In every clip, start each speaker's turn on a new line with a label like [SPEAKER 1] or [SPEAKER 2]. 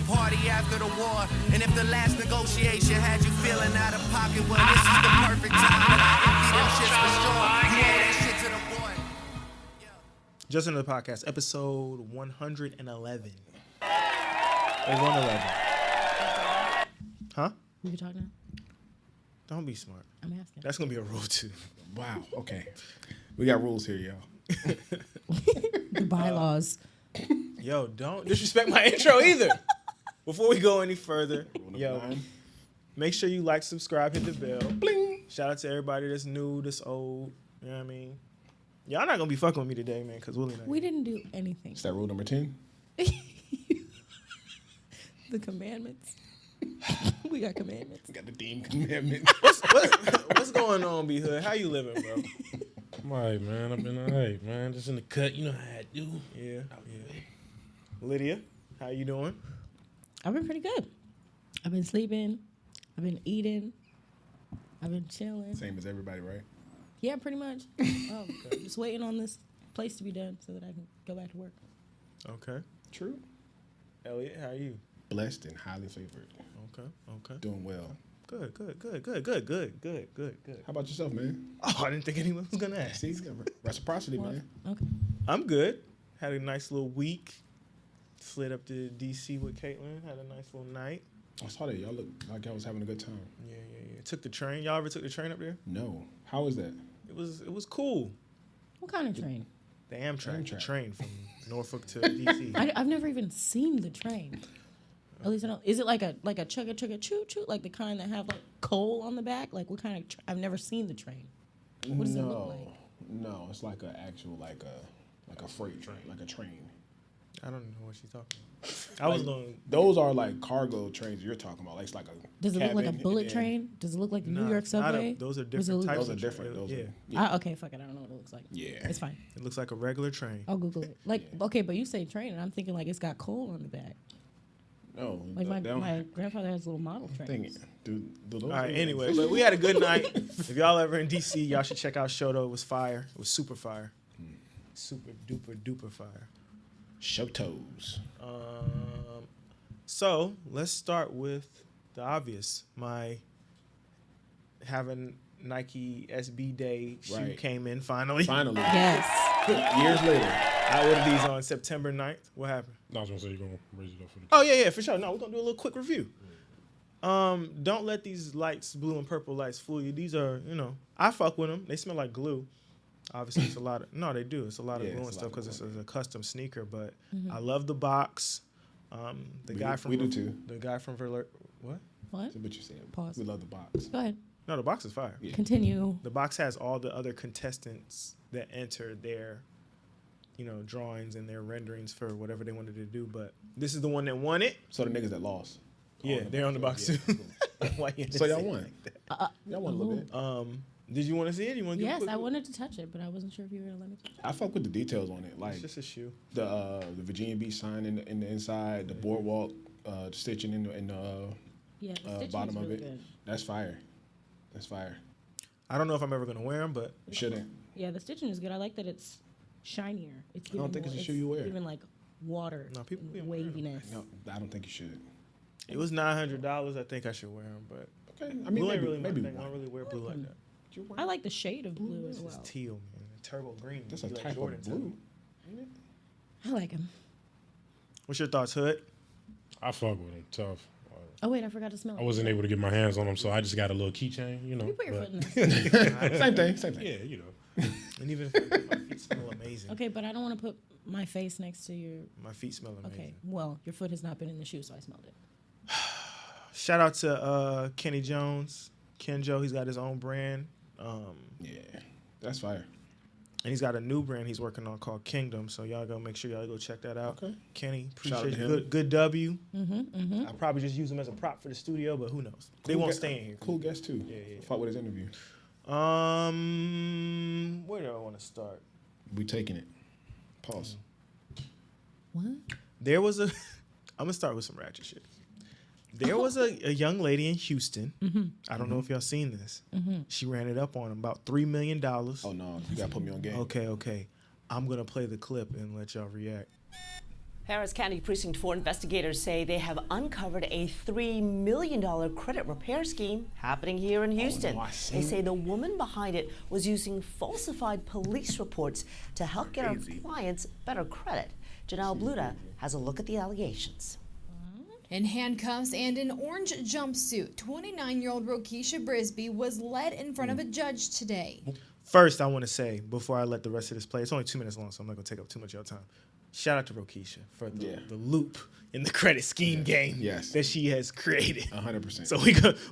[SPEAKER 1] party after the war. And if the last negotiation had you feeling out of pocket, well, this is the perfect time that I empty them shits for sure. You owe that shit to the boy.
[SPEAKER 2] Just Another Podcast, episode 111. Or 111. Huh?
[SPEAKER 3] We can talk now?
[SPEAKER 2] Don't be smart.
[SPEAKER 3] I'm asking.
[SPEAKER 2] That's going to be a rule, too.
[SPEAKER 4] Wow. Okay. We got rules here, y'all.
[SPEAKER 3] The bylaws.
[SPEAKER 2] Yo, don't disrespect my intro either. Before we go any further, yo, make sure you like, subscribe, hit the bell. Bling. Shout out to everybody that's new, that's old. You know what I mean? Y'all not going to be fucking with me today, man, because Willie not
[SPEAKER 3] We
[SPEAKER 2] here.
[SPEAKER 3] didn't do anything.
[SPEAKER 4] Is that rule number 10?
[SPEAKER 3] The commandments. We got commandments.
[SPEAKER 4] We got the Dean commandment.
[SPEAKER 2] What's going on, B-Hood? How you living, bro?
[SPEAKER 5] I'm all right, man. I've been all right, man. Just in the cut. You know how I do.
[SPEAKER 2] Yeah. Lydia, how you doing?
[SPEAKER 3] I've been pretty good. I've been sleeping. I've been eating. I've been chilling.
[SPEAKER 4] Same as everybody, right?
[SPEAKER 3] Yeah, pretty much. Just waiting on this place to be done so that I can go back to work.
[SPEAKER 2] Okay.
[SPEAKER 4] True.
[SPEAKER 2] Elliot, how are you?
[SPEAKER 4] Blessed and highly favored.
[SPEAKER 2] Okay.
[SPEAKER 4] Doing well.
[SPEAKER 2] Good.
[SPEAKER 4] How about yourself, man?
[SPEAKER 2] Oh, I didn't think anyone was going to ask.
[SPEAKER 4] See, reciprocity, man.
[SPEAKER 3] Okay.
[SPEAKER 2] I'm good. Had a nice little week. Slid up to D.C. with Caitlin. Had a nice little night.
[SPEAKER 4] I saw that. Y'all look like y'all was having a good time.
[SPEAKER 2] Yeah. Took the train. Y'all ever took the train up there?
[SPEAKER 4] No. How was that?
[SPEAKER 2] It was cool.
[SPEAKER 3] What kind of train?
[SPEAKER 2] The Amtrak.
[SPEAKER 4] Amtrak.
[SPEAKER 2] Train from Norfolk to D.C.
[SPEAKER 3] I've never even seen the train. At least I don't. Is it like a chugga choo choo, like the kind that have like coal on the back? Like what kind of? I've never seen the train. What does it look like?
[SPEAKER 4] No, it's like an actual like a freight train, like a train.
[SPEAKER 2] I don't know what she's talking about. I was going.
[SPEAKER 4] Those are like cargo trains you're talking about. Like it's like a.
[SPEAKER 3] Does it look like a
[SPEAKER 4] cabin,
[SPEAKER 3] bullet
[SPEAKER 4] and-
[SPEAKER 3] train? Does it look like the
[SPEAKER 2] Nah,
[SPEAKER 3] New York subway?
[SPEAKER 2] those are
[SPEAKER 3] Does it
[SPEAKER 2] different
[SPEAKER 3] look-
[SPEAKER 2] types.
[SPEAKER 4] Those are
[SPEAKER 2] of
[SPEAKER 4] different.
[SPEAKER 2] train.
[SPEAKER 4] Those
[SPEAKER 2] Yeah.
[SPEAKER 4] are.
[SPEAKER 3] Okay, fuck it. I don't know what it looks like.
[SPEAKER 4] Yeah.
[SPEAKER 3] It's fine.
[SPEAKER 2] It looks like a regular train.
[SPEAKER 3] I'll Google it. Okay, but you say train, and I'm thinking like it's got coal on the back.
[SPEAKER 4] No.
[SPEAKER 3] Like my
[SPEAKER 4] they don't-
[SPEAKER 3] grandfather has little model trains.
[SPEAKER 4] Dang it. Do those
[SPEAKER 2] All right.
[SPEAKER 4] things-
[SPEAKER 2] Anyway, look, we had a good night. If y'all ever in DC, y'all should check out Shoto. It was fire. It was super fire. Super duper fire.
[SPEAKER 4] Shotos.
[SPEAKER 2] So let's start with the obvious. My having Nike SB Day shoe
[SPEAKER 4] Right.
[SPEAKER 2] came in finally.
[SPEAKER 4] Finally.
[SPEAKER 3] Yes.
[SPEAKER 4] Years later.
[SPEAKER 2] I ordered these on September 9th. What happened?
[SPEAKER 5] I was going to say you're going to raise it up for the
[SPEAKER 2] Oh yeah, for sure. No, we're gonna do a little quick review. Don't let these lights, blue and purple lights, fool you. These are, I fuck with them. They smell like glue. Obviously, it's a lot of no, they do. It's a lot of
[SPEAKER 4] Yeah,
[SPEAKER 2] glue and
[SPEAKER 4] it's a
[SPEAKER 2] stuff
[SPEAKER 4] lot of
[SPEAKER 2] because it's
[SPEAKER 4] glue.
[SPEAKER 2] a custom sneaker. But I love the box. The guy from
[SPEAKER 4] we do too.
[SPEAKER 2] The guy from Verler. What?
[SPEAKER 3] What?
[SPEAKER 4] That's what you're saying.
[SPEAKER 3] Pause.
[SPEAKER 4] We love the box.
[SPEAKER 3] Go ahead.
[SPEAKER 2] No, the box is fire.
[SPEAKER 4] Yeah.
[SPEAKER 3] Continue.
[SPEAKER 2] The box has all the other contestants that enter their, drawings and their renderings for whatever they wanted to do. But this is the one that won it.
[SPEAKER 4] So the niggas that lost.
[SPEAKER 2] Yeah, they're on the box
[SPEAKER 4] Yeah,
[SPEAKER 2] too.
[SPEAKER 4] cool.
[SPEAKER 2] Why you
[SPEAKER 4] So y'all
[SPEAKER 2] say it
[SPEAKER 4] won.
[SPEAKER 2] like that?
[SPEAKER 4] Y'all won a little bit.
[SPEAKER 2] Did you want to see it? You want to
[SPEAKER 3] Yes, I wanted to touch it, but I wasn't sure if you were gonna let me.
[SPEAKER 4] I fuck with the details on it, like
[SPEAKER 2] It's just a shoe.
[SPEAKER 4] the Virginia Beach sign in the inside, the boardwalk stitching in the
[SPEAKER 3] Yeah, the stitching
[SPEAKER 4] bottom
[SPEAKER 3] is
[SPEAKER 4] of
[SPEAKER 3] really
[SPEAKER 4] it.
[SPEAKER 3] good.
[SPEAKER 4] That's fire. That's fire.
[SPEAKER 2] I don't know if I'm ever gonna wear them, but
[SPEAKER 4] You shouldn't.
[SPEAKER 3] Yeah, the stitching is good. I like that it's shinier. It's
[SPEAKER 4] I don't think it's a shoe you wear.
[SPEAKER 3] Even like water.
[SPEAKER 2] No, people
[SPEAKER 3] and
[SPEAKER 2] be wearing 'em.
[SPEAKER 3] waviness.
[SPEAKER 4] No, I don't think you should.
[SPEAKER 2] it was $900. I think I should wear them, but
[SPEAKER 4] Okay, I mean
[SPEAKER 2] blue ain't
[SPEAKER 4] maybe
[SPEAKER 2] really my
[SPEAKER 4] maybe
[SPEAKER 2] thing. I
[SPEAKER 4] one.
[SPEAKER 2] don't really wear blue like that.
[SPEAKER 3] I like the shade of blue as well.
[SPEAKER 2] It's teal, man. Turbo green.
[SPEAKER 4] That's a
[SPEAKER 2] You like
[SPEAKER 4] type
[SPEAKER 2] Jordan
[SPEAKER 4] of
[SPEAKER 2] type.
[SPEAKER 4] blue.
[SPEAKER 3] I like them.
[SPEAKER 2] What's your thoughts, Hood?
[SPEAKER 5] I fuck with them tough.
[SPEAKER 3] Oh wait, I forgot to smell
[SPEAKER 5] I
[SPEAKER 3] it.
[SPEAKER 5] wasn't able to get my hands on them, so I just got a little keychain,
[SPEAKER 3] You put your
[SPEAKER 5] but-
[SPEAKER 3] foot in there.
[SPEAKER 4] Same thing. Same thing.
[SPEAKER 5] Yeah,
[SPEAKER 2] And even if my feet smell amazing.
[SPEAKER 3] Okay, but I don't want to put my face next to your.
[SPEAKER 2] My feet smell amazing.
[SPEAKER 3] Okay, well, your foot has not been in the shoe, so I smelled it.
[SPEAKER 2] Shout out to Kenny Jones, Kenjo. He's got his own brand.
[SPEAKER 4] Yeah, that's fire.
[SPEAKER 2] And he's got a new brand he's working on called Kingdom. So y'all go make sure y'all go check that out.
[SPEAKER 4] Okay.
[SPEAKER 2] Kenny,
[SPEAKER 4] Shout out
[SPEAKER 2] appreciate
[SPEAKER 4] to
[SPEAKER 2] you.
[SPEAKER 4] him.
[SPEAKER 2] Good W.
[SPEAKER 3] Mm-hmm.
[SPEAKER 2] I'll probably just use him as a prop for the studio, but who knows? They
[SPEAKER 4] Cool
[SPEAKER 2] won't
[SPEAKER 4] guest-
[SPEAKER 2] stay in here.
[SPEAKER 4] Cool guest too.
[SPEAKER 2] Yeah.
[SPEAKER 4] Fuck with his interview.
[SPEAKER 2] Where do I want to start?
[SPEAKER 4] We taking it. Pause.
[SPEAKER 3] What?
[SPEAKER 2] There was a. I'm gonna start with some ratchet shit. There was a young lady in Houston. I don't know if y'all seen this. She ran it up on him about $3 million.
[SPEAKER 4] Oh no, you gotta put me on game.
[SPEAKER 2] Okay. I'm gonna play the clip and let y'all react.
[SPEAKER 6] Harris County Precinct 4 investigators say they have uncovered a $3 million credit repair scheme happening here in Houston. They say the woman behind it was using falsified police reports to help get her clients better credit. Janelle Bluta has a look at the allegations.
[SPEAKER 7] In handcuffs and an orange jumpsuit, 29-year-old Rokisha Brisby was led in front of a judge today.
[SPEAKER 2] First, I want to say, before I let the rest of this play, it's only 2 minutes long, so I'm not going to take up too much of your time. Shout out to Rokisha for the loop in the credit scheme game that she has created.
[SPEAKER 4] 100%.
[SPEAKER 2] So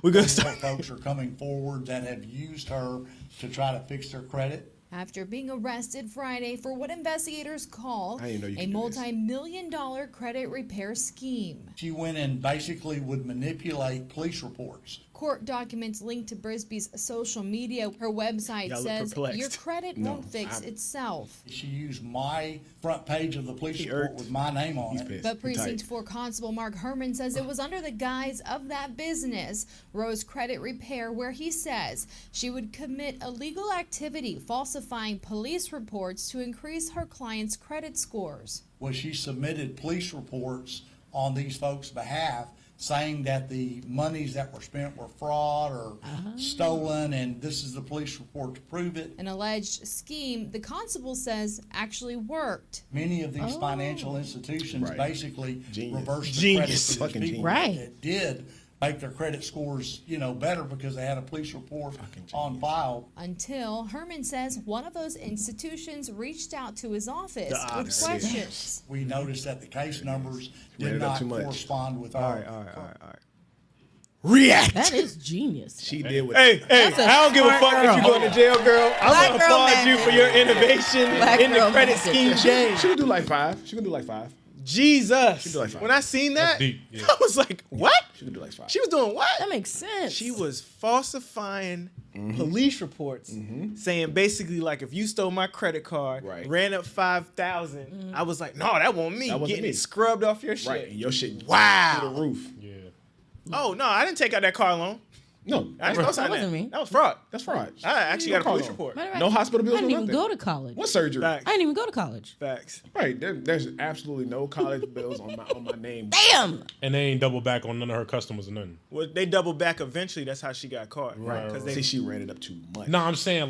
[SPEAKER 2] we're gonna start.
[SPEAKER 8] Folks are coming forward that have used her to try to fix their credit.
[SPEAKER 7] After being arrested Friday for what investigators call
[SPEAKER 4] I didn't know you
[SPEAKER 7] a
[SPEAKER 4] could do this.
[SPEAKER 7] multi-million-dollar credit repair scheme.
[SPEAKER 8] She went and basically would manipulate police reports.
[SPEAKER 7] Court documents linked to Brisby's social media. Her website
[SPEAKER 2] Y'all look
[SPEAKER 7] says
[SPEAKER 2] perplexed.
[SPEAKER 7] your credit won't fix itself.
[SPEAKER 8] She used my front page of the police report with my name on it.
[SPEAKER 7] But Precinct 4 Constable Mark Herman says it was under the guise of that business, Rose Credit Repair, where he says she would commit illegal activity, falsifying police reports to increase her clients' credit scores.
[SPEAKER 8] Was she submitted police reports on these folks' behalf saying that the monies that were spent were fraud or stolen, and this is the police report to prove it.
[SPEAKER 7] An alleged scheme, the constable says, actually worked.
[SPEAKER 8] Many of these financial institutions basically reversed the
[SPEAKER 2] Genius.
[SPEAKER 8] credit
[SPEAKER 4] Fucking genius.
[SPEAKER 3] Right.
[SPEAKER 8] It did make their credit scores, better because they had a police report on file.
[SPEAKER 7] Until Herman says one of those institutions reached out to his office with
[SPEAKER 2] opposite.
[SPEAKER 7] questions.
[SPEAKER 8] We noticed that the case numbers
[SPEAKER 4] Ran
[SPEAKER 8] did
[SPEAKER 4] it up
[SPEAKER 8] not
[SPEAKER 4] too much.
[SPEAKER 8] correspond with
[SPEAKER 2] All
[SPEAKER 8] our.
[SPEAKER 2] right. React.
[SPEAKER 3] That is genius.
[SPEAKER 4] She did what
[SPEAKER 2] Hey,
[SPEAKER 3] That's a
[SPEAKER 2] I don't give a
[SPEAKER 3] smart
[SPEAKER 2] fuck if
[SPEAKER 3] girl.
[SPEAKER 2] you're going to jail, girl. I'm
[SPEAKER 3] Black
[SPEAKER 2] going to
[SPEAKER 3] girl
[SPEAKER 2] applaud you
[SPEAKER 3] magic.
[SPEAKER 2] for your innovation
[SPEAKER 3] Black
[SPEAKER 2] in the
[SPEAKER 3] girl
[SPEAKER 2] credit
[SPEAKER 3] magic.
[SPEAKER 2] scheme game.
[SPEAKER 4] She could do like 5. She could do like 5.
[SPEAKER 2] Jesus.
[SPEAKER 4] do like 5.
[SPEAKER 2] When I seen that,
[SPEAKER 5] deep, yeah.
[SPEAKER 2] I was like, what?
[SPEAKER 4] She could do like 5.
[SPEAKER 2] She was doing what?
[SPEAKER 3] That makes sense.
[SPEAKER 2] She was falsifying police reports, saying basically like if you stole my credit card,
[SPEAKER 4] Right.
[SPEAKER 2] ran up 5,000, I was like, no, that wasn't me.
[SPEAKER 4] That wasn't
[SPEAKER 2] Getting
[SPEAKER 4] me.
[SPEAKER 2] it scrubbed off your shit.
[SPEAKER 4] Right. And your shit
[SPEAKER 2] Wow.
[SPEAKER 4] through the roof.
[SPEAKER 5] Yeah.
[SPEAKER 2] Oh no, I didn't take out that car loan.
[SPEAKER 4] No,
[SPEAKER 2] I didn't co-sign
[SPEAKER 3] That wasn't me.
[SPEAKER 2] That was fraud.
[SPEAKER 4] that's fraud.
[SPEAKER 2] I actually got a
[SPEAKER 4] car
[SPEAKER 2] police
[SPEAKER 4] loan.
[SPEAKER 2] report.
[SPEAKER 3] Matter of fact,
[SPEAKER 4] No hospital bills,
[SPEAKER 3] I didn't
[SPEAKER 4] no
[SPEAKER 3] even
[SPEAKER 4] nothing.
[SPEAKER 3] go to college.
[SPEAKER 4] What surgery?
[SPEAKER 2] Facts.
[SPEAKER 3] I didn't even go to college.
[SPEAKER 2] Facts.
[SPEAKER 4] Right. There's absolutely no college bills on my name.
[SPEAKER 3] Damn.
[SPEAKER 5] And they ain't double back on none of her customers or nothing.
[SPEAKER 2] Well, they doubled back eventually. That's how she got caught.
[SPEAKER 4] Right.
[SPEAKER 2] Because
[SPEAKER 4] See,
[SPEAKER 2] they
[SPEAKER 4] she ran it up too much.
[SPEAKER 5] No, I'm saying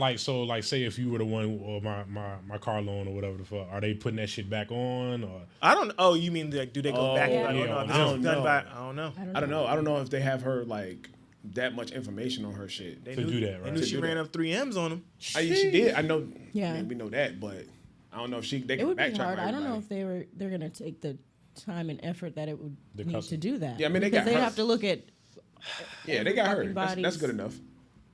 [SPEAKER 5] say if you were the one or my car loan or whatever the fuck, are they putting that shit back on or?
[SPEAKER 2] I don't. Oh, you mean like do they go back?
[SPEAKER 5] yeah.
[SPEAKER 2] I don't know.
[SPEAKER 5] I
[SPEAKER 2] This
[SPEAKER 4] don't
[SPEAKER 2] is done
[SPEAKER 4] know.
[SPEAKER 2] by. I don't know.
[SPEAKER 4] I don't know if they have her like that much information on her shit.
[SPEAKER 2] They
[SPEAKER 5] To
[SPEAKER 2] knew,
[SPEAKER 5] do that,
[SPEAKER 2] They
[SPEAKER 5] right?
[SPEAKER 2] knew
[SPEAKER 5] To
[SPEAKER 2] she
[SPEAKER 4] do
[SPEAKER 2] ran
[SPEAKER 4] that.
[SPEAKER 2] up 3 M's on him.
[SPEAKER 4] She did. I know.
[SPEAKER 3] Yeah.
[SPEAKER 4] We know that, but I don't know if they
[SPEAKER 3] It
[SPEAKER 4] can
[SPEAKER 3] would be
[SPEAKER 4] backtrack.
[SPEAKER 3] hard.
[SPEAKER 4] on
[SPEAKER 3] I don't know
[SPEAKER 4] everybody.
[SPEAKER 3] if they're gonna take the time and effort that it would need
[SPEAKER 5] custom.
[SPEAKER 3] to do that.
[SPEAKER 4] Yeah, I mean, they
[SPEAKER 3] because
[SPEAKER 4] got
[SPEAKER 3] they
[SPEAKER 4] her.
[SPEAKER 3] have to look at
[SPEAKER 4] Yeah, they got her.
[SPEAKER 3] fucking
[SPEAKER 4] That's
[SPEAKER 3] bodies.
[SPEAKER 4] good enough.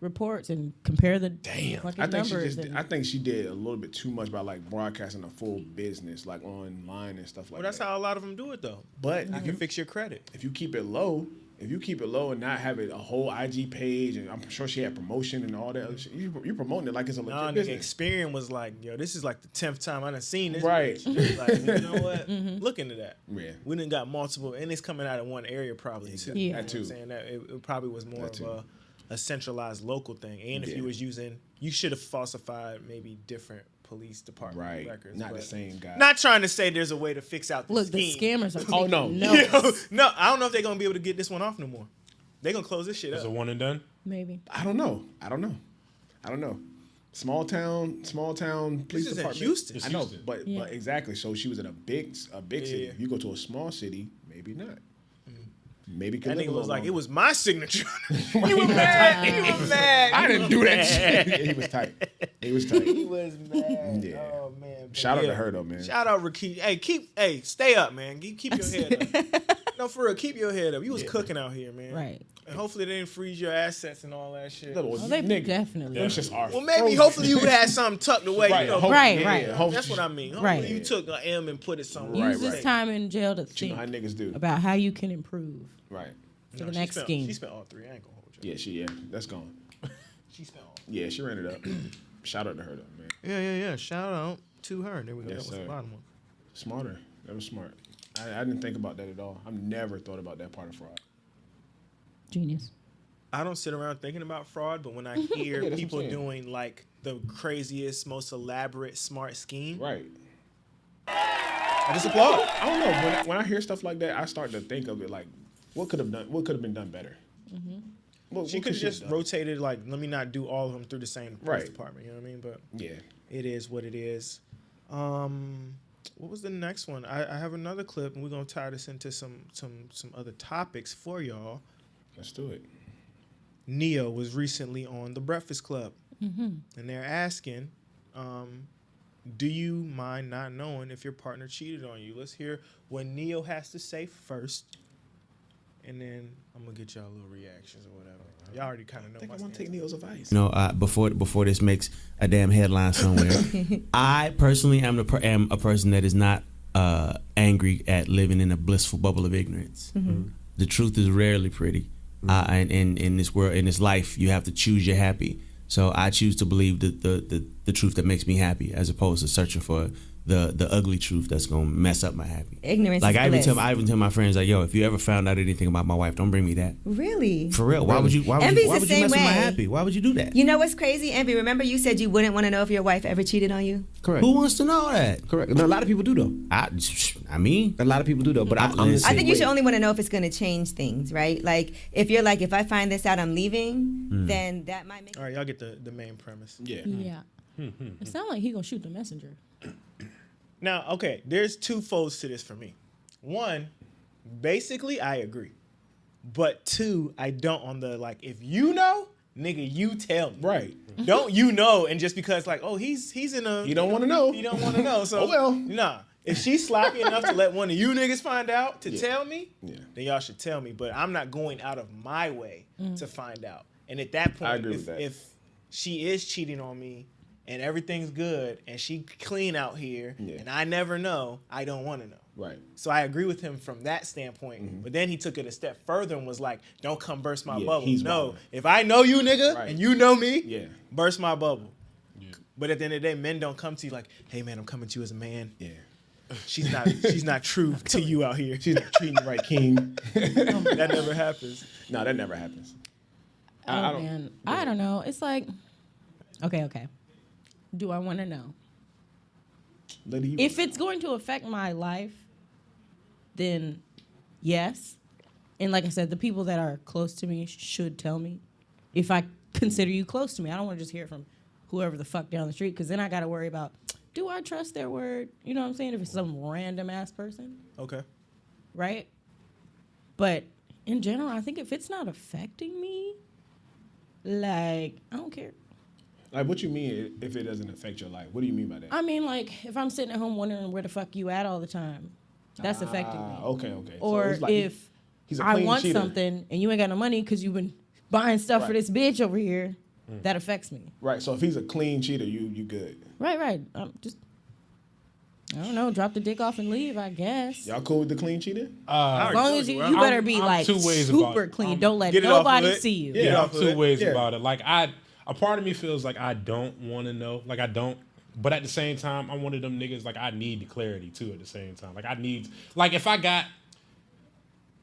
[SPEAKER 3] reports and compare the fucking
[SPEAKER 4] I think she
[SPEAKER 3] numbers.
[SPEAKER 4] just.
[SPEAKER 3] and-
[SPEAKER 4] I think she did a little bit too much by like broadcasting a full business like online and stuff like
[SPEAKER 2] Well, that's
[SPEAKER 4] that.
[SPEAKER 2] how a lot of them do it though.
[SPEAKER 4] But
[SPEAKER 2] You can fix your credit.
[SPEAKER 4] if you keep it low, and not have it a whole IG page, and I'm sure she had promotion and all that other shit, you're promoting it like it's a legit
[SPEAKER 2] Nah, nigga,
[SPEAKER 4] business.
[SPEAKER 2] Experian was like, yo, this is like the 10th time I done seen this.
[SPEAKER 4] Right.
[SPEAKER 2] bitch. Like, you know what? Look into that.
[SPEAKER 4] Yeah.
[SPEAKER 2] We done got multiple, and it's coming out of one area probably too.
[SPEAKER 3] Yeah.
[SPEAKER 4] That too.
[SPEAKER 2] I'm saying that it probably was more
[SPEAKER 4] That
[SPEAKER 2] of a centralized local thing. And if
[SPEAKER 4] Yeah.
[SPEAKER 2] you was using, you should have falsified maybe different police department
[SPEAKER 4] Right.
[SPEAKER 2] records.
[SPEAKER 4] Not the
[SPEAKER 2] but
[SPEAKER 4] same guy.
[SPEAKER 2] Not trying to say there's a way to fix out the
[SPEAKER 3] Look, the
[SPEAKER 2] scheme.
[SPEAKER 3] scammers are
[SPEAKER 4] Oh,
[SPEAKER 3] taking
[SPEAKER 4] no.
[SPEAKER 3] notes.
[SPEAKER 2] No, I don't know if they're gonna be able to get this one off no more. They're gonna close this shit
[SPEAKER 5] Is
[SPEAKER 2] up.
[SPEAKER 5] it one and done?
[SPEAKER 3] Maybe.
[SPEAKER 4] I don't know. Small town police
[SPEAKER 2] is in
[SPEAKER 4] department.
[SPEAKER 2] Houston.
[SPEAKER 4] I know,
[SPEAKER 5] Houston.
[SPEAKER 4] but
[SPEAKER 3] Yeah.
[SPEAKER 4] exactly. So she was in a big city.
[SPEAKER 2] Yeah.
[SPEAKER 4] If you go to a small city, maybe not. Maybe
[SPEAKER 2] That
[SPEAKER 4] could live
[SPEAKER 2] nigga
[SPEAKER 4] a
[SPEAKER 2] was
[SPEAKER 4] little
[SPEAKER 2] like,
[SPEAKER 4] longer.
[SPEAKER 2] it was my signature. He was mad. He was mad.
[SPEAKER 4] I didn't do that shit. Yeah, he was tight. He was tight.
[SPEAKER 2] He was mad.
[SPEAKER 4] Yeah.
[SPEAKER 2] Oh man. But
[SPEAKER 4] Shout out
[SPEAKER 2] yeah.
[SPEAKER 4] to her though, man.
[SPEAKER 2] Shout out Rakeem. Hey, stay up, man. Keep your head up. No, for real, keep your head up. You was cooking out here, man.
[SPEAKER 3] Right.
[SPEAKER 2] And hopefully they didn't freeze your assets and all that shit.
[SPEAKER 4] Well,
[SPEAKER 3] Oh, they
[SPEAKER 4] nigga,
[SPEAKER 3] definitely.
[SPEAKER 4] them shits are
[SPEAKER 2] Well, maybe
[SPEAKER 4] frozen.
[SPEAKER 2] hopefully you had something tucked away.
[SPEAKER 4] Right,
[SPEAKER 2] You know,
[SPEAKER 4] hope-
[SPEAKER 3] Right,
[SPEAKER 4] yeah,
[SPEAKER 3] right.
[SPEAKER 4] yeah, hope-
[SPEAKER 2] That's what I mean. Hopefully
[SPEAKER 3] Right.
[SPEAKER 2] you took an M and put it somewhere.
[SPEAKER 4] Right,
[SPEAKER 3] Use this
[SPEAKER 4] right.
[SPEAKER 3] time in jail to
[SPEAKER 4] You know
[SPEAKER 3] think
[SPEAKER 4] how niggas do.
[SPEAKER 3] about how you can improve
[SPEAKER 4] Right.
[SPEAKER 3] for
[SPEAKER 2] No,
[SPEAKER 3] the next
[SPEAKER 2] she
[SPEAKER 3] scheme.
[SPEAKER 2] spent all 3. I ain't gonna hold you.
[SPEAKER 4] Yeah, that's gone.
[SPEAKER 2] She spent all.
[SPEAKER 4] Yeah, she ran it up. Shout out to her though, man.
[SPEAKER 2] Yeah. Shout out to her. There we go.
[SPEAKER 4] Yes,
[SPEAKER 2] that was
[SPEAKER 4] sir.
[SPEAKER 2] the bottom one.
[SPEAKER 4] Smarter. That was smart. I didn't think about that at all. I've never thought about that part of fraud.
[SPEAKER 3] Genius.
[SPEAKER 2] I don't sit around thinking about fraud, but when I hear
[SPEAKER 4] that's what
[SPEAKER 2] people
[SPEAKER 4] I'm saying.
[SPEAKER 2] doing like the craziest, most elaborate, smart scheme,
[SPEAKER 4] Right.
[SPEAKER 2] I just applaud.
[SPEAKER 4] I don't know. When I hear stuff like that, I start to think of it like, what could have been done better?
[SPEAKER 2] She could have just rotated, like, let me not do all of them through the same police department. You know what I mean? But
[SPEAKER 4] Yeah.
[SPEAKER 2] it is what it is. What was the next one? I have another clip, and we're gonna tie this into some other topics for y'all.
[SPEAKER 4] Let's do it.
[SPEAKER 2] Neo was recently on The Breakfast Club, and they're asking, do you mind not knowing if your partner cheated on you? Let's hear what Neo has to say first, and then I'm gonna get y'all little reactions or whatever. Y'all already kind of know.
[SPEAKER 4] I think I want to take Neo's advice.
[SPEAKER 9] No, before this makes a damn headline somewhere, I personally am a person that is not angry at living in a blissful bubble of ignorance. The truth is rarely pretty, and in this world, in this life, you have to choose your happy. So I choose to believe the truth that makes me happy, as opposed to searching for the ugly truth that's gonna mess up my happy.
[SPEAKER 10] Ignorance
[SPEAKER 9] Like
[SPEAKER 10] is
[SPEAKER 9] I
[SPEAKER 10] bliss.
[SPEAKER 9] even tell my friends, like, yo, if you ever found out anything about my wife, don't bring me that.
[SPEAKER 10] Really?
[SPEAKER 9] For real. Why would you
[SPEAKER 10] Envy's
[SPEAKER 9] mess
[SPEAKER 10] the same
[SPEAKER 9] with my
[SPEAKER 10] way.
[SPEAKER 9] happy? Why would you do that?
[SPEAKER 10] You know what's crazy, Envy? Remember you said you wouldn't want to know if your wife ever cheated on you?
[SPEAKER 11] Correct.
[SPEAKER 9] Who wants to know that?
[SPEAKER 11] Correct. No, a lot of people do though.
[SPEAKER 9] I mean,
[SPEAKER 11] A lot of people do though. But I'm the
[SPEAKER 10] I
[SPEAKER 11] same
[SPEAKER 10] think you
[SPEAKER 11] way.
[SPEAKER 10] should only want to know if it's going to change things, right? Like, if you're like, if I find this out, I'm leaving, then that might make...
[SPEAKER 2] All right, y'all get the main premise.
[SPEAKER 4] Yeah.
[SPEAKER 3] Yeah. It sounds like he gonna shoot the messenger.
[SPEAKER 2] Now, okay, there's two folds to this for me. One, basically, I agree. But two, I don't on the, like, if you know, nigga, you tell me.
[SPEAKER 4] Right.
[SPEAKER 2] Don't you know, and just because, like, oh, he's in a...
[SPEAKER 4] You don't want to know.
[SPEAKER 2] You don't want to know, so...
[SPEAKER 4] Oh, well.
[SPEAKER 2] Nah. If she's sloppy enough to let one of you niggas find out to tell me,
[SPEAKER 4] Yeah.
[SPEAKER 2] then y'all should tell me. But I'm not going out of my way to find out. And at that point,
[SPEAKER 4] I agree with that.
[SPEAKER 2] if she is cheating on me and everything's good and she clean out here and I never know, I don't want to know.
[SPEAKER 4] Right.
[SPEAKER 2] So I agree with him from that standpoint. But then he took it a step further and was like, don't come burst my
[SPEAKER 4] Yeah,
[SPEAKER 2] bubble.
[SPEAKER 4] he's
[SPEAKER 2] No,
[SPEAKER 4] wildin'.
[SPEAKER 2] if I know you, nigga,
[SPEAKER 4] Right.
[SPEAKER 2] and you know me,
[SPEAKER 4] Yeah.
[SPEAKER 2] burst my bubble. But at the end of the day, men don't come to you like, hey, man, I'm coming to you as a man.
[SPEAKER 4] Yeah.
[SPEAKER 2] She's not true to you out here.
[SPEAKER 4] She's not treating you right, King.
[SPEAKER 2] That never happens.
[SPEAKER 4] No, that never happens.
[SPEAKER 3] Oh man, I don't know. It's like, okay. Do I want to know? If it's going to affect my life, then yes. And like I said, the people that are close to me should tell me. If I consider you close to me, I don't want to just hear it from whoever the fuck down the street, because then I got to worry about, do I trust their word? You know what I'm saying? If it's some random ass person,
[SPEAKER 2] Okay.
[SPEAKER 3] right? But in general, I think if it's not affecting me, like, I don't care.
[SPEAKER 4] Like, what you mean if it doesn't affect your life? What do you mean by that?
[SPEAKER 3] I mean, like, if I'm sitting at home wondering where the fuck you at all the time, that's affecting me.
[SPEAKER 4] Okay.
[SPEAKER 3] Or
[SPEAKER 4] So it's like
[SPEAKER 3] if
[SPEAKER 4] he's a
[SPEAKER 3] I
[SPEAKER 4] clean
[SPEAKER 3] want
[SPEAKER 4] cheater.
[SPEAKER 3] something and you ain't got no money because you've been buying stuff for
[SPEAKER 4] Right.
[SPEAKER 3] this bitch over here, that affects me.
[SPEAKER 4] Right. So if he's a clean cheater, you good.
[SPEAKER 3] Right. Just, I don't know, drop the dick off and leave, I guess.
[SPEAKER 4] Y'all cool with the clean cheater?
[SPEAKER 3] As long as you better be like
[SPEAKER 5] two ways about
[SPEAKER 3] super
[SPEAKER 5] it.
[SPEAKER 3] clean. Don't let
[SPEAKER 2] Get it off of
[SPEAKER 3] nobody
[SPEAKER 2] it.
[SPEAKER 3] see you.
[SPEAKER 2] Get
[SPEAKER 5] Yeah,
[SPEAKER 2] off
[SPEAKER 5] I'm
[SPEAKER 2] of
[SPEAKER 5] two
[SPEAKER 2] it.
[SPEAKER 5] ways
[SPEAKER 2] Yeah.
[SPEAKER 5] about it. Like a part of me feels like I don't want to know. Like I don't. But at the same time, I'm one of them niggas, like I need the clarity too at the same time. Like I need, like if I got,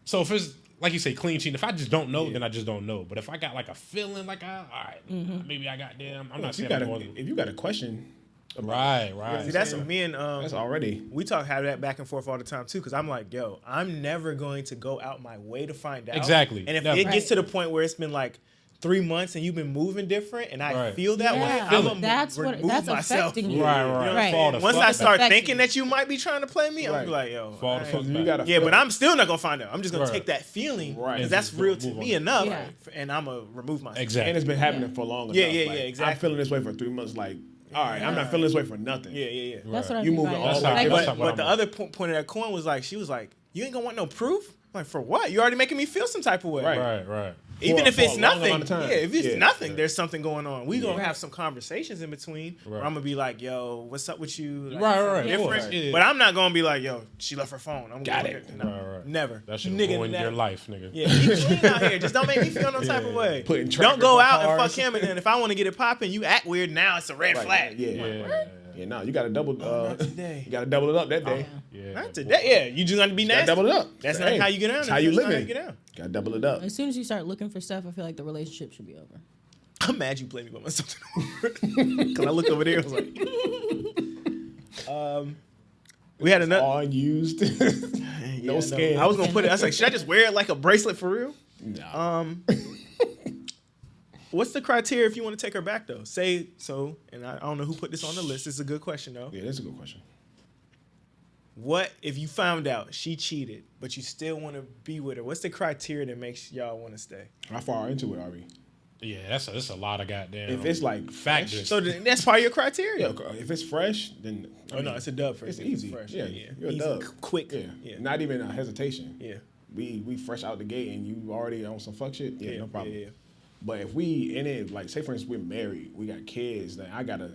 [SPEAKER 5] so if it's, like you say, clean cheating, if I just don't know, then I just don't know. But if I got like a feeling like, all right, maybe I got damn, I'm not
[SPEAKER 4] If you
[SPEAKER 5] saying
[SPEAKER 4] got
[SPEAKER 5] I'm
[SPEAKER 4] a,
[SPEAKER 5] going
[SPEAKER 4] if you got a question,
[SPEAKER 5] right.
[SPEAKER 2] See, that's me and
[SPEAKER 4] that's already.
[SPEAKER 2] we have that back and forth all the time too. Because I'm like, yo, I'm never going to go out my way to find out.
[SPEAKER 5] Exactly.
[SPEAKER 2] And if
[SPEAKER 5] Never.
[SPEAKER 2] it gets to the point where it's been like 3 months and you've been moving different, and I
[SPEAKER 5] Right.
[SPEAKER 2] feel that way,
[SPEAKER 3] Yeah,
[SPEAKER 2] I'm gonna
[SPEAKER 3] that's
[SPEAKER 2] remove
[SPEAKER 3] that's
[SPEAKER 2] myself.
[SPEAKER 3] affecting you.
[SPEAKER 5] Right.
[SPEAKER 2] You know what I'm
[SPEAKER 3] Right.
[SPEAKER 5] Fall the
[SPEAKER 2] Once
[SPEAKER 5] fuck
[SPEAKER 2] I
[SPEAKER 5] back.
[SPEAKER 2] start
[SPEAKER 3] Affecting
[SPEAKER 2] thinking
[SPEAKER 3] you.
[SPEAKER 2] that you might be trying to play me, I'm gonna be like, yo,
[SPEAKER 5] Fall the
[SPEAKER 2] I
[SPEAKER 5] fuck
[SPEAKER 2] ain't-
[SPEAKER 5] back.
[SPEAKER 4] You gotta
[SPEAKER 2] yeah, but I'm still not gonna find out. I'm just gonna
[SPEAKER 5] Right.
[SPEAKER 2] take that feeling,
[SPEAKER 4] Right.
[SPEAKER 2] because
[SPEAKER 5] And
[SPEAKER 2] that's
[SPEAKER 5] just
[SPEAKER 2] real to
[SPEAKER 5] move
[SPEAKER 2] me
[SPEAKER 5] on.
[SPEAKER 2] enough,
[SPEAKER 3] Yeah.
[SPEAKER 2] and I'm gonna remove myself.
[SPEAKER 5] Exactly.
[SPEAKER 4] And it's been happening for long enough.
[SPEAKER 2] Yeah, yeah,
[SPEAKER 4] Like,
[SPEAKER 2] exactly.
[SPEAKER 4] I'm feeling this way for 3 months. Like, all right, I'm not feeling this way for nothing.
[SPEAKER 2] Yeah.
[SPEAKER 3] That's what I
[SPEAKER 4] You
[SPEAKER 3] mean
[SPEAKER 4] moving
[SPEAKER 3] by
[SPEAKER 4] all
[SPEAKER 3] it.
[SPEAKER 4] the way.
[SPEAKER 3] Like,
[SPEAKER 5] That's
[SPEAKER 2] But,
[SPEAKER 5] what I'm
[SPEAKER 2] the
[SPEAKER 5] on.
[SPEAKER 2] other point of that coin was like, she was like, you ain't gonna want no proof? Like, for what? You already making me feel some type of way.
[SPEAKER 5] Right.
[SPEAKER 2] Even
[SPEAKER 4] For-
[SPEAKER 2] if it's
[SPEAKER 4] for a long
[SPEAKER 2] nothing,
[SPEAKER 4] amount of time.
[SPEAKER 2] yeah, if it's
[SPEAKER 4] Yeah.
[SPEAKER 2] nothing, there's something going on. We gonna have some conversations in between where
[SPEAKER 5] Right.
[SPEAKER 2] I'm gonna be like, yo, what's up with you? Like,
[SPEAKER 5] Right,
[SPEAKER 2] something
[SPEAKER 5] right, of
[SPEAKER 2] different.
[SPEAKER 5] course, yeah.
[SPEAKER 2] But I'm not gonna be like, yo, she left her phone. I'm
[SPEAKER 4] Got
[SPEAKER 2] gonna
[SPEAKER 4] it.
[SPEAKER 2] No,
[SPEAKER 5] Right.
[SPEAKER 2] never.
[SPEAKER 5] That should
[SPEAKER 2] Nigga,
[SPEAKER 5] ruin
[SPEAKER 2] never.
[SPEAKER 5] your life, nigga.
[SPEAKER 2] Yeah, be clean out here. Just don't make me feel no type of way.
[SPEAKER 4] Putting
[SPEAKER 2] Don't
[SPEAKER 4] trackers
[SPEAKER 2] go
[SPEAKER 4] on
[SPEAKER 2] out and
[SPEAKER 4] cars.
[SPEAKER 2] fuck him, and then if I want to get it popping, you act weird. Now it's a red flag.
[SPEAKER 4] Yeah, no, you got to double.
[SPEAKER 2] not today.
[SPEAKER 4] You got to double it up that day.
[SPEAKER 5] Yeah.
[SPEAKER 2] Not today. Yeah, you just got to be
[SPEAKER 4] You got to
[SPEAKER 2] nasty.
[SPEAKER 4] double it up.
[SPEAKER 2] That's
[SPEAKER 4] Hey,
[SPEAKER 2] not how you get down.
[SPEAKER 4] That's how you
[SPEAKER 2] That's not
[SPEAKER 4] living.
[SPEAKER 2] you get down.
[SPEAKER 4] Got to double it up.
[SPEAKER 3] As soon as you start looking for stuff, I feel like the relationship should be over.
[SPEAKER 2] I'm mad you played me by myself because I looked over there. I was like, We had another
[SPEAKER 4] all unused. No skin.
[SPEAKER 2] I was gonna put it. I was like, should I just wear it like a bracelet for real?
[SPEAKER 4] No.
[SPEAKER 2] What's the criteria if you want to take her back though? Say so, and I don't know who put this on the list. It's a good question though.
[SPEAKER 4] Yeah, that's a good question.
[SPEAKER 2] What if you found out she cheated, but you still want to be with her? What's the criteria that makes y'all want to stay?
[SPEAKER 4] How far into it are we?
[SPEAKER 5] Yeah, that's a lot of goddamn.
[SPEAKER 4] If it's like
[SPEAKER 5] factors,
[SPEAKER 2] so that's part of your criteria.
[SPEAKER 4] Yeah, if it's fresh, then
[SPEAKER 2] no, it's a dub for
[SPEAKER 4] it's
[SPEAKER 2] it.
[SPEAKER 4] easy.
[SPEAKER 2] Fresh.
[SPEAKER 4] Yeah, you're a
[SPEAKER 2] Easy,
[SPEAKER 4] dub.
[SPEAKER 2] quick.
[SPEAKER 4] Yeah. Not even a hesitation.
[SPEAKER 2] Yeah,
[SPEAKER 4] we fresh out the gate and you already on some fuck shit. Yeah, no problem.
[SPEAKER 2] Yeah.
[SPEAKER 4] But if we in it, like say for instance we're married, we got kids, then I gotta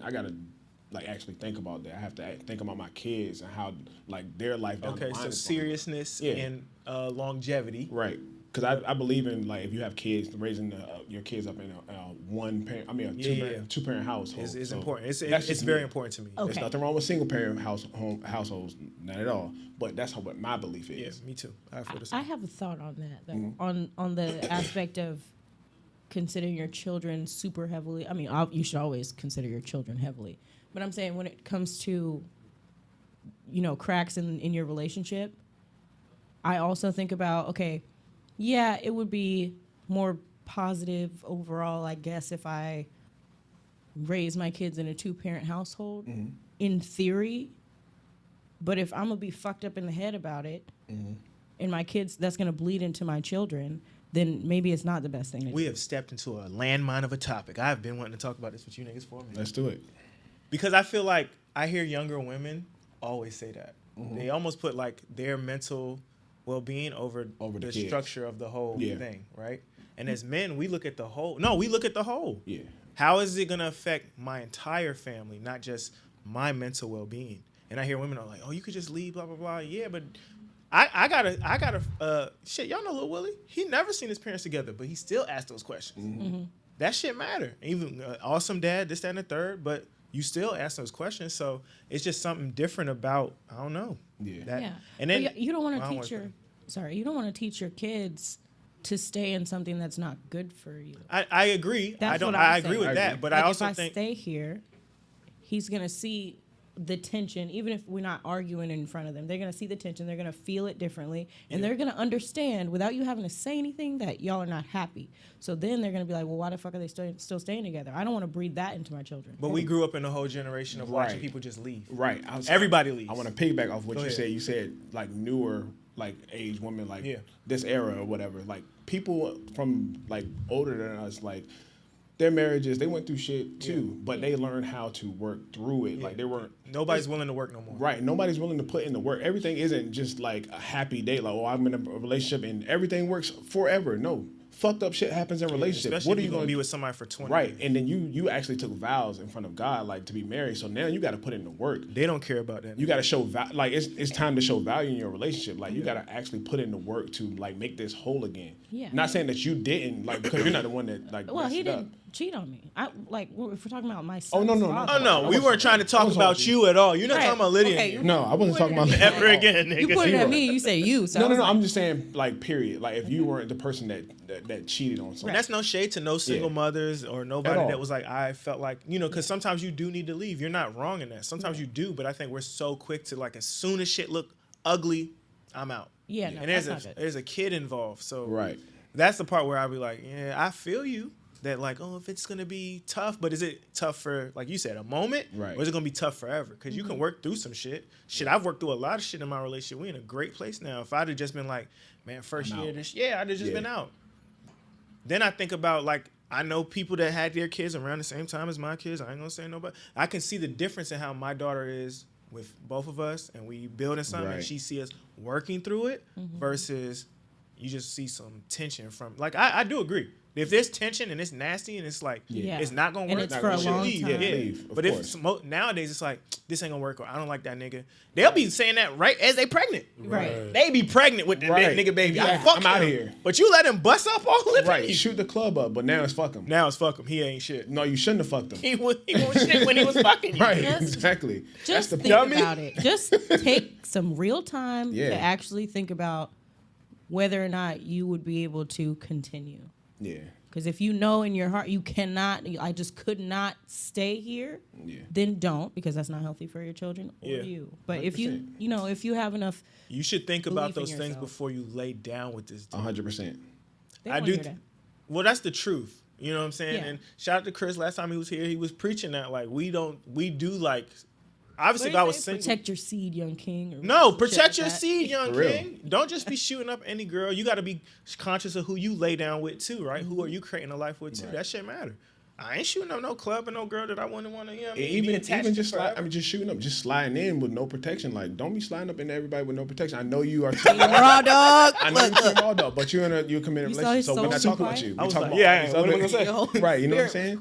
[SPEAKER 4] like actually think about that. I have to think about my kids and how like their life. Down the line
[SPEAKER 2] so
[SPEAKER 4] is
[SPEAKER 2] seriousness and longevity.
[SPEAKER 4] Right. Because I believe in like if you have kids, raising your kids up in a two parent household
[SPEAKER 2] is
[SPEAKER 4] so
[SPEAKER 2] important.
[SPEAKER 4] It's
[SPEAKER 2] very important to me.
[SPEAKER 3] Okay.
[SPEAKER 4] There's nothing wrong with single parent households, not at all. But that's what my belief is.
[SPEAKER 2] Yeah, me too. I feel the same.
[SPEAKER 3] I have a thought on that though. On the aspect of considering your children super heavily. I mean, you should always consider your children heavily. But I'm saying when it comes to, cracks in your relationship, I also think about, okay, yeah, it would be more positive overall, I guess, if I raise my kids in a 2-parent household, in theory. But if I'm going to be fucked up in the head about it, and my kids, that's going to bleed into my children, then maybe it's not the best thing to do.
[SPEAKER 2] We have stepped into a landmine of a topic. I've been wanting to talk about this with you niggas for a minute.
[SPEAKER 4] Let's do it.
[SPEAKER 2] Because I feel like I hear younger women always say that. They almost put like their mental well-being over the structure of the whole thing, right? And as men, we look at the whole. No, we look at the whole.
[SPEAKER 4] Yeah.
[SPEAKER 2] How is it going to affect my entire family, not just my mental well-being? And I hear women are like, oh, you could just leave, blah, blah, blah. Yeah, but I gotta, shit, y'all know Lil Willie? He never seen his parents together, but he still asked those questions. That shit matter. Even awesome dad, this, that, and the third, but you still ask those questions. So it's just something different about, I don't know.
[SPEAKER 3] Yeah.
[SPEAKER 2] And then
[SPEAKER 3] you don't want to you don't want to teach your kids to stay in something that's not good for you.
[SPEAKER 2] I agree.
[SPEAKER 3] That's
[SPEAKER 2] I agree with that, but I also
[SPEAKER 3] if I stay here, he's gonna see the tension, even if we're not arguing in front of them. They're gonna see the tension. They're gonna feel it differently, and they're gonna understand without you having to say anything that y'all are not happy. So then they're gonna be like, well, why the fuck are they still staying together? I don't want to breed that into my children.
[SPEAKER 2] But we grew up in a whole generation of watching people just leave.
[SPEAKER 4] Right.
[SPEAKER 2] Everybody leaves.
[SPEAKER 4] I want to piggyback off what you said. You said like newer, like age women, like this era or whatever. Like people from like older than us, like their marriages, they went through shit too, but they learned how to work through it. Like they weren't.
[SPEAKER 2] Nobody's willing to work no more.
[SPEAKER 4] Right. Nobody's willing to put in the work. Everything isn't just like a happy day. Like, oh, I'm in a relationship and everything works forever. No. Fucked up shit happens in relationships.
[SPEAKER 2] Especially
[SPEAKER 4] What
[SPEAKER 2] if
[SPEAKER 4] are you
[SPEAKER 2] going to
[SPEAKER 4] gonna
[SPEAKER 2] be with somebody for 20
[SPEAKER 4] Right.
[SPEAKER 2] years.
[SPEAKER 4] And then you actually took vows in front of God, like to be married. So now you got to put in the work.
[SPEAKER 2] They don't care about that.
[SPEAKER 4] You got to show like it's time to show value in your relationship. Like you got to actually put in the work to like make this whole again.
[SPEAKER 3] Yeah.
[SPEAKER 4] Not saying that you didn't, like, because you're not the one that like.
[SPEAKER 3] Well, he
[SPEAKER 4] messed it up.
[SPEAKER 3] didn't cheat on me. I like if we're talking about my
[SPEAKER 4] Oh,
[SPEAKER 3] son.
[SPEAKER 4] no.
[SPEAKER 2] We weren't trying to talk about you at all. You're not talking about Lydia.
[SPEAKER 3] Okay.
[SPEAKER 4] No, I wasn't talking about
[SPEAKER 2] Ever again, nigga.
[SPEAKER 3] You put it at me. You say you. So
[SPEAKER 4] No. I'm just saying, like, period. Like, if you weren't the person that cheated on someone.
[SPEAKER 2] And that's no shade to no single mothers or nobody
[SPEAKER 4] all.
[SPEAKER 2] that was like, I felt like, because sometimes you do need to leave. You're not wrong in that. Sometimes you do, but I think we're so quick to like, as soon as shit look ugly, I'm out.
[SPEAKER 3] Yeah, no,
[SPEAKER 2] and there's a kid involved. So
[SPEAKER 4] Right.
[SPEAKER 2] that's the part where I'll be like, yeah, I feel you. That like, oh, if it's gonna be tough, but is it tough for, like you said, a moment?
[SPEAKER 4] Right.
[SPEAKER 2] Or is it gonna be tough forever? Because you can work through some shit. Shit, I've worked through a lot of shit in my relationship. We in a great place now. If I'd have just been like, man, first
[SPEAKER 4] I'm
[SPEAKER 2] year,
[SPEAKER 4] out.
[SPEAKER 2] I'd have just been out. Then I think about like, I know people that had their kids around the same time as my kids. I ain't gonna say nobody. I can see the difference in how my daughter is with both of us, and we building something, and
[SPEAKER 4] Right.
[SPEAKER 2] she see us working through it versus you just see some tension from. Like I do agree. If there's tension and it's nasty and it's like it's not gonna
[SPEAKER 3] And
[SPEAKER 2] work,
[SPEAKER 3] it's for a long
[SPEAKER 2] leave.
[SPEAKER 3] time.
[SPEAKER 2] Yeah.
[SPEAKER 4] Leave, of
[SPEAKER 2] But
[SPEAKER 4] course.
[SPEAKER 2] if nowadays it's like this ain't gonna work or I don't like that nigga, they'll be saying that right as they pregnant.
[SPEAKER 3] Right.
[SPEAKER 2] They be pregnant with the
[SPEAKER 4] Right.
[SPEAKER 2] nigga baby.
[SPEAKER 3] Yeah.
[SPEAKER 2] I'm
[SPEAKER 4] outta
[SPEAKER 2] him.
[SPEAKER 4] here.
[SPEAKER 2] But you let him bust up all the
[SPEAKER 4] Right.
[SPEAKER 2] time.
[SPEAKER 4] Shoot the club up, but now it's fuck him.
[SPEAKER 2] Now it's fuck him. He ain't shit.
[SPEAKER 4] No, you shouldn't have fucked him.
[SPEAKER 2] He won't shit when he was fucking you.
[SPEAKER 4] Right.
[SPEAKER 3] Just-
[SPEAKER 4] Exactly.
[SPEAKER 3] Just
[SPEAKER 4] That's the
[SPEAKER 3] think
[SPEAKER 2] dummy.
[SPEAKER 3] about it. Just take some real time
[SPEAKER 4] Yeah.
[SPEAKER 3] to actually think about whether or not you would be able to continue.
[SPEAKER 4] Yeah.
[SPEAKER 3] Because if you know in your heart you cannot, I just could not stay here, then don't, because that's not healthy for your children or you. But 100%. If if you have enough,
[SPEAKER 2] you should think about those things before you lay down with this dude.
[SPEAKER 4] 100%.
[SPEAKER 2] I do. Well, that's the truth. You know what I'm saying? Yeah. And shout out to Chris. Last time he was here, he was preaching that like we do like. Obviously, if I was single,
[SPEAKER 3] protect your seed, young king.
[SPEAKER 2] Protect your seed, young king. Don't just be shooting up any girl. You got to be conscious of who you lay down with too, right? Who are you creating a life with too? Right. That shit matter. I ain't shooting up no club and no girl that I wouldn't want to. Even
[SPEAKER 4] just just shooting up, just sliding in with no protection. Like, don't be sliding up into everybody with no protection. I know you are raw dog. I know you're raw dog, but you're committed relationship. So we're not talking about you. We're talking about what am I gonna say? Right, you know what I'm saying?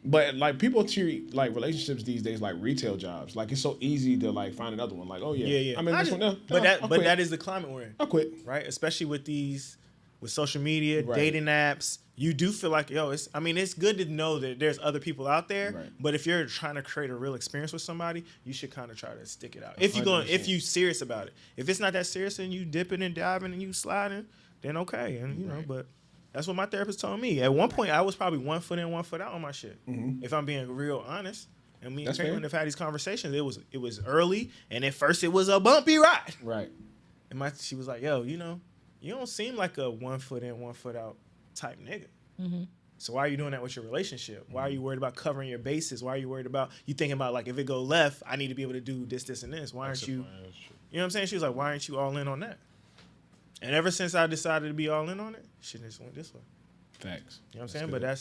[SPEAKER 4] But like people treat like relationships these days like retail jobs. Like it's so easy to like find another one. Like, oh yeah. I'm in this one now.
[SPEAKER 2] But that is the climate we're in.
[SPEAKER 4] I quit.
[SPEAKER 2] Right, especially with social media, dating apps. You do feel like, it's good to know that there's other people out there, right. But if you're trying to create a real experience with somebody, you should kind of try to stick it out. If you're serious about it. If it's not that serious and you dipping and diving and you sliding, then okay. And but that's what my therapist told me. At one point, I was probably 1 foot in, 1 foot out on my shit. Mm-hmm. If I'm being real honest. And me and Caitlin have had these conversations. It was early, and at first it was a bumpy ride.
[SPEAKER 4] Right.
[SPEAKER 2] And she was like, you don't seem like a 1 foot in, 1 foot out type nigga. Mm-hmm. So why are you doing that with your relationship? Why are you worried about covering your bases? Why are you worried about thinking about like if it go left, I need to be able to do this, this, and this? Why aren't you? You know what I'm saying? She was like, why aren't you all in on that? And ever since I decided to be all in on it, shit just went this way.
[SPEAKER 4] Facts.
[SPEAKER 2] You know what I'm saying? Good. But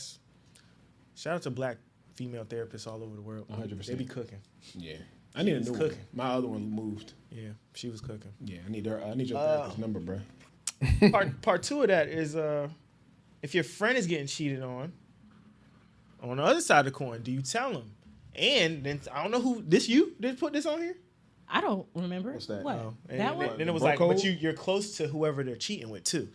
[SPEAKER 2] shout out to black female therapists all over the world.
[SPEAKER 4] 100%.
[SPEAKER 2] They be cooking.
[SPEAKER 4] Yeah. I need a new one. My other one moved.
[SPEAKER 2] Yeah, she was cooking.
[SPEAKER 4] Yeah, I need your therapist number, bro.
[SPEAKER 2] Part two of that is if your friend is getting cheated on the other side of the coin, do you tell them? And then I don't know who you did put this on here.
[SPEAKER 3] I don't remember.
[SPEAKER 4] What's that?
[SPEAKER 3] What?
[SPEAKER 2] That one? Then it was like, but you're close to whoever they're cheating with too.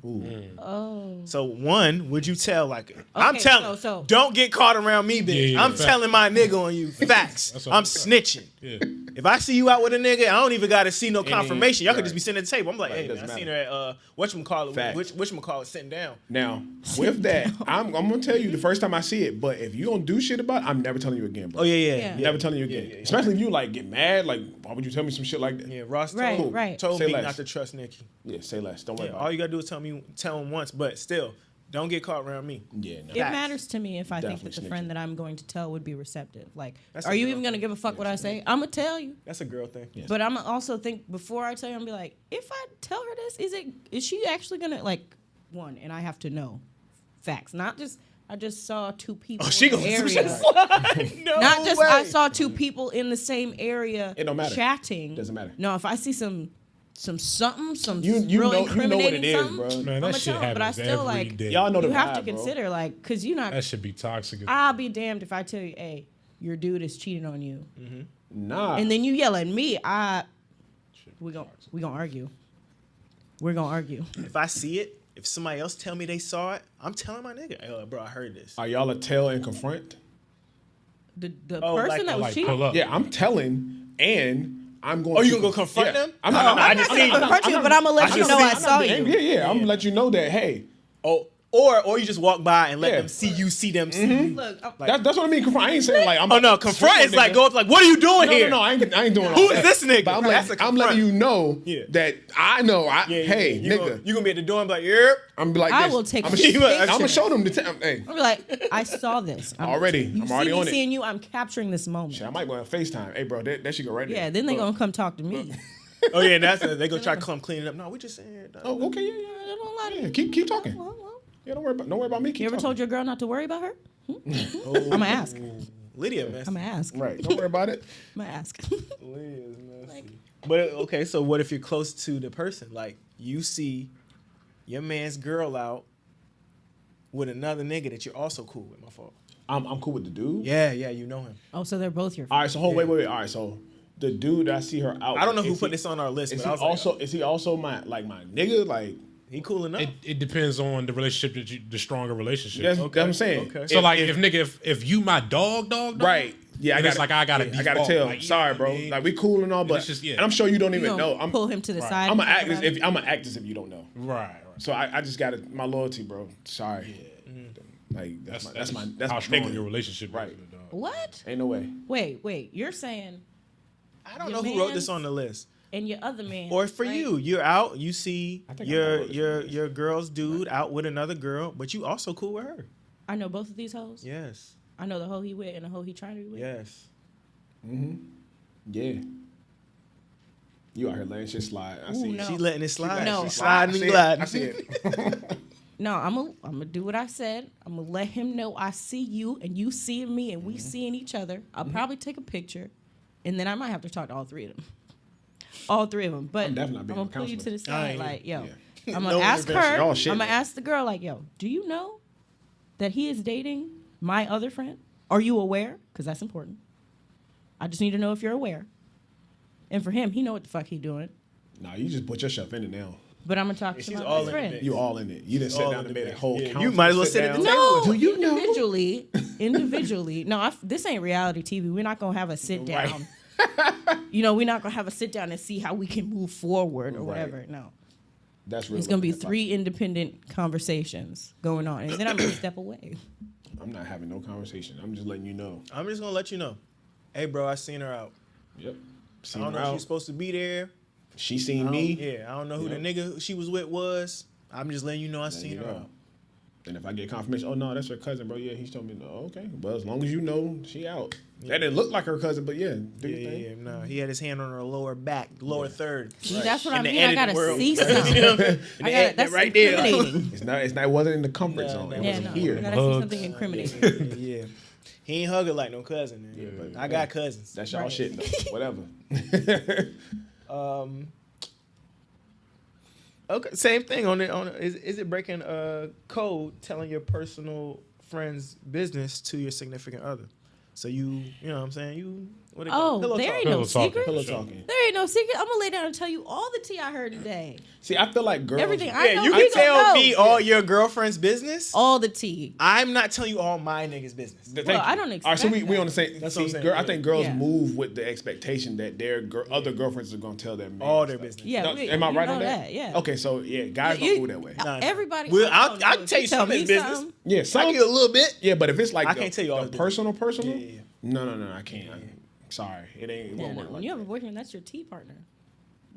[SPEAKER 2] Ooh.
[SPEAKER 3] Oh.
[SPEAKER 2] So one, would you tell I'm telling don't get caught around me, bitch. Yeah, I'm telling my nigga on you. Facts. I'm snitching. Yeah. If I see you out with a nigga, I don't even gotta see no confirmation. Y'all could just be sitting at the table. I'm like, hey man, I seen her at whatchamacallit sitting down.
[SPEAKER 4] Now, with that, I'm gonna tell you the first time I see it, but if you don't do shit about it, I'm never telling you again, bro.
[SPEAKER 2] Oh yeah.
[SPEAKER 4] Never telling you again. Especially if you like get mad, like why would you tell me some shit like that?
[SPEAKER 2] Yeah, Ross told me not to trust Nikki.
[SPEAKER 4] Yeah, say less. Don't worry about it.
[SPEAKER 2] All you gotta do is tell him once, but still, don't get caught around me.
[SPEAKER 4] Yeah, no.
[SPEAKER 3] It matters to me if I think that the friend that I'm going to tell would be receptive. Like, are you even going to give a fuck what I say? I'm going to tell you.
[SPEAKER 2] That's a girl thing.
[SPEAKER 3] Yes. But I'm also think before I tell you, I'm be like, if I tell her this, is she actually going to one? And I have to know facts, not just. I just saw two people in the area.
[SPEAKER 2] No
[SPEAKER 3] not just
[SPEAKER 2] way.
[SPEAKER 3] I saw two people in the same area.
[SPEAKER 4] It don't matter.
[SPEAKER 3] Chatting.
[SPEAKER 4] Doesn't matter.
[SPEAKER 3] No, if I see some something,
[SPEAKER 4] you
[SPEAKER 3] real
[SPEAKER 4] know
[SPEAKER 3] incriminating
[SPEAKER 4] what it is, bro.
[SPEAKER 5] Man, that shit happens
[SPEAKER 3] but I still
[SPEAKER 5] every day.
[SPEAKER 4] Y'all know
[SPEAKER 3] you
[SPEAKER 4] the
[SPEAKER 3] have
[SPEAKER 4] vibe,
[SPEAKER 3] to consider because you're not.
[SPEAKER 5] That should be toxic.
[SPEAKER 3] I'll be damned if I tell you, hey, your dude is cheating on you.
[SPEAKER 4] Mm-hmm. Nah.
[SPEAKER 3] And then you yell at me. We gonna argue. We're gonna argue.
[SPEAKER 2] If I see it, if somebody else tell me they saw it, I'm telling my nigga, hey, bro, I heard this.
[SPEAKER 4] Are y'all a tell and confront?
[SPEAKER 3] The person that was cheating.
[SPEAKER 4] Yeah, I'm telling and. I'm going.
[SPEAKER 2] Oh, you gonna go confront them?
[SPEAKER 3] I'm not confront you, but I'm gonna let you know I saw you.
[SPEAKER 4] Yeah. I'm gonna let you know that. Hey.
[SPEAKER 2] Oh, or you just walk by and let them see you, see them see you.
[SPEAKER 3] Look,
[SPEAKER 4] that's what I mean. Confront. I ain't saying like I'm.
[SPEAKER 2] Oh no, confront is like go up like, what are you doing here?
[SPEAKER 4] No, I ain't doing.
[SPEAKER 2] Who is this nigga?
[SPEAKER 4] But I'm letting you know that I know. Hey, nigga,
[SPEAKER 2] you gonna be at the door and be like, yep.
[SPEAKER 4] I'm be like,
[SPEAKER 3] I will take.
[SPEAKER 4] I'm gonna show them the. Hey.
[SPEAKER 3] I'll be like, I saw this.
[SPEAKER 4] I'm already on it.
[SPEAKER 3] Seeing you, I'm capturing this moment.
[SPEAKER 4] Shit, I might go on FaceTime. Hey, bro, that should go right there.
[SPEAKER 3] Yeah, then they gonna come talk to me.
[SPEAKER 2] Oh yeah, they gonna try to come clean it up. No, we just saying.
[SPEAKER 4] Oh, okay, yeah. Don't lie to me. Keep talking. Yeah, don't worry about me.
[SPEAKER 3] You ever told your girl not to worry about her? I'm gonna ask.
[SPEAKER 2] Lydia, man.
[SPEAKER 3] I'm gonna ask.
[SPEAKER 4] Right. Don't worry about it.
[SPEAKER 3] I'm gonna ask.
[SPEAKER 2] Lydia's messy. But okay, so what if you're close to the person? Like you see your man's girl out with another nigga that you're also cool with. My fault.
[SPEAKER 4] I'm cool with the dude.
[SPEAKER 2] Yeah, you know him.
[SPEAKER 3] Oh, so they're both your friends.
[SPEAKER 4] All right, so wait. All right, so the dude that I see her out.
[SPEAKER 2] I don't know who put this on our list.
[SPEAKER 4] Is
[SPEAKER 2] but
[SPEAKER 4] he also my nigga? Like
[SPEAKER 2] he cool enough.
[SPEAKER 5] It depends on the relationship the stronger relationship.
[SPEAKER 4] That's what I'm saying.
[SPEAKER 2] Okay.
[SPEAKER 5] So if you my dog,
[SPEAKER 4] right? Yeah,
[SPEAKER 5] I gotta
[SPEAKER 4] tell.
[SPEAKER 5] Like,
[SPEAKER 4] sorry, bro.
[SPEAKER 5] I mean?
[SPEAKER 4] Like we cool and all, but and I'm sure you don't even know.
[SPEAKER 3] Pull him to the side.
[SPEAKER 4] I'm gonna act as if you don't know.
[SPEAKER 5] Right.
[SPEAKER 4] So I just got my loyalty, bro. Sorry. Like that's my
[SPEAKER 5] how strong
[SPEAKER 4] nigga.
[SPEAKER 5] your relationship
[SPEAKER 4] right.
[SPEAKER 5] is. With the dog.
[SPEAKER 3] What?
[SPEAKER 4] Ain't no way.
[SPEAKER 3] Wait. You're saying
[SPEAKER 2] I don't
[SPEAKER 3] your
[SPEAKER 2] know who wrote
[SPEAKER 3] mans
[SPEAKER 2] this on the list.
[SPEAKER 3] and your other man.
[SPEAKER 2] Or for
[SPEAKER 3] right?
[SPEAKER 2] you're out, you see
[SPEAKER 4] think I know this
[SPEAKER 2] your girl's dude out with another girl, but you also cool with her.
[SPEAKER 3] I know both of these hoes.
[SPEAKER 2] Yes.
[SPEAKER 3] I know the hoe he with and the hoe he trying to be with.
[SPEAKER 2] Yes.
[SPEAKER 4] Yeah. You out here letting shit slide. I see.
[SPEAKER 3] no.
[SPEAKER 2] She letting it slide.
[SPEAKER 3] No.
[SPEAKER 2] She sliding and
[SPEAKER 4] I
[SPEAKER 2] gliding.
[SPEAKER 4] see it.
[SPEAKER 3] No, I'm gonna do what I said. I'm gonna let him know I see you and you seeing me and we seeing each other. I'll probably take a picture, and then I might have to talk to all three of them. All three of them. But
[SPEAKER 4] I'm definitely not being
[SPEAKER 3] gonna
[SPEAKER 4] a
[SPEAKER 3] pull you to the
[SPEAKER 4] counselor.
[SPEAKER 3] side,
[SPEAKER 2] ain't-
[SPEAKER 3] like, yo.
[SPEAKER 4] Yeah.
[SPEAKER 3] I'm
[SPEAKER 2] No
[SPEAKER 3] gonna ask
[SPEAKER 2] intervention.
[SPEAKER 3] her.
[SPEAKER 4] Y'all shit,
[SPEAKER 3] I'm gonna
[SPEAKER 4] man.
[SPEAKER 3] ask the girl, like, yo, do you know that he is dating my other friend? Are you aware? Because that's important. I just need to know if you're aware. And for him, he know what the fuck he doing.
[SPEAKER 4] Nah, you just put yourself in it now.
[SPEAKER 3] But I'm gonna talk to
[SPEAKER 2] she's
[SPEAKER 3] my
[SPEAKER 2] all
[SPEAKER 3] best
[SPEAKER 2] in the
[SPEAKER 3] friend.
[SPEAKER 2] mix.
[SPEAKER 4] You all in it. You didn't sit
[SPEAKER 2] all
[SPEAKER 4] down
[SPEAKER 2] in
[SPEAKER 4] and
[SPEAKER 2] the
[SPEAKER 4] made a
[SPEAKER 2] mix.
[SPEAKER 4] whole
[SPEAKER 2] Yeah, you
[SPEAKER 4] council
[SPEAKER 2] might as well
[SPEAKER 4] sit
[SPEAKER 2] sit at
[SPEAKER 4] down.
[SPEAKER 2] the
[SPEAKER 3] No,
[SPEAKER 4] Do you know?
[SPEAKER 3] individually. No, this ain't reality TV. We're not gonna have a sit
[SPEAKER 4] Right.
[SPEAKER 3] down. We're not gonna have a sit down and see how we can move forward or
[SPEAKER 4] Right.
[SPEAKER 3] whatever. No,
[SPEAKER 4] That's real.
[SPEAKER 3] it's gonna be
[SPEAKER 4] life.
[SPEAKER 3] 3 independent conversations going on, and then I'm gonna step away.
[SPEAKER 4] I'm not having no conversation. I'm just letting you know.
[SPEAKER 2] I'm just gonna let you know. Hey, bro, I seen her out.
[SPEAKER 4] Yep.
[SPEAKER 2] I
[SPEAKER 4] Seen
[SPEAKER 2] don't
[SPEAKER 4] her
[SPEAKER 2] know if
[SPEAKER 4] out.
[SPEAKER 2] she's supposed to be there.
[SPEAKER 4] She seen me.
[SPEAKER 2] Yeah, I don't know who
[SPEAKER 4] Yep.
[SPEAKER 2] the nigga she was with was. I'm just letting you know I
[SPEAKER 4] Letting
[SPEAKER 2] seen
[SPEAKER 4] you
[SPEAKER 2] her
[SPEAKER 4] know.
[SPEAKER 2] out.
[SPEAKER 4] And if I get confirmation, oh no, that's her cousin, bro. Yeah, he told me, no, okay. But as long as you know, she out. That didn't look like her cousin, but yeah, do your thing.
[SPEAKER 2] Yeah. No, he had his hand on her lower back, lower third.
[SPEAKER 3] See, that's what
[SPEAKER 2] In
[SPEAKER 3] I
[SPEAKER 2] the
[SPEAKER 3] mean. I
[SPEAKER 2] editing
[SPEAKER 3] gotta
[SPEAKER 2] world.
[SPEAKER 3] see something. That's
[SPEAKER 2] right there.
[SPEAKER 3] incriminating.
[SPEAKER 4] It's not. It wasn't in the comfort zone. It
[SPEAKER 3] Yeah,
[SPEAKER 4] wasn't
[SPEAKER 3] no,
[SPEAKER 4] here.
[SPEAKER 3] I gotta see something incriminating.
[SPEAKER 2] Yeah. He ain't hug her like no cousin. Man.
[SPEAKER 4] Yeah,
[SPEAKER 2] But
[SPEAKER 4] but
[SPEAKER 2] I got cousins.
[SPEAKER 4] That's y'all
[SPEAKER 3] Right.
[SPEAKER 4] shit, though. Whatever.
[SPEAKER 2] Okay, same thing on it. Is it breaking code telling your personal friend's business to your significant other? So you know what I'm saying? What it
[SPEAKER 3] Oh,
[SPEAKER 2] pillow
[SPEAKER 3] there
[SPEAKER 2] talk.
[SPEAKER 3] ain't no
[SPEAKER 5] Pillow talking.
[SPEAKER 3] secret.
[SPEAKER 4] Pillow talking.
[SPEAKER 3] There ain't no secret. I'm gonna lay down and tell you all the tea I heard today.
[SPEAKER 4] See, I feel like girls.
[SPEAKER 3] Everything I know.
[SPEAKER 2] You
[SPEAKER 3] he
[SPEAKER 2] can
[SPEAKER 3] gonna
[SPEAKER 2] tell
[SPEAKER 3] know.
[SPEAKER 2] me all your girlfriend's business.
[SPEAKER 3] all the tea.
[SPEAKER 2] I'm not telling you all my niggas' business.
[SPEAKER 4] Thank
[SPEAKER 3] Well,
[SPEAKER 4] you.
[SPEAKER 3] I don't
[SPEAKER 4] All right, so
[SPEAKER 3] expect
[SPEAKER 4] we
[SPEAKER 3] that.
[SPEAKER 4] on the same.
[SPEAKER 2] That's
[SPEAKER 4] see,
[SPEAKER 2] what I'm saying,
[SPEAKER 4] girl, I
[SPEAKER 2] yeah.
[SPEAKER 4] think girls
[SPEAKER 3] Yeah.
[SPEAKER 4] move with the expectation that their other girlfriends are gonna tell their man
[SPEAKER 2] All their
[SPEAKER 4] stuff.
[SPEAKER 2] business.
[SPEAKER 3] Yeah,
[SPEAKER 4] No,
[SPEAKER 3] we-
[SPEAKER 4] am I
[SPEAKER 3] you
[SPEAKER 4] right
[SPEAKER 3] know
[SPEAKER 4] on that?
[SPEAKER 3] Yeah.
[SPEAKER 4] Okay, so yeah, guys don't move that way.
[SPEAKER 2] Nah.
[SPEAKER 3] Everybody.
[SPEAKER 2] Well,
[SPEAKER 3] I
[SPEAKER 2] I'll
[SPEAKER 3] don't know.
[SPEAKER 2] tell you
[SPEAKER 3] If
[SPEAKER 2] some of
[SPEAKER 3] me
[SPEAKER 2] his business.
[SPEAKER 3] something-
[SPEAKER 4] Yeah,
[SPEAKER 2] I
[SPEAKER 4] some.
[SPEAKER 2] give you a little bit.
[SPEAKER 4] Yeah, but if it's like
[SPEAKER 2] I can't tell you all
[SPEAKER 4] the
[SPEAKER 2] his
[SPEAKER 4] personal.
[SPEAKER 2] Yeah.
[SPEAKER 4] No, I can't. Sorry, it ain't. It
[SPEAKER 3] Yeah,
[SPEAKER 4] won't
[SPEAKER 3] no,
[SPEAKER 4] work
[SPEAKER 3] when
[SPEAKER 4] like
[SPEAKER 3] you have a
[SPEAKER 4] that.
[SPEAKER 3] boyfriend, that's your tea partner.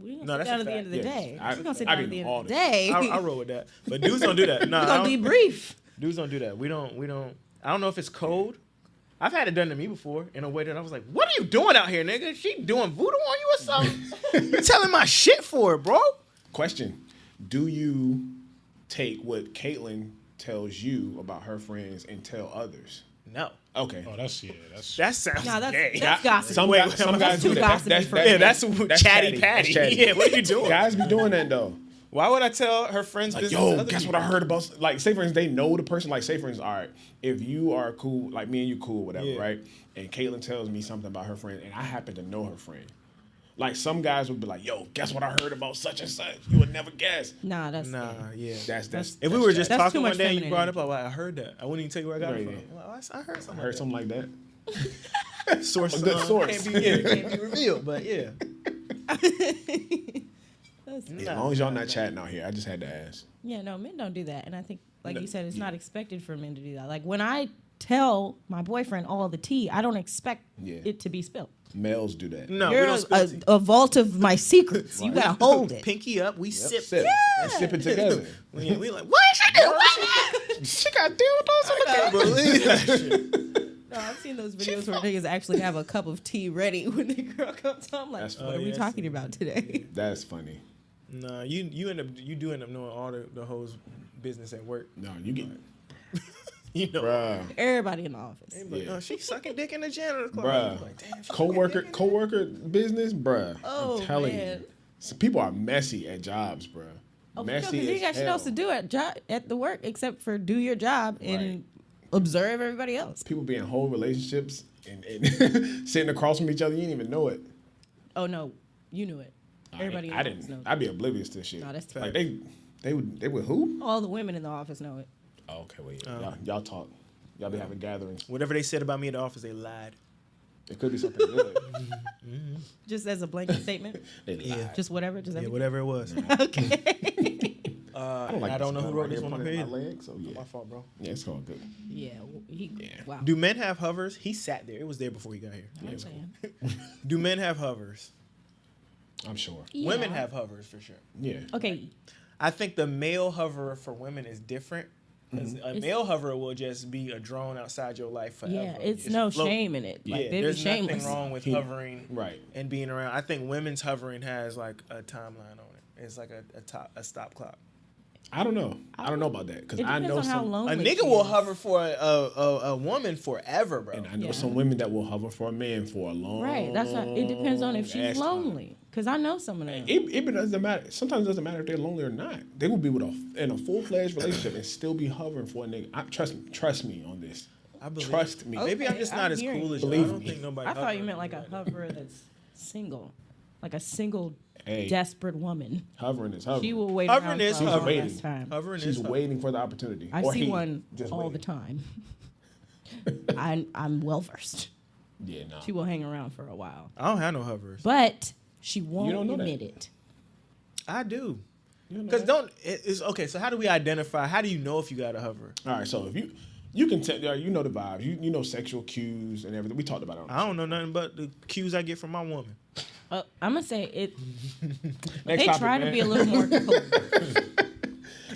[SPEAKER 3] We gonna
[SPEAKER 2] No,
[SPEAKER 3] sit
[SPEAKER 2] that's
[SPEAKER 3] down
[SPEAKER 2] a
[SPEAKER 3] at the
[SPEAKER 2] fact.
[SPEAKER 3] end of the
[SPEAKER 4] Yes.
[SPEAKER 3] day.
[SPEAKER 4] I-
[SPEAKER 3] We gonna sit
[SPEAKER 4] I
[SPEAKER 3] down
[SPEAKER 4] be
[SPEAKER 3] at the end
[SPEAKER 4] all
[SPEAKER 3] of the
[SPEAKER 4] this.
[SPEAKER 3] day.
[SPEAKER 2] I roll with that. But dudes don't do that. No,
[SPEAKER 3] We
[SPEAKER 2] I
[SPEAKER 3] gonna
[SPEAKER 2] don't-
[SPEAKER 3] debrief.
[SPEAKER 2] dudes don't do that. We don't. I don't know if it's code. I've had it done to me before in a way that I was like, "What are you doing out here, nigga? She doing voodoo on you or something? You telling my shit for it, bro?"
[SPEAKER 4] Question: do you take what Caitlyn tells you about her friends and tell others?
[SPEAKER 2] No.
[SPEAKER 4] Okay.
[SPEAKER 5] Oh, that's
[SPEAKER 2] That sounds
[SPEAKER 3] No,
[SPEAKER 2] gay.
[SPEAKER 3] that's gossip.
[SPEAKER 4] Some
[SPEAKER 2] Wait,
[SPEAKER 4] guys, some
[SPEAKER 2] that's
[SPEAKER 4] guys
[SPEAKER 3] too
[SPEAKER 4] do that.
[SPEAKER 3] gossipy for me.
[SPEAKER 2] Yeah, that's chatty
[SPEAKER 4] That's
[SPEAKER 2] patty.
[SPEAKER 4] chatty.
[SPEAKER 2] Yeah, what are you doing?
[SPEAKER 4] Guys be doing that though.
[SPEAKER 2] Why would I tell her friends'
[SPEAKER 4] Like,
[SPEAKER 2] business?
[SPEAKER 4] yo,
[SPEAKER 2] to other
[SPEAKER 4] guess what
[SPEAKER 2] people?
[SPEAKER 4] I heard about? Like, say for instance, they know the person. Like, say for instance, all right, if you are cool, like me and you cool, whatever,
[SPEAKER 2] Yeah.
[SPEAKER 4] right? And Caitlyn tells me something about her friend, and I happen to know her friend. Like, some guys would be like, yo, guess what I heard about such and such? You would never guess.
[SPEAKER 3] Nah, that's
[SPEAKER 2] Nah, yeah.
[SPEAKER 4] That's
[SPEAKER 2] If we were just
[SPEAKER 3] That's too
[SPEAKER 2] talking
[SPEAKER 3] much
[SPEAKER 2] one day and you
[SPEAKER 3] femininity.
[SPEAKER 2] brought up, like, I heard that. I wouldn't even tell you where I got it
[SPEAKER 4] Right.
[SPEAKER 2] from. Well, I heard
[SPEAKER 4] I
[SPEAKER 2] something.
[SPEAKER 4] heard something like that.
[SPEAKER 2] Source,
[SPEAKER 4] A good source.
[SPEAKER 2] Can't be revealed, but yeah.
[SPEAKER 4] As long as y'all not chatting out here, I just had to ask.
[SPEAKER 3] Yeah, no, men don't do that. And I think, like you said, it's not expected for men to do that. Like when I tell my boyfriend all the tea, I don't expect
[SPEAKER 4] Yeah.
[SPEAKER 3] it to be spilled.
[SPEAKER 4] Males do that.
[SPEAKER 2] No,
[SPEAKER 3] You're
[SPEAKER 2] we don't spill tea.
[SPEAKER 3] a vault of my secrets. You gotta hold it.
[SPEAKER 2] Pinky up, we
[SPEAKER 4] Yep,
[SPEAKER 2] sip.
[SPEAKER 4] sip. And sip it together.
[SPEAKER 2] We like, what is she doing?
[SPEAKER 4] She got dildos on the
[SPEAKER 2] I can't believe that shit.
[SPEAKER 3] No, I've seen those videos where niggas actually have a cup of tea ready when the girl comes home. I'm like,
[SPEAKER 4] That's
[SPEAKER 3] what
[SPEAKER 4] funny.
[SPEAKER 3] are we
[SPEAKER 2] Yes.
[SPEAKER 3] talking about today?
[SPEAKER 4] That's funny.
[SPEAKER 2] Nah, you do end up knowing all the whole business at work.
[SPEAKER 4] No, you get,
[SPEAKER 2] You know,
[SPEAKER 4] bruh,
[SPEAKER 3] Everybody in the office.
[SPEAKER 2] Like,
[SPEAKER 4] Yeah.
[SPEAKER 2] oh, she sucking dick in the janitor's closet.
[SPEAKER 4] bruh.
[SPEAKER 2] Like, damn, she
[SPEAKER 4] Coworker business, bruh.
[SPEAKER 3] Oh,
[SPEAKER 4] I'm telling
[SPEAKER 3] man.
[SPEAKER 4] you, so people are messy at jobs, bruh.
[SPEAKER 3] Oh,
[SPEAKER 4] Messy
[SPEAKER 3] because you
[SPEAKER 4] as
[SPEAKER 3] got shit
[SPEAKER 4] hell.
[SPEAKER 3] else to do at the work except for do your job and observe everybody else.
[SPEAKER 4] People be in whole relationships and sitting across from each other, you didn't even know it.
[SPEAKER 3] Oh no, you knew it. Everybody in
[SPEAKER 4] I
[SPEAKER 3] the office
[SPEAKER 4] didn't.
[SPEAKER 3] knows.
[SPEAKER 4] I'd be oblivious to shit.
[SPEAKER 3] No, that's
[SPEAKER 4] like they would who?
[SPEAKER 3] All the women in the office know it.
[SPEAKER 4] Oh, okay, wait. Y'all talk. Y'all be having gatherings.
[SPEAKER 2] Whatever they said about me at the office, they lied.
[SPEAKER 4] It could be something good.
[SPEAKER 3] Just as a blanket statement.
[SPEAKER 4] They lied.
[SPEAKER 3] Just whatever. Just
[SPEAKER 2] Yeah,
[SPEAKER 3] everything.
[SPEAKER 2] whatever it was.
[SPEAKER 3] Okay.
[SPEAKER 4] I don't like.
[SPEAKER 2] I don't know who wrote this
[SPEAKER 4] one
[SPEAKER 2] one
[SPEAKER 4] on
[SPEAKER 2] up here.
[SPEAKER 4] my leg, so yeah.
[SPEAKER 2] My fault, bro.
[SPEAKER 4] Yeah, it's all good.
[SPEAKER 3] Yeah. Wow.
[SPEAKER 2] Do men have hovers? He sat there. It was there before he got here.
[SPEAKER 3] I'm saying.
[SPEAKER 2] Do men have hovers?
[SPEAKER 4] I'm sure.
[SPEAKER 3] Yeah.
[SPEAKER 2] Women have hovers for sure.
[SPEAKER 4] Yeah.
[SPEAKER 3] Okay.
[SPEAKER 2] I think the male hover for women is different. Because a male hover will just be a drone outside your life forever.
[SPEAKER 3] Yeah, it's no shame in it. Like, they'd
[SPEAKER 2] there's
[SPEAKER 3] be shameless.
[SPEAKER 2] nothing wrong with hovering
[SPEAKER 4] right
[SPEAKER 2] and being around. I think women's hovering has like a timeline on it. It's like a stop clock.
[SPEAKER 4] I don't know. I don't know about that because
[SPEAKER 3] It
[SPEAKER 4] I
[SPEAKER 3] depends
[SPEAKER 4] know
[SPEAKER 3] on how
[SPEAKER 4] some.
[SPEAKER 3] lonely
[SPEAKER 2] A nigga
[SPEAKER 3] she
[SPEAKER 2] will
[SPEAKER 3] is.
[SPEAKER 2] hover for a woman forever, bro.
[SPEAKER 4] And I know
[SPEAKER 3] Yeah.
[SPEAKER 4] some women that will hover for a man for a long.
[SPEAKER 3] Right. That's not. It depends on if she's
[SPEAKER 4] ass time.
[SPEAKER 3] lonely. Because I know some of them.
[SPEAKER 4] It doesn't matter. Sometimes it doesn't matter if they're lonely or not. They will be in a full-fledged relationship and still be hovering for a nigga. Trust me on this.
[SPEAKER 2] I believe.
[SPEAKER 4] Trust me.
[SPEAKER 2] Maybe I'm just not as
[SPEAKER 3] hearing
[SPEAKER 2] cool
[SPEAKER 3] you.
[SPEAKER 2] as you. I
[SPEAKER 4] Believe
[SPEAKER 2] don't
[SPEAKER 4] me.
[SPEAKER 2] think nobody.
[SPEAKER 3] I thought you
[SPEAKER 2] hovering
[SPEAKER 3] meant like a
[SPEAKER 2] like that.
[SPEAKER 3] hover that's single, like a single,
[SPEAKER 4] Hey.
[SPEAKER 3] desperate woman.
[SPEAKER 4] Hovering is hovering.
[SPEAKER 3] She will wait
[SPEAKER 2] Hovering
[SPEAKER 3] around
[SPEAKER 2] is
[SPEAKER 3] for a long
[SPEAKER 2] hovering.
[SPEAKER 3] ass time.
[SPEAKER 2] Hovering
[SPEAKER 4] She's
[SPEAKER 2] is
[SPEAKER 4] waiting for the opportunity.
[SPEAKER 3] I
[SPEAKER 4] Or
[SPEAKER 3] see
[SPEAKER 4] he,
[SPEAKER 3] one
[SPEAKER 4] just
[SPEAKER 3] all
[SPEAKER 4] waiting.
[SPEAKER 3] the time. I'm well versed.
[SPEAKER 4] Yeah, no.
[SPEAKER 3] She will hang around for a while,
[SPEAKER 2] I don't have no hovers.
[SPEAKER 3] but she won't
[SPEAKER 4] don't know that.
[SPEAKER 3] admit it.
[SPEAKER 2] I do.
[SPEAKER 4] You know
[SPEAKER 2] Because
[SPEAKER 4] that?
[SPEAKER 2] it's okay. So how do we identify? How do you know if you got a hover?
[SPEAKER 4] All right, so if you can tell, you know the vibes. You know sexual cues and everything. We talked about it.
[SPEAKER 2] I don't know nothing but the cues I get from my woman.
[SPEAKER 3] I'm gonna say it.
[SPEAKER 4] Next
[SPEAKER 3] They
[SPEAKER 4] topic,
[SPEAKER 3] try
[SPEAKER 4] man.
[SPEAKER 3] to be a little more.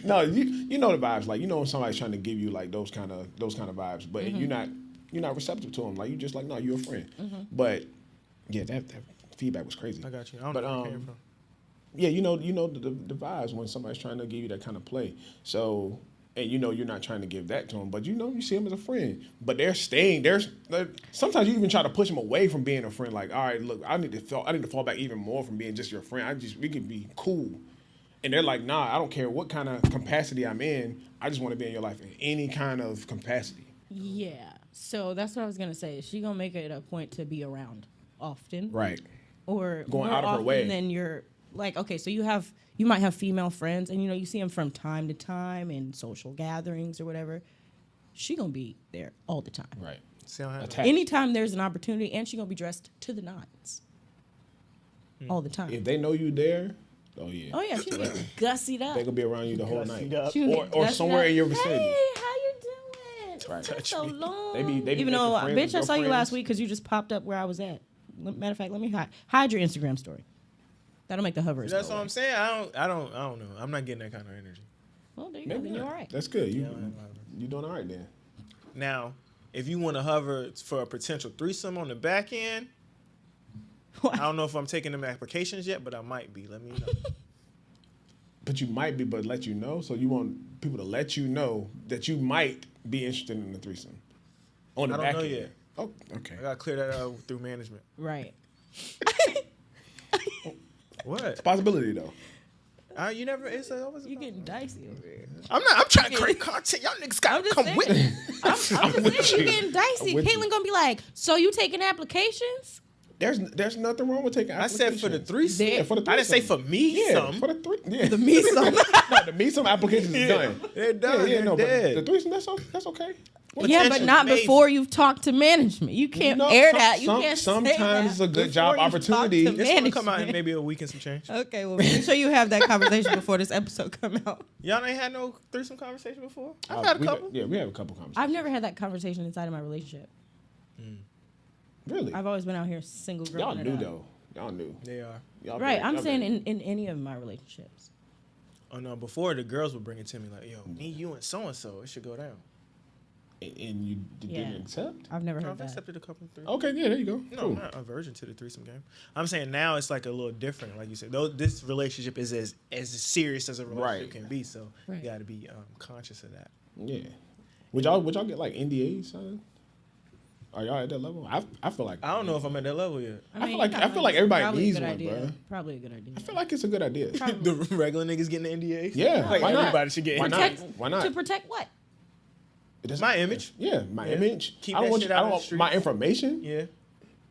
[SPEAKER 4] No, you know the vibes. Like you know when somebody's trying to give you like those kind of vibes, but
[SPEAKER 3] Mm-hmm.
[SPEAKER 4] you're not receptive to them. Like you just like no, you're a friend.
[SPEAKER 3] Mm-hmm.
[SPEAKER 4] But yeah, that feedback was crazy.
[SPEAKER 2] I got you. I don't
[SPEAKER 4] But
[SPEAKER 2] know where it came from.
[SPEAKER 4] yeah, you know the vibes when somebody's trying to give you that kind of play. So, and you know you're not trying to give that to them, but you know you see them as a friend. But they're staying. Sometimes you even try to push them away from being a friend. Like, all right, look, I need to fall back even more from being just your friend. We can be cool. And they're like, nah, I don't care what kind of capacity I'm in. I just want to be in your life in any kind of capacity.
[SPEAKER 3] Yeah. So that's what I was gonna say. Is she gonna make it a point to be around often?
[SPEAKER 4] Right.
[SPEAKER 3] Or
[SPEAKER 4] Going
[SPEAKER 3] more
[SPEAKER 4] out of her
[SPEAKER 3] often
[SPEAKER 4] way.
[SPEAKER 3] than you're like, okay, so you might have female friends and you see them from time to time in social gatherings or whatever. She gonna be there all the time.
[SPEAKER 4] Right.
[SPEAKER 2] See, I don't have
[SPEAKER 4] Attached.
[SPEAKER 3] Anytime there's an opportunity, and she gonna be dressed to the nines. All the time.
[SPEAKER 4] If they know you there, oh yeah.
[SPEAKER 3] Oh yeah, she's get gussied up.
[SPEAKER 4] They gonna be around you the whole night.
[SPEAKER 3] She gonna get
[SPEAKER 4] Or
[SPEAKER 3] gussied
[SPEAKER 4] somewhere
[SPEAKER 3] up.
[SPEAKER 4] in your vicinity.
[SPEAKER 3] Hey, how you doing? It's
[SPEAKER 4] Right.
[SPEAKER 3] been so long.
[SPEAKER 4] They be
[SPEAKER 3] Even
[SPEAKER 4] making
[SPEAKER 3] though,
[SPEAKER 4] friends with
[SPEAKER 3] bitch, I
[SPEAKER 4] your
[SPEAKER 3] saw you
[SPEAKER 4] friends.
[SPEAKER 3] last week because you just popped up where I was at. Matter of fact, let me hide your Instagram story. That'll make the hovers.
[SPEAKER 2] That's
[SPEAKER 3] go
[SPEAKER 2] what
[SPEAKER 3] away.
[SPEAKER 2] I'm saying. I don't know. I'm not getting that kind of energy.
[SPEAKER 3] Well, there you go.
[SPEAKER 4] Maybe
[SPEAKER 3] Then you're
[SPEAKER 4] not.
[SPEAKER 3] all right.
[SPEAKER 4] That's good. You doing all right then.
[SPEAKER 2] Now, if you want to hover for a potential threesome on the back end, I don't know if I'm taking them applications yet, but I might be. Let me know.
[SPEAKER 4] But you might be, but let you know. So you want people to let you know that you might be interested in the threesome. On the
[SPEAKER 2] I don't
[SPEAKER 4] back
[SPEAKER 2] know
[SPEAKER 4] end.
[SPEAKER 2] yet.
[SPEAKER 4] Oh, okay.
[SPEAKER 2] I gotta clear that out through management.
[SPEAKER 3] Right.
[SPEAKER 2] What?
[SPEAKER 4] It's a possibility though.
[SPEAKER 2] You never. It's always.
[SPEAKER 3] You getting dicey over here.
[SPEAKER 2] I'm trying to create content. Y'all niggas gotta come
[SPEAKER 3] saying.
[SPEAKER 2] with me.
[SPEAKER 3] I'm just saying you getting dicey.
[SPEAKER 4] I'm with
[SPEAKER 3] Caitlyn
[SPEAKER 4] you.
[SPEAKER 3] gonna be like, so you taking applications?
[SPEAKER 4] There's nothing wrong with taking
[SPEAKER 2] I
[SPEAKER 4] applications.
[SPEAKER 2] said for the threesome.
[SPEAKER 4] Yeah, for the
[SPEAKER 2] I didn't say
[SPEAKER 4] threesome.
[SPEAKER 2] for me.
[SPEAKER 4] Yeah,
[SPEAKER 2] some.
[SPEAKER 4] for the three. Yeah.
[SPEAKER 3] The me some.
[SPEAKER 4] No, the me some applications is done.
[SPEAKER 2] They're done.
[SPEAKER 4] Yeah, no,
[SPEAKER 2] They're
[SPEAKER 4] but
[SPEAKER 2] dead.
[SPEAKER 4] the threesome that's okay.
[SPEAKER 3] Yeah, but
[SPEAKER 2] Potential,
[SPEAKER 3] not
[SPEAKER 2] maybe.
[SPEAKER 3] before you've talked to management. You can't air that. You can't say
[SPEAKER 4] Sometimes
[SPEAKER 3] that
[SPEAKER 4] it's a good
[SPEAKER 3] before
[SPEAKER 4] job
[SPEAKER 3] you've talked
[SPEAKER 4] opportunity.
[SPEAKER 3] to
[SPEAKER 2] It's gonna come out in
[SPEAKER 3] management.
[SPEAKER 2] maybe a week and some change.
[SPEAKER 3] Okay, well, make sure you have that conversation before this episode come out.
[SPEAKER 2] Y'all ain't had no threesome conversation before? I've had a couple.
[SPEAKER 4] We have a couple conversations.
[SPEAKER 3] I've never had that conversation inside of my relationship.
[SPEAKER 4] Really?
[SPEAKER 3] I've always been out here single girl.
[SPEAKER 4] Y'all knew though. Y'all knew.
[SPEAKER 2] They are.
[SPEAKER 4] Y'all
[SPEAKER 3] Right,
[SPEAKER 4] very-
[SPEAKER 3] I'm
[SPEAKER 4] y'all
[SPEAKER 3] saying
[SPEAKER 4] very-
[SPEAKER 3] in any of my relationships.
[SPEAKER 2] Oh no! Before the girls would bring it to me like, "Yo, me, you, and so and so, it should go down."
[SPEAKER 4] And you didn't accept?
[SPEAKER 3] I've never
[SPEAKER 2] No,
[SPEAKER 3] heard
[SPEAKER 2] I've
[SPEAKER 3] that.
[SPEAKER 2] accepted a couple of threesomes.
[SPEAKER 4] Okay, yeah, there you go.
[SPEAKER 2] No,
[SPEAKER 4] Cool.
[SPEAKER 2] I'm not aversion to the threesome game. I'm saying now it's like a little different. Like you said, though, this relationship is as serious as a relationship
[SPEAKER 4] Right.
[SPEAKER 2] can be. So
[SPEAKER 3] Right.
[SPEAKER 2] you got to be conscious of that.
[SPEAKER 4] Yeah. Would y'all get like NDAs signed? Are y'all at that level? I feel like
[SPEAKER 2] I don't know if I'm at that level yet.
[SPEAKER 4] I feel like everybody
[SPEAKER 3] probably a
[SPEAKER 4] needs
[SPEAKER 3] good
[SPEAKER 4] one,
[SPEAKER 3] idea.
[SPEAKER 4] bro.
[SPEAKER 3] Probably a good idea.
[SPEAKER 4] I feel like it's a good idea.
[SPEAKER 2] The regular niggas getting the NDAs.
[SPEAKER 4] Yeah,
[SPEAKER 2] like
[SPEAKER 4] why not?
[SPEAKER 2] everybody should get
[SPEAKER 4] Why not?
[SPEAKER 2] NDAs.
[SPEAKER 4] Why not?
[SPEAKER 3] To protect what?
[SPEAKER 4] It doesn't
[SPEAKER 2] My
[SPEAKER 4] matter.
[SPEAKER 2] image.
[SPEAKER 4] Yeah, my
[SPEAKER 2] Yeah.
[SPEAKER 4] image.
[SPEAKER 2] Keep
[SPEAKER 4] I don't
[SPEAKER 2] that
[SPEAKER 4] want
[SPEAKER 2] shit
[SPEAKER 4] you, I
[SPEAKER 2] out
[SPEAKER 4] don't
[SPEAKER 2] of the
[SPEAKER 4] want
[SPEAKER 2] streets.
[SPEAKER 4] my information.
[SPEAKER 2] Yeah.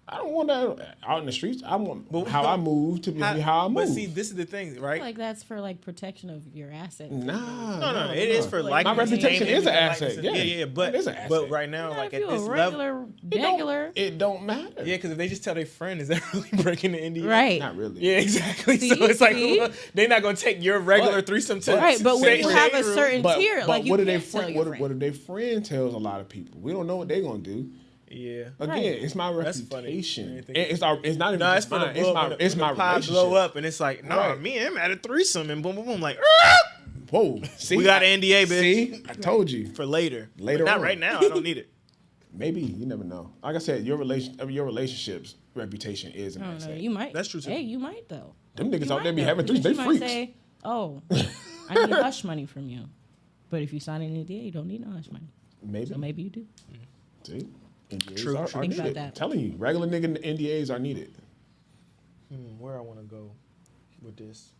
[SPEAKER 4] I don't want that out in the streets. I want how I move to be how I move.
[SPEAKER 2] But see, this is the thing,
[SPEAKER 3] I
[SPEAKER 2] right?
[SPEAKER 3] feel like that's for like protection of your assets.
[SPEAKER 4] No.
[SPEAKER 2] It is for like
[SPEAKER 4] my reputation is an asset.
[SPEAKER 2] Yeah. But
[SPEAKER 4] it is an asset.
[SPEAKER 2] But right now,
[SPEAKER 3] Not
[SPEAKER 2] like
[SPEAKER 3] if
[SPEAKER 2] at
[SPEAKER 3] you
[SPEAKER 2] this
[SPEAKER 3] a
[SPEAKER 2] level,
[SPEAKER 3] regular.
[SPEAKER 4] It don't matter.
[SPEAKER 2] yeah, because if they just tell their friend, is that really breaking the NDA?
[SPEAKER 3] Right.
[SPEAKER 4] Not really.
[SPEAKER 2] Yeah, exactly.
[SPEAKER 3] See?
[SPEAKER 2] So it's like
[SPEAKER 3] See?
[SPEAKER 2] they're not gonna take your regular threesome to
[SPEAKER 3] Right, but when
[SPEAKER 2] say
[SPEAKER 3] you have a
[SPEAKER 2] room.
[SPEAKER 3] certain tier,
[SPEAKER 4] But
[SPEAKER 3] like you
[SPEAKER 4] what do
[SPEAKER 3] can't
[SPEAKER 4] they
[SPEAKER 3] tell your
[SPEAKER 4] what
[SPEAKER 3] friend.
[SPEAKER 4] if their friend tells a lot of people? We don't know what they're gonna do.
[SPEAKER 2] Yeah.
[SPEAKER 4] Again,
[SPEAKER 3] Right.
[SPEAKER 4] it's my
[SPEAKER 2] That's funny.
[SPEAKER 4] reputation.
[SPEAKER 2] Anything-
[SPEAKER 4] It's not even
[SPEAKER 2] No, it's
[SPEAKER 4] just
[SPEAKER 2] for the
[SPEAKER 4] mine.
[SPEAKER 2] blow.
[SPEAKER 4] It's my
[SPEAKER 2] when the pod
[SPEAKER 4] relationship.
[SPEAKER 2] blow up, and it's like, no,
[SPEAKER 4] Right.
[SPEAKER 2] me and him at a threesome, and boom, boom, boom, like,
[SPEAKER 4] Whoa, see,
[SPEAKER 2] we got an NDA, bitch.
[SPEAKER 4] See, I told you.
[SPEAKER 2] For later.
[SPEAKER 4] Later
[SPEAKER 2] But not
[SPEAKER 4] on.
[SPEAKER 2] right now. I don't need it.
[SPEAKER 4] Maybe you never know. Like I said, your relationship's reputation is an
[SPEAKER 3] I don't know.
[SPEAKER 4] asset.
[SPEAKER 3] You might.
[SPEAKER 2] That's true, too.
[SPEAKER 3] Hey, you might though.
[SPEAKER 4] Them niggas
[SPEAKER 3] You
[SPEAKER 4] out there
[SPEAKER 3] might
[SPEAKER 4] be
[SPEAKER 3] though,
[SPEAKER 4] having threes.
[SPEAKER 3] because
[SPEAKER 4] They
[SPEAKER 3] you might
[SPEAKER 4] freaks.
[SPEAKER 3] say, "Oh, I need hush money from you," but if you sign an NDA, you don't need no hush money.
[SPEAKER 4] Maybe.
[SPEAKER 3] So maybe you do.
[SPEAKER 4] See, NDAs
[SPEAKER 2] True,
[SPEAKER 4] are
[SPEAKER 2] true.
[SPEAKER 3] Think about
[SPEAKER 4] needed.
[SPEAKER 3] that.
[SPEAKER 4] I'm telling you, regular nigga NDAs are needed.
[SPEAKER 2] Where I want to go with this?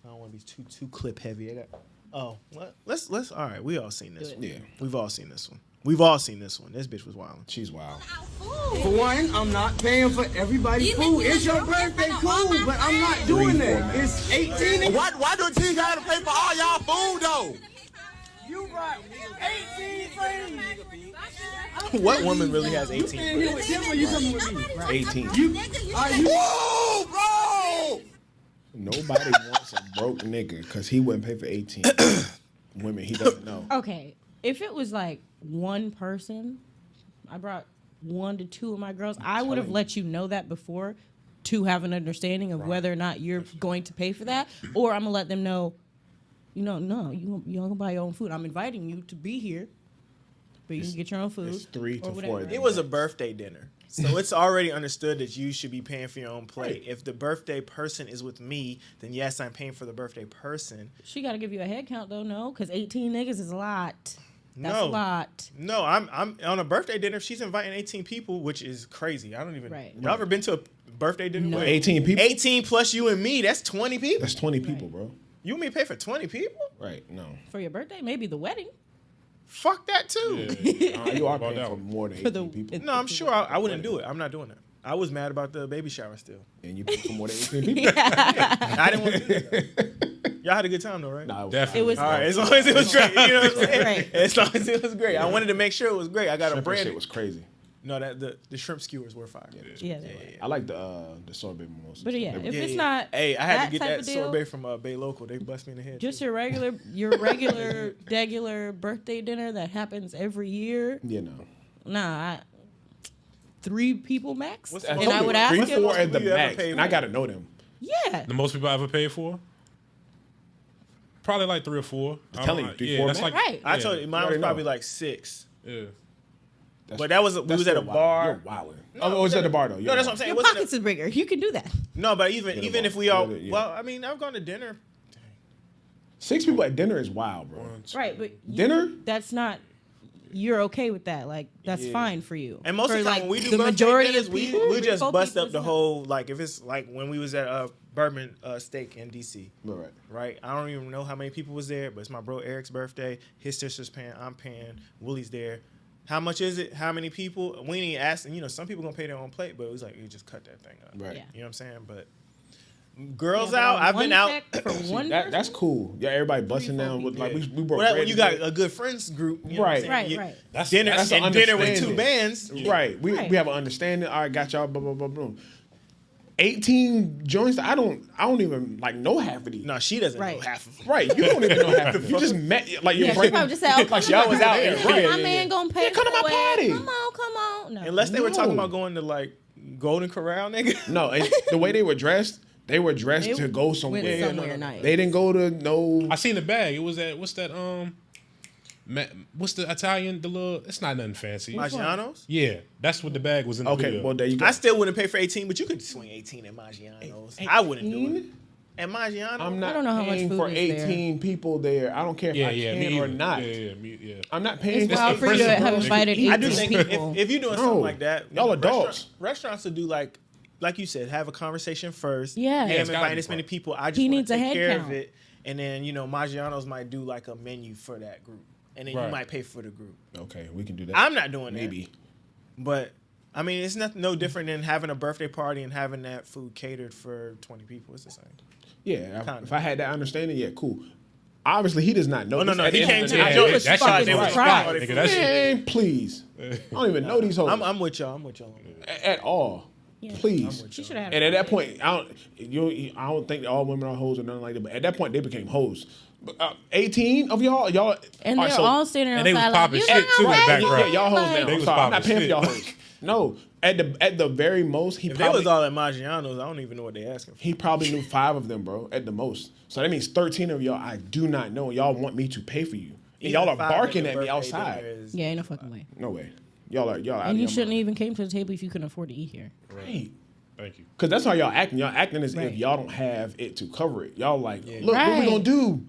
[SPEAKER 2] I don't want to be too clip heavy. I got. Oh, what? Let's. All right, we all seen this one.
[SPEAKER 4] Yeah,
[SPEAKER 2] We've all seen this one. We've all seen this one. This bitch was wild.
[SPEAKER 4] she's wild.
[SPEAKER 12] For one, I'm not paying for everybody's food. It's your birthday, cool, but I'm not doing that. It's 18.
[SPEAKER 1] Why do T gotta pay for all y'all food though?
[SPEAKER 12] You brought 18 friends.
[SPEAKER 2] What woman really has 18
[SPEAKER 12] You here with him or you coming with me?
[SPEAKER 4] 18.
[SPEAKER 1] Whoa, bro!
[SPEAKER 4] Nobody wants a broke nigga because he wouldn't pay for 18 women he doesn't know.
[SPEAKER 3] Okay, if it was like one person, I brought 1 to 2 of my girls. I would have let you know that before to have an understanding of whether or not you're going to pay for that, or I'm gonna let them know. No, you gonna buy your own food. I'm inviting you to be here, but you can get your own food.
[SPEAKER 4] It's 3 to
[SPEAKER 3] or
[SPEAKER 4] 4.
[SPEAKER 3] whatever.
[SPEAKER 2] It was a birthday dinner. So it's already understood that you should be paying for your own plate. If the birthday person is with me, then yes, I'm paying for the birthday person.
[SPEAKER 3] She got to give you a head count though, no? Because 18 niggas is a lot. That's
[SPEAKER 2] No.
[SPEAKER 3] a lot.
[SPEAKER 2] No, I'm on a birthday dinner. If she's inviting 18 people, which is crazy. I don't even.
[SPEAKER 3] Right.
[SPEAKER 2] Y'all ever been to a birthday dinner?
[SPEAKER 3] No.
[SPEAKER 2] with
[SPEAKER 4] 18 people?
[SPEAKER 2] 18 plus you and me. That's 20 people.
[SPEAKER 4] That's 20 people, bro.
[SPEAKER 2] You and me pay for 20 people?
[SPEAKER 4] Right, no.
[SPEAKER 3] For your birthday, maybe the wedding.
[SPEAKER 2] Fuck that too.
[SPEAKER 4] You are
[SPEAKER 5] About
[SPEAKER 4] paying
[SPEAKER 5] that
[SPEAKER 4] for
[SPEAKER 5] one.
[SPEAKER 4] more than
[SPEAKER 3] For
[SPEAKER 4] 18
[SPEAKER 3] the-
[SPEAKER 4] people.
[SPEAKER 2] No, I'm sure I wouldn't do it. I'm not doing that. I was mad about the baby shower still.
[SPEAKER 4] And you pay for more than 18 people.
[SPEAKER 2] I didn't want to do that. Y'all had a good time though, right?
[SPEAKER 4] Nah,
[SPEAKER 5] Definitely.
[SPEAKER 3] It was-
[SPEAKER 2] All right, as long as it was great. You know what I'm saying?
[SPEAKER 3] Right.
[SPEAKER 2] As long as it was great. I wanted to make sure it was great. I got a
[SPEAKER 4] shrimp
[SPEAKER 2] brand.
[SPEAKER 4] shit was crazy.
[SPEAKER 2] No, that the shrimp skewers were fire.
[SPEAKER 3] Yeah.
[SPEAKER 4] I like the sorbet mimosas.
[SPEAKER 3] But yeah,
[SPEAKER 4] They were-
[SPEAKER 3] if it's not
[SPEAKER 2] Hey, I had to get
[SPEAKER 3] type
[SPEAKER 2] that
[SPEAKER 3] of deal,
[SPEAKER 2] sorbet from Bay Local. They blessed me in the head.
[SPEAKER 3] just
[SPEAKER 2] too.
[SPEAKER 3] your regular regular birthday dinner that happens every year.
[SPEAKER 4] You know.
[SPEAKER 3] Nah, 3 people max.
[SPEAKER 2] What's
[SPEAKER 4] I
[SPEAKER 3] And
[SPEAKER 2] the
[SPEAKER 4] told
[SPEAKER 3] I
[SPEAKER 4] you,
[SPEAKER 3] would ask
[SPEAKER 4] 3,
[SPEAKER 3] him.
[SPEAKER 4] 4 at the
[SPEAKER 2] Who you ever
[SPEAKER 4] max.
[SPEAKER 2] paid
[SPEAKER 4] And I
[SPEAKER 2] for?
[SPEAKER 4] got to know them.
[SPEAKER 3] Yeah.
[SPEAKER 5] The most people I ever paid for? Probably like 3 or 4. I
[SPEAKER 4] telling
[SPEAKER 5] don't
[SPEAKER 4] you,
[SPEAKER 5] know.
[SPEAKER 4] 3, 4
[SPEAKER 5] that's
[SPEAKER 4] max.
[SPEAKER 5] like,
[SPEAKER 3] Right.
[SPEAKER 2] I told you mine was
[SPEAKER 4] already
[SPEAKER 2] probably
[SPEAKER 4] know.
[SPEAKER 2] like 6.
[SPEAKER 5] Yeah.
[SPEAKER 4] That's-
[SPEAKER 2] But that was we
[SPEAKER 4] that's
[SPEAKER 2] was at a
[SPEAKER 4] still wild.
[SPEAKER 2] bar.
[SPEAKER 4] You're wilding. Oh, it was at the bar though.
[SPEAKER 2] No, that's what I'm saying.
[SPEAKER 3] Your
[SPEAKER 2] It wasn't
[SPEAKER 3] pockets is bigger. You can do that.
[SPEAKER 2] no, but even
[SPEAKER 4] Get
[SPEAKER 2] even
[SPEAKER 4] them
[SPEAKER 2] if we
[SPEAKER 4] all.
[SPEAKER 2] all
[SPEAKER 4] Yeah.
[SPEAKER 2] well, I mean, I've gone to dinner.
[SPEAKER 4] 6 people at dinner is wild, bro.
[SPEAKER 3] Right, but
[SPEAKER 4] Dinner?
[SPEAKER 3] that's not. You're okay with that. Like that's fine for you.
[SPEAKER 2] And most
[SPEAKER 3] for,
[SPEAKER 2] of the time
[SPEAKER 3] like,
[SPEAKER 2] when we do
[SPEAKER 3] the
[SPEAKER 2] birthday
[SPEAKER 3] majority
[SPEAKER 2] dinners,
[SPEAKER 3] of
[SPEAKER 2] we
[SPEAKER 3] people,
[SPEAKER 2] just
[SPEAKER 3] 4
[SPEAKER 2] bust
[SPEAKER 3] people
[SPEAKER 2] up
[SPEAKER 3] is
[SPEAKER 2] the
[SPEAKER 3] not.
[SPEAKER 2] whole like if it's like when we was at Bourbon Steak in DC.
[SPEAKER 4] Right.
[SPEAKER 2] Right, I don't even know how many people was there, but it's my bro Eric's birthday. His sister's paying, I'm paying. Willie's there. How much is it? How many people? We ain't asking. You know, some people gonna pay their own plate, but it was like you just cut that thing up.
[SPEAKER 4] Right.
[SPEAKER 3] Yeah.
[SPEAKER 2] You know what I'm saying? But girls
[SPEAKER 3] Yeah, but
[SPEAKER 2] out.
[SPEAKER 3] on
[SPEAKER 2] I've
[SPEAKER 3] one
[SPEAKER 2] been out.
[SPEAKER 3] check for one
[SPEAKER 4] That's
[SPEAKER 3] person?
[SPEAKER 4] cool. Yeah, everybody busting
[SPEAKER 3] 3, 4
[SPEAKER 4] down with like
[SPEAKER 2] Yeah.
[SPEAKER 4] we broke
[SPEAKER 2] Well,
[SPEAKER 4] bread
[SPEAKER 2] when you got
[SPEAKER 4] together.
[SPEAKER 2] a good friends group, you know
[SPEAKER 4] Right.
[SPEAKER 2] what I'm saying?
[SPEAKER 3] Right.
[SPEAKER 5] That's
[SPEAKER 2] Dinner
[SPEAKER 5] that's
[SPEAKER 2] and dinner with 2
[SPEAKER 4] understanding.
[SPEAKER 2] bands.
[SPEAKER 4] Right. We
[SPEAKER 3] Right.
[SPEAKER 4] we have an understanding. All right, got y'all. Blah blah blah blah. 18 joints. I don't even like know half of these.
[SPEAKER 2] No, she doesn't
[SPEAKER 3] Right.
[SPEAKER 2] know half of them.
[SPEAKER 4] Right. You don't even know half of them. You just met like you're
[SPEAKER 3] Yeah, she
[SPEAKER 4] breaking.
[SPEAKER 3] probably just said, "Oh,
[SPEAKER 4] like
[SPEAKER 3] come
[SPEAKER 4] y'all
[SPEAKER 3] on,
[SPEAKER 4] was out
[SPEAKER 3] man.
[SPEAKER 4] there. Right.
[SPEAKER 3] My man gonna pay.
[SPEAKER 4] Yeah, come to my
[SPEAKER 3] for it.
[SPEAKER 4] party.
[SPEAKER 3] Come on. No.
[SPEAKER 2] Unless they were talking
[SPEAKER 4] No.
[SPEAKER 2] about going to like Golden Corral, nigga.
[SPEAKER 4] No, and the way they were dressed
[SPEAKER 3] They
[SPEAKER 4] to go somewhere.
[SPEAKER 3] went somewhere nice.
[SPEAKER 4] They didn't go to no.
[SPEAKER 5] I seen the bag. It was at what's that? What's the Italian? The little. It's not nothing fancy.
[SPEAKER 2] Maggiano's?
[SPEAKER 5] Yeah, that's what the bag was in. The
[SPEAKER 4] Okay,
[SPEAKER 5] video.
[SPEAKER 4] well there you go.
[SPEAKER 2] I still wouldn't pay for 18, but you could swing 18 at Maggiano's. I wouldn't do it. At Maggiano's?
[SPEAKER 4] I'm not
[SPEAKER 3] I don't know how much
[SPEAKER 4] paying
[SPEAKER 3] food
[SPEAKER 4] for
[SPEAKER 3] is
[SPEAKER 4] 18 people there. I don't care if
[SPEAKER 5] yeah,
[SPEAKER 4] I
[SPEAKER 5] yeah, me
[SPEAKER 4] can or
[SPEAKER 5] either.
[SPEAKER 4] not.
[SPEAKER 5] Yeah.
[SPEAKER 4] I'm not paying.
[SPEAKER 3] It's wild for you to
[SPEAKER 5] principle.
[SPEAKER 3] have invited 18
[SPEAKER 2] I do think
[SPEAKER 3] people.
[SPEAKER 2] if you're doing
[SPEAKER 4] No.
[SPEAKER 2] something like that,
[SPEAKER 4] Y'all adults.
[SPEAKER 2] Restaurants will do like you said, have a conversation first.
[SPEAKER 3] Yeah.
[SPEAKER 2] Hey,
[SPEAKER 3] Yeah,
[SPEAKER 2] I'm
[SPEAKER 5] it's gotta
[SPEAKER 2] inviting
[SPEAKER 5] be
[SPEAKER 2] this many
[SPEAKER 5] part.
[SPEAKER 2] people. I just
[SPEAKER 3] He
[SPEAKER 2] want
[SPEAKER 3] needs
[SPEAKER 2] to
[SPEAKER 3] a
[SPEAKER 2] take
[SPEAKER 3] head
[SPEAKER 2] care
[SPEAKER 3] count.
[SPEAKER 2] of it. And then, Maggiano's might do like a menu for that group. And then you
[SPEAKER 5] Right.
[SPEAKER 2] might pay for the group.
[SPEAKER 4] Okay, we can do that.
[SPEAKER 2] I'm not doing
[SPEAKER 4] Maybe.
[SPEAKER 2] that. But I mean, it's no different than having a birthday party and having that food catered for 20 people. It's the same.
[SPEAKER 4] Yeah, if I had that understanding, yeah, cool. Obviously, he does not know.
[SPEAKER 2] Oh, no,
[SPEAKER 4] this.
[SPEAKER 2] he came to the
[SPEAKER 5] Yeah,
[SPEAKER 2] joint.
[SPEAKER 5] that shit was fire, nigga. That shit.
[SPEAKER 4] Man, please. I don't even know these hoes
[SPEAKER 2] I'm with y'all.
[SPEAKER 4] at all.
[SPEAKER 3] Yeah.
[SPEAKER 4] Please.
[SPEAKER 3] She should have.
[SPEAKER 4] And at that point, I don't think all women are hoes or nothing like that. But at that point, they became hoes. 18 of y'all,
[SPEAKER 3] And
[SPEAKER 4] all
[SPEAKER 3] they're
[SPEAKER 4] right, so-
[SPEAKER 3] all standing
[SPEAKER 5] And they was
[SPEAKER 3] outside
[SPEAKER 5] popping
[SPEAKER 3] like,
[SPEAKER 5] shit too in the
[SPEAKER 4] yeah,
[SPEAKER 5] background.
[SPEAKER 4] y'all hoes
[SPEAKER 3] Like-
[SPEAKER 4] now.
[SPEAKER 5] They
[SPEAKER 4] I'm
[SPEAKER 5] was
[SPEAKER 4] sorry, I'm not
[SPEAKER 5] popping
[SPEAKER 4] paying for y'all
[SPEAKER 5] shit.
[SPEAKER 4] hoes. No, at the very most,
[SPEAKER 2] If they was all at Maggiano's, I don't even know what they asking for.
[SPEAKER 4] he probably knew 5 of them, bro, at the most. So that means 13 of y'all I do not know. Y'all want me to pay for you. And y'all are barking at me outside.
[SPEAKER 3] Yeah, ain't no fucking way.
[SPEAKER 4] No way. Y'all out
[SPEAKER 3] And
[SPEAKER 4] of
[SPEAKER 3] you
[SPEAKER 4] your
[SPEAKER 3] shouldn't
[SPEAKER 4] mind.
[SPEAKER 3] even came to the table if you couldn't afford to eat here.
[SPEAKER 4] Right.
[SPEAKER 5] Thank you.
[SPEAKER 4] Because that's how y'all acting. Y'all acting as
[SPEAKER 3] Right.
[SPEAKER 4] if y'all don't have it to cover it. Y'all like, look, what
[SPEAKER 3] Right.
[SPEAKER 4] we gonna do?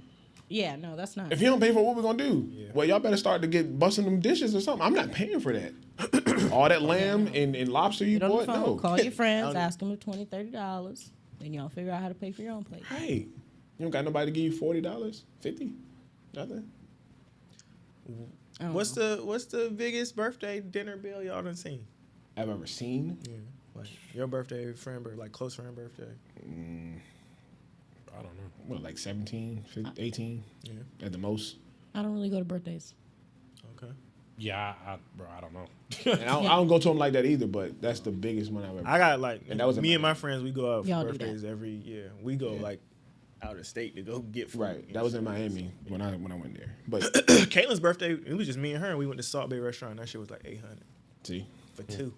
[SPEAKER 3] Yeah, no, that's not.
[SPEAKER 4] If you don't pay for it, what we gonna do? Well, y'all better start to get busting them dishes or something. I'm not paying for that. All that lamb and lobster you
[SPEAKER 3] Get on the
[SPEAKER 4] bought,
[SPEAKER 3] phone,
[SPEAKER 4] no.
[SPEAKER 3] call your friends, ask them for $20, $30. Then y'all figure out how to pay for your own plate.
[SPEAKER 4] Hey, you don't got nobody to give you $40, $50, nothing.
[SPEAKER 2] What's the biggest birthday dinner bill y'all done seen?
[SPEAKER 4] I've ever seen.
[SPEAKER 2] Yeah, like your birthday, friend, like close friend birthday.
[SPEAKER 5] I don't know.
[SPEAKER 4] What, like 17, 15, 18?
[SPEAKER 2] Yeah.
[SPEAKER 4] At the most.
[SPEAKER 3] I don't really go to birthdays.
[SPEAKER 2] Okay.
[SPEAKER 5] Yeah, bro, I don't know.
[SPEAKER 4] And I don't go to them like that either, but that's the biggest one I've ever.
[SPEAKER 2] I got like,
[SPEAKER 4] and that was
[SPEAKER 2] me and my friends, we go out
[SPEAKER 3] Y'all
[SPEAKER 2] for
[SPEAKER 3] do that.
[SPEAKER 2] birthdays every year. We go like out of state to go get food.
[SPEAKER 4] Right. That was in Miami when I went there. But
[SPEAKER 2] Caitlin's birthday, it was just me and her, and we went to Salt Bay Restaurant. That shit was like $800
[SPEAKER 4] see,
[SPEAKER 2] for two.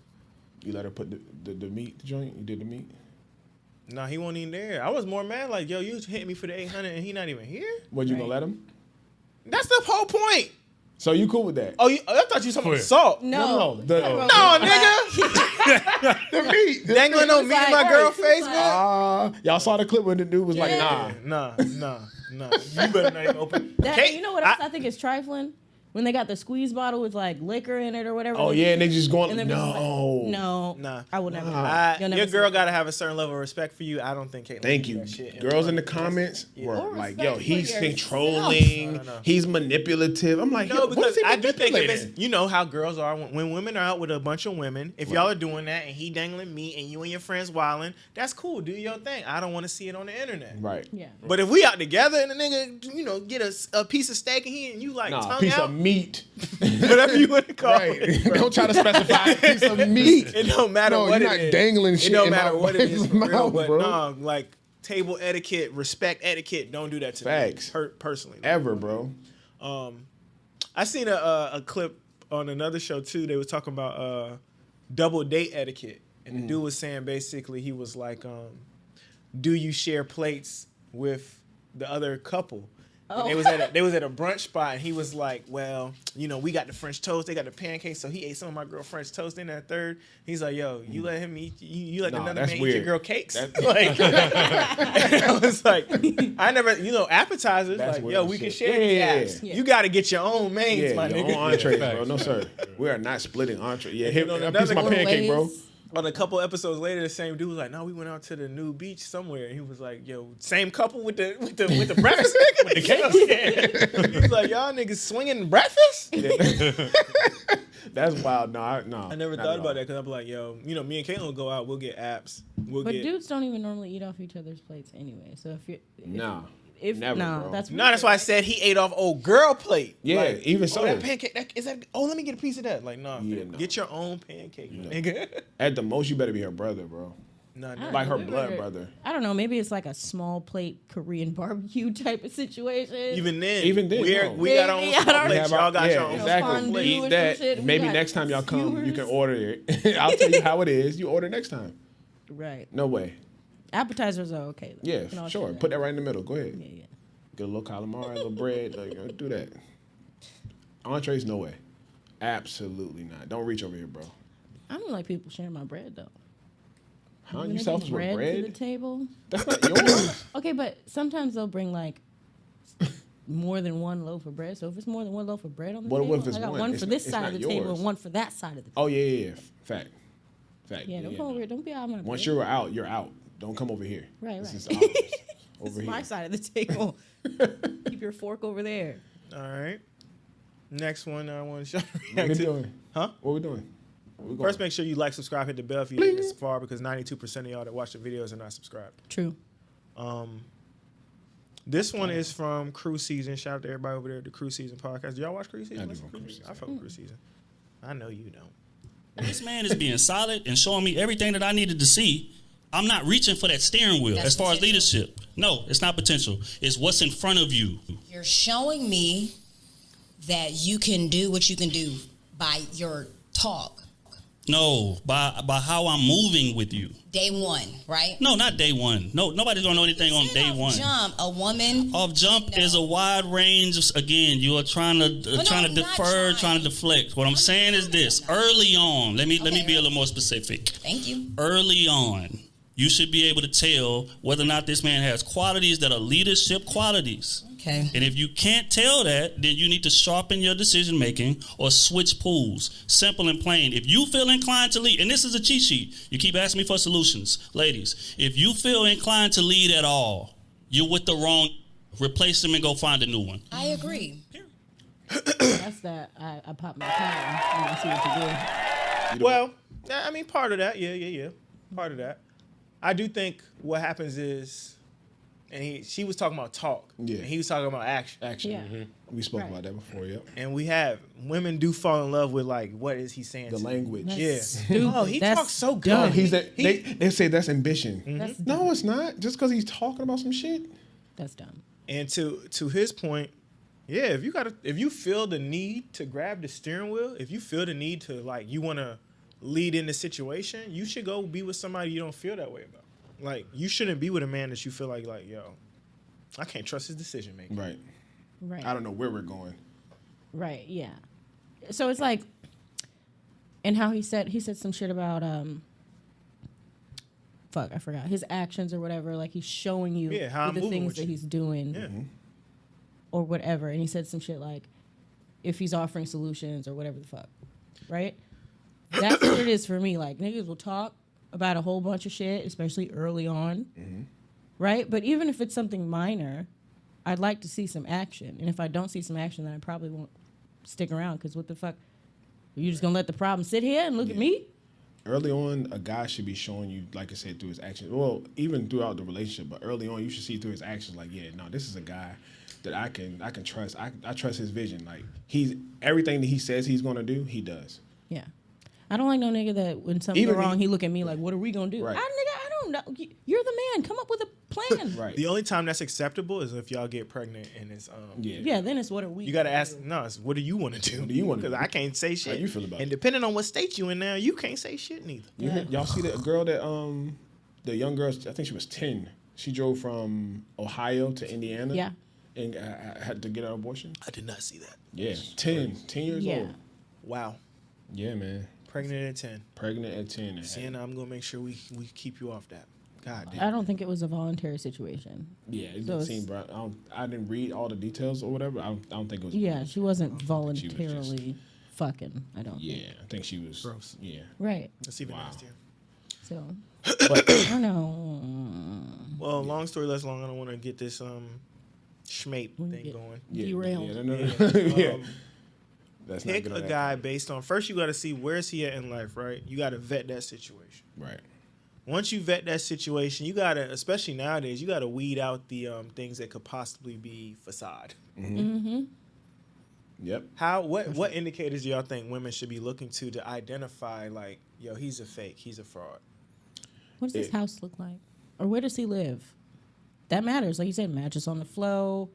[SPEAKER 4] you let her put the meat joint. You did the meat.
[SPEAKER 2] No, he wasn't even there. I was more mad like, yo, you hit me for the $800 and he not even here.
[SPEAKER 4] What, you gonna let him?
[SPEAKER 2] That's the whole point.
[SPEAKER 4] So you cool with that?
[SPEAKER 2] Oh, I thought you was talking about salt.
[SPEAKER 3] No.
[SPEAKER 2] No, nigga.
[SPEAKER 4] The meat.
[SPEAKER 2] Dangling on me and my girl Facebook.
[SPEAKER 4] Y'all saw the clip when the dude was like, nah.
[SPEAKER 2] Nah. You better not even open.
[SPEAKER 3] You know what else I think is trifling? When they got the squeeze bottle with like liquor in it or whatever.
[SPEAKER 4] Oh yeah, and they just going,
[SPEAKER 3] and they're just like, no,
[SPEAKER 2] Nah.
[SPEAKER 3] I will never. You'll never
[SPEAKER 2] Your
[SPEAKER 3] see
[SPEAKER 2] girl
[SPEAKER 3] that.
[SPEAKER 2] got to have a certain level of respect for you. I don't think Caitlyn.
[SPEAKER 4] Thank
[SPEAKER 2] do
[SPEAKER 4] you.
[SPEAKER 2] that shit
[SPEAKER 4] Girls in the comments were
[SPEAKER 3] Or
[SPEAKER 4] like,
[SPEAKER 3] respect
[SPEAKER 4] yo,
[SPEAKER 3] for
[SPEAKER 4] he's
[SPEAKER 3] yourself.
[SPEAKER 4] controlling.
[SPEAKER 2] No.
[SPEAKER 4] He's manipulative. I'm like,
[SPEAKER 2] No,
[SPEAKER 4] yo, what
[SPEAKER 2] because
[SPEAKER 4] is he
[SPEAKER 2] I do think if
[SPEAKER 4] manipulating?
[SPEAKER 2] it's, you know how girls are when women are out with a bunch of women. If y'all are doing that and he dangling meat and you and your friends wilding, that's cool. Do your thing. I don't want to see it on the internet.
[SPEAKER 4] Right.
[SPEAKER 3] Yeah.
[SPEAKER 2] But if we out together and the nigga, get a piece of steak and you like
[SPEAKER 4] Nah,
[SPEAKER 2] tongue
[SPEAKER 4] piece
[SPEAKER 2] out,
[SPEAKER 4] of meat.
[SPEAKER 2] whatever you want to call
[SPEAKER 4] Right.
[SPEAKER 2] it.
[SPEAKER 4] Don't try to specify a piece of meat.
[SPEAKER 2] It don't matter
[SPEAKER 4] No,
[SPEAKER 2] what
[SPEAKER 4] you're
[SPEAKER 2] it
[SPEAKER 4] not
[SPEAKER 2] is.
[SPEAKER 4] dangling shit
[SPEAKER 2] It don't
[SPEAKER 4] in
[SPEAKER 2] matter
[SPEAKER 4] my
[SPEAKER 2] what it is
[SPEAKER 4] wife's
[SPEAKER 2] for real,
[SPEAKER 4] mouth,
[SPEAKER 2] but
[SPEAKER 4] bro.
[SPEAKER 2] no, like table etiquette, respect etiquette. Don't do that to
[SPEAKER 4] Facts.
[SPEAKER 2] me personally.
[SPEAKER 4] Ever, bro.
[SPEAKER 2] I seen a clip on another show too. They was talking about double date etiquette, and the dude was saying basically he was like, "Do you share plates with the other couple?" And they was at a brunch spot, and he was like, "Well, we got the French toast, they got the pancakes, so he ate some of my girl French toast in that third." He's like, "Yo, you let him eat, you let another
[SPEAKER 4] that's
[SPEAKER 2] man eat
[SPEAKER 4] weird.
[SPEAKER 2] your girl cakes?" Like, I was like, I never, appetizers.
[SPEAKER 4] That's
[SPEAKER 2] like,
[SPEAKER 4] weird
[SPEAKER 2] yo, we
[SPEAKER 4] shit.
[SPEAKER 2] can share these apps.
[SPEAKER 3] Yeah.
[SPEAKER 2] You got to get your own mains,
[SPEAKER 4] Yeah,
[SPEAKER 2] my
[SPEAKER 4] your
[SPEAKER 2] nigga.
[SPEAKER 4] own entrees, bro. No, sir. We are not splitting entree. Yeah, here,
[SPEAKER 2] on
[SPEAKER 4] a piece of my
[SPEAKER 2] another
[SPEAKER 4] pancake, bro.
[SPEAKER 2] On a couple episodes later, the same dude was like, "No, we went out to the new beach somewhere." And he was like, "Yo, same couple with the breakfast nigga with the cake." Yeah. He was like, "Y'all niggas swinging breakfast?"
[SPEAKER 4] That's wild. No,
[SPEAKER 2] I never thought about that because I'm like, "Yo, me and Caitlin will go out. We'll get apps.
[SPEAKER 3] But dudes don't even normally eat off each other's plates anyway. So
[SPEAKER 4] Never, bro.
[SPEAKER 3] that's
[SPEAKER 2] No, that's why I said he ate off old girl plate.
[SPEAKER 4] Yeah,
[SPEAKER 2] like,
[SPEAKER 4] even so.
[SPEAKER 2] that pancake. Is that? Oh, let me get a piece of that. Like, nah,
[SPEAKER 4] Yeah,
[SPEAKER 2] fam,
[SPEAKER 4] no.
[SPEAKER 2] get your own pancake, nigga.
[SPEAKER 4] At the most, you better be her brother, bro.
[SPEAKER 2] Nah,
[SPEAKER 4] Like her
[SPEAKER 3] We
[SPEAKER 4] blood
[SPEAKER 3] were-
[SPEAKER 4] brother.
[SPEAKER 3] I don't know. Maybe it's like a small plate Korean barbecue type of situation.
[SPEAKER 2] Even then,
[SPEAKER 4] no.
[SPEAKER 2] we got our own
[SPEAKER 3] Maybe
[SPEAKER 2] small
[SPEAKER 3] I don't
[SPEAKER 2] plates.
[SPEAKER 3] know.
[SPEAKER 2] Y'all got your own
[SPEAKER 4] exactly.
[SPEAKER 2] small plate.
[SPEAKER 3] Fondue or
[SPEAKER 4] Eat that.
[SPEAKER 3] some shit. We
[SPEAKER 4] Maybe
[SPEAKER 3] got
[SPEAKER 4] next time y'all come, you can
[SPEAKER 3] skewers.
[SPEAKER 4] order it. I'll tell you how it is. You order next time.
[SPEAKER 3] Right.
[SPEAKER 4] No way.
[SPEAKER 3] Appetizers are okay. Though.
[SPEAKER 4] Yeah,
[SPEAKER 3] You can all
[SPEAKER 4] sure.
[SPEAKER 3] share that.
[SPEAKER 4] Put that right in the middle. Go ahead.
[SPEAKER 3] Yeah, yeah.
[SPEAKER 4] Get a little calamari, a little bread. Do that. Entrees, no way. Absolutely not. Don't reach over here, bro.
[SPEAKER 3] I don't like people sharing my bread though.
[SPEAKER 4] Huh?
[SPEAKER 3] When
[SPEAKER 4] You
[SPEAKER 3] they
[SPEAKER 4] selfish
[SPEAKER 3] bring
[SPEAKER 4] with
[SPEAKER 3] to the
[SPEAKER 4] bread?
[SPEAKER 3] table.
[SPEAKER 4] That's not yours.
[SPEAKER 3] Okay, but sometimes they'll bring like more than one loaf of bread. So if it's more than one loaf of bread on the
[SPEAKER 4] What
[SPEAKER 3] table,
[SPEAKER 4] if it's
[SPEAKER 3] I got
[SPEAKER 4] one?
[SPEAKER 3] one
[SPEAKER 4] It's
[SPEAKER 3] for
[SPEAKER 4] not-
[SPEAKER 3] this
[SPEAKER 4] it's
[SPEAKER 3] side
[SPEAKER 4] not
[SPEAKER 3] of the table
[SPEAKER 4] yours.
[SPEAKER 3] and one for that side of the table.
[SPEAKER 4] Oh, yeah. Fact.
[SPEAKER 3] Yeah, don't come over here. Don't be out of my
[SPEAKER 4] Once
[SPEAKER 3] bread.
[SPEAKER 4] you're out, you're out. Don't come over here.
[SPEAKER 3] Right,
[SPEAKER 4] This
[SPEAKER 3] right.
[SPEAKER 4] is ours. Over
[SPEAKER 3] It's my
[SPEAKER 4] here.
[SPEAKER 3] side of the table. Keep your fork over there.
[SPEAKER 2] All right. Next one I want to show.
[SPEAKER 4] What we doing?
[SPEAKER 2] Huh?
[SPEAKER 4] What we doing?
[SPEAKER 2] First, make sure you like, subscribe, hit the bell if you did this far, because 92% of y'all that watch the videos are not subscribed.
[SPEAKER 3] True.
[SPEAKER 2] This one is from Crew Season. Shout out to everybody over there at the Crew Season podcast. Do y'all watch Crew Season? I fuck with Crew Season. I know you don't.
[SPEAKER 13] This man is being solid and showing me everything that I needed to see. I'm not reaching for that steering wheel as far as leadership. No, it's not potential. It's what's in front of you.
[SPEAKER 14] You're showing me that you can do what you can do by your talk.
[SPEAKER 13] No, by how I'm moving with you.
[SPEAKER 14] Day one, right?
[SPEAKER 13] No, not day one. No, nobody's gonna know anything on day one.
[SPEAKER 14] Jump, a woman.
[SPEAKER 13] Off jump is a wide range of, again, you are trying to defer, trying to deflect. What I'm saying is this: early on, let me be a little more specific.
[SPEAKER 14] Thank you.
[SPEAKER 13] Early on, you should be able to tell whether or not this man has qualities that are leadership qualities.
[SPEAKER 14] Okay.
[SPEAKER 13] And if you can't tell that, then you need to sharpen your decision making or switch pools. Simple and plain. If you feel inclined to lead, and this is a cheat sheet, you keep asking me for solutions. Ladies, if you feel inclined to lead at all, you're with the wrong, replace him and go find a new one.
[SPEAKER 14] I agree.
[SPEAKER 3] That's that. I popped my time. I see what you do.
[SPEAKER 2] Well, I mean, part of that. Yeah. Part of that. I do think what happens is, and she was talking about talk.
[SPEAKER 4] Yeah.
[SPEAKER 2] And he was talking about action.
[SPEAKER 4] Action. Yeah. We spoke about that before, yep.
[SPEAKER 2] And women do fall in love with, like, what is he saying?
[SPEAKER 4] The language.
[SPEAKER 2] Oh, he talks so good.
[SPEAKER 4] They say that's ambition.
[SPEAKER 2] That's
[SPEAKER 4] no, it's not. Just because he's talking about some shit.
[SPEAKER 3] That's dumb.
[SPEAKER 2] And to his point, yeah, if you feel the need to grab the steering wheel, if you feel the need to, like, you want to lead in the situation, you should go be with somebody you don't feel that way about. Like, you shouldn't be with a man that you feel like, yo, I can't trust his decision making.
[SPEAKER 4] Right.
[SPEAKER 3] Right.
[SPEAKER 4] I don't know where we're going.
[SPEAKER 3] Right. Yeah. So it's like, and how he said some shit about I forgot his actions or whatever. Like, he's showing you
[SPEAKER 2] how
[SPEAKER 3] the things that he's doing, or whatever. And he said some shit like, if he's offering solutions or whatever the fuck, right? That's what it is for me. Like, niggas will talk about a whole bunch of shit, especially early on, right? But even if it's something minor, I'd like to see some action. And if I don't see some action, then I probably won't stick around, because what the fuck? Are you just going to let the problem sit here and look at me?
[SPEAKER 4] Early on, a guy should be showing you, like I said, through his actions. Well, even throughout the relationship, but early on, you should see through his actions, like, yeah, no, this is a guy that I can trust. I trust his vision. Like, everything that he says he's going to do, he does.
[SPEAKER 3] Yeah. I don't like no nigga that when something's wrong, he look at me like, what are we going to do?
[SPEAKER 2] Right.
[SPEAKER 3] I don't know. You're the man. Come up with a plan.
[SPEAKER 2] Right. The only time that's acceptable is if y'all get pregnant and it's
[SPEAKER 3] Yeah, then it's what are we?
[SPEAKER 2] You got to ask. No, it's what do you want to do?
[SPEAKER 4] What do you want to do?
[SPEAKER 2] Because I can't say shit.
[SPEAKER 4] How you feel about
[SPEAKER 2] and
[SPEAKER 4] it?
[SPEAKER 2] depending on what state you in now, you can't say shit neither.
[SPEAKER 4] Y'all see that girl that the young girl? I think she was 10. She drove from Ohio to Indiana.
[SPEAKER 3] Yeah.
[SPEAKER 4] And had to get an abortion.
[SPEAKER 2] I did not see that.
[SPEAKER 4] Yeah, 10 years old.
[SPEAKER 2] Wow.
[SPEAKER 4] Yeah, man.
[SPEAKER 2] Pregnant at 10.
[SPEAKER 4] Pregnant at 10.
[SPEAKER 2] Sienna, I'm gonna make sure we keep you off that. God damn.
[SPEAKER 3] I don't think it was a voluntary situation.
[SPEAKER 4] Yeah, it didn't seem. I didn't read all the details or whatever. I don't think it was.
[SPEAKER 3] Yeah, she wasn't voluntarily fucking. I don't.
[SPEAKER 4] Yeah, I think she was.
[SPEAKER 2] Gross.
[SPEAKER 4] Yeah.
[SPEAKER 3] Right.
[SPEAKER 2] That's even nastier.
[SPEAKER 3] So. But, I don't know.
[SPEAKER 2] Well, long story less long. I don't want to get this schmate thing going.
[SPEAKER 3] Derailed.
[SPEAKER 4] Yeah.
[SPEAKER 2] Pick a guy based on, first you got to see where's he at in life, right? You got to vet that situation.
[SPEAKER 4] Right. Once
[SPEAKER 2] you vet that situation, you got to, especially nowadays, you got to weed out the things that could possibly be facade.
[SPEAKER 4] Yep.
[SPEAKER 2] What indicators do y'all think women should be looking to identify, like, yo, he's a fake, he's a fraud?
[SPEAKER 3] What does his house look like? Or where does he live? That matters. Like you said, mattress on the floor,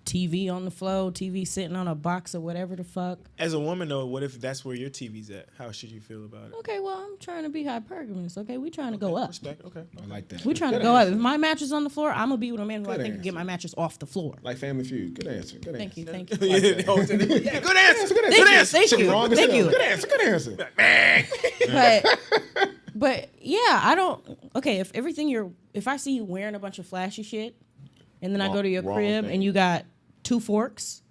[SPEAKER 3] TV on the floor, TV sitting on a box or whatever the fuck.
[SPEAKER 2] As a woman, though, what if that's where your TV's at? How should you feel about it?
[SPEAKER 3] Okay, well, I'm trying to be hypergamous. Okay, we trying to go up.
[SPEAKER 2] Respect. Okay,
[SPEAKER 4] I like that.
[SPEAKER 3] We trying to go up. If my mattress on the floor, I'm gonna be with a man who I think can get my mattress off the floor.
[SPEAKER 4] Like Family Feud. Good answer. Good
[SPEAKER 3] Thank
[SPEAKER 4] answer.
[SPEAKER 3] you.
[SPEAKER 2] Good answer. Good answer.
[SPEAKER 3] Thank you.
[SPEAKER 4] Good answer.
[SPEAKER 3] But yeah, I don't. Okay, if I see you wearing a bunch of flashy shit, and then I go to your crib and you got 2 forks,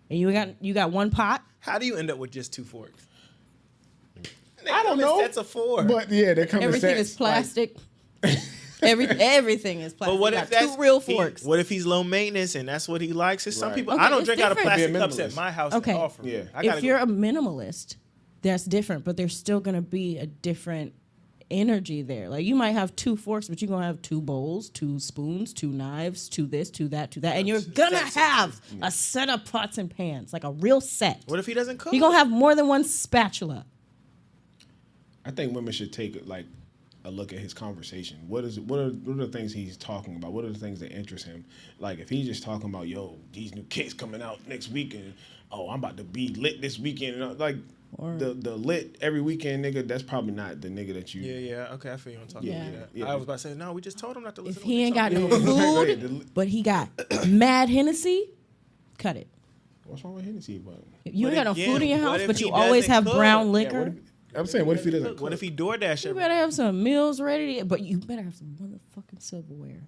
[SPEAKER 3] and you got 1 pot.
[SPEAKER 2] How do you end up with just 2 forks?
[SPEAKER 4] I don't know.
[SPEAKER 2] Sets of 4.
[SPEAKER 4] But yeah, they come in sets.
[SPEAKER 3] Everything is plastic. Everything is plastic.
[SPEAKER 2] But what if
[SPEAKER 3] that's 2 real forks?
[SPEAKER 2] What if he's low maintenance and that's what he likes? Some people.
[SPEAKER 3] Okay,
[SPEAKER 2] I don't
[SPEAKER 3] it's
[SPEAKER 2] drink out of
[SPEAKER 3] different.
[SPEAKER 2] plastic cups at my house.
[SPEAKER 3] Okay,
[SPEAKER 2] Offer.
[SPEAKER 3] if you're a minimalist, that's different, but there's still gonna be a different energy there. Like you might have 2 forks, but you're gonna have 2 bowls, 2 spoons, 2 knives, 2 this, 2 that, 2 that, and you're gonna have a set of pots and pans, like a real set.
[SPEAKER 2] What if he doesn't cook?
[SPEAKER 3] You're gonna have more than one spatula.
[SPEAKER 4] I think women should take like a look at his conversation. What are the things he's talking about? What are the things that interest him? Like if he's just talking about, yo, these new kicks coming out next weekend. Oh, I'm about to be lit this weekend. And like the lit every weekend nigga, that's probably not the nigga that you.
[SPEAKER 2] Yeah. Okay, I feel you on talking
[SPEAKER 3] Yeah.
[SPEAKER 2] about that.
[SPEAKER 4] Yeah.
[SPEAKER 2] I was about to say, no, we just told him not to listen.
[SPEAKER 3] If he ain't got no food, but he got mad Hennessy, cut it.
[SPEAKER 4] What's wrong with Hennessy? But
[SPEAKER 3] If you ain't got no
[SPEAKER 2] again,
[SPEAKER 3] food in your
[SPEAKER 2] what
[SPEAKER 3] house,
[SPEAKER 2] if
[SPEAKER 3] but
[SPEAKER 2] he
[SPEAKER 3] you always
[SPEAKER 2] doesn't
[SPEAKER 3] have
[SPEAKER 2] cook?
[SPEAKER 3] brown
[SPEAKER 2] Yeah,
[SPEAKER 3] liquor.
[SPEAKER 4] I'm saying, what if he doesn't?
[SPEAKER 2] What if he DoorDash
[SPEAKER 3] You
[SPEAKER 2] every
[SPEAKER 3] better have some meals ready, but you better have some motherfucking silverware.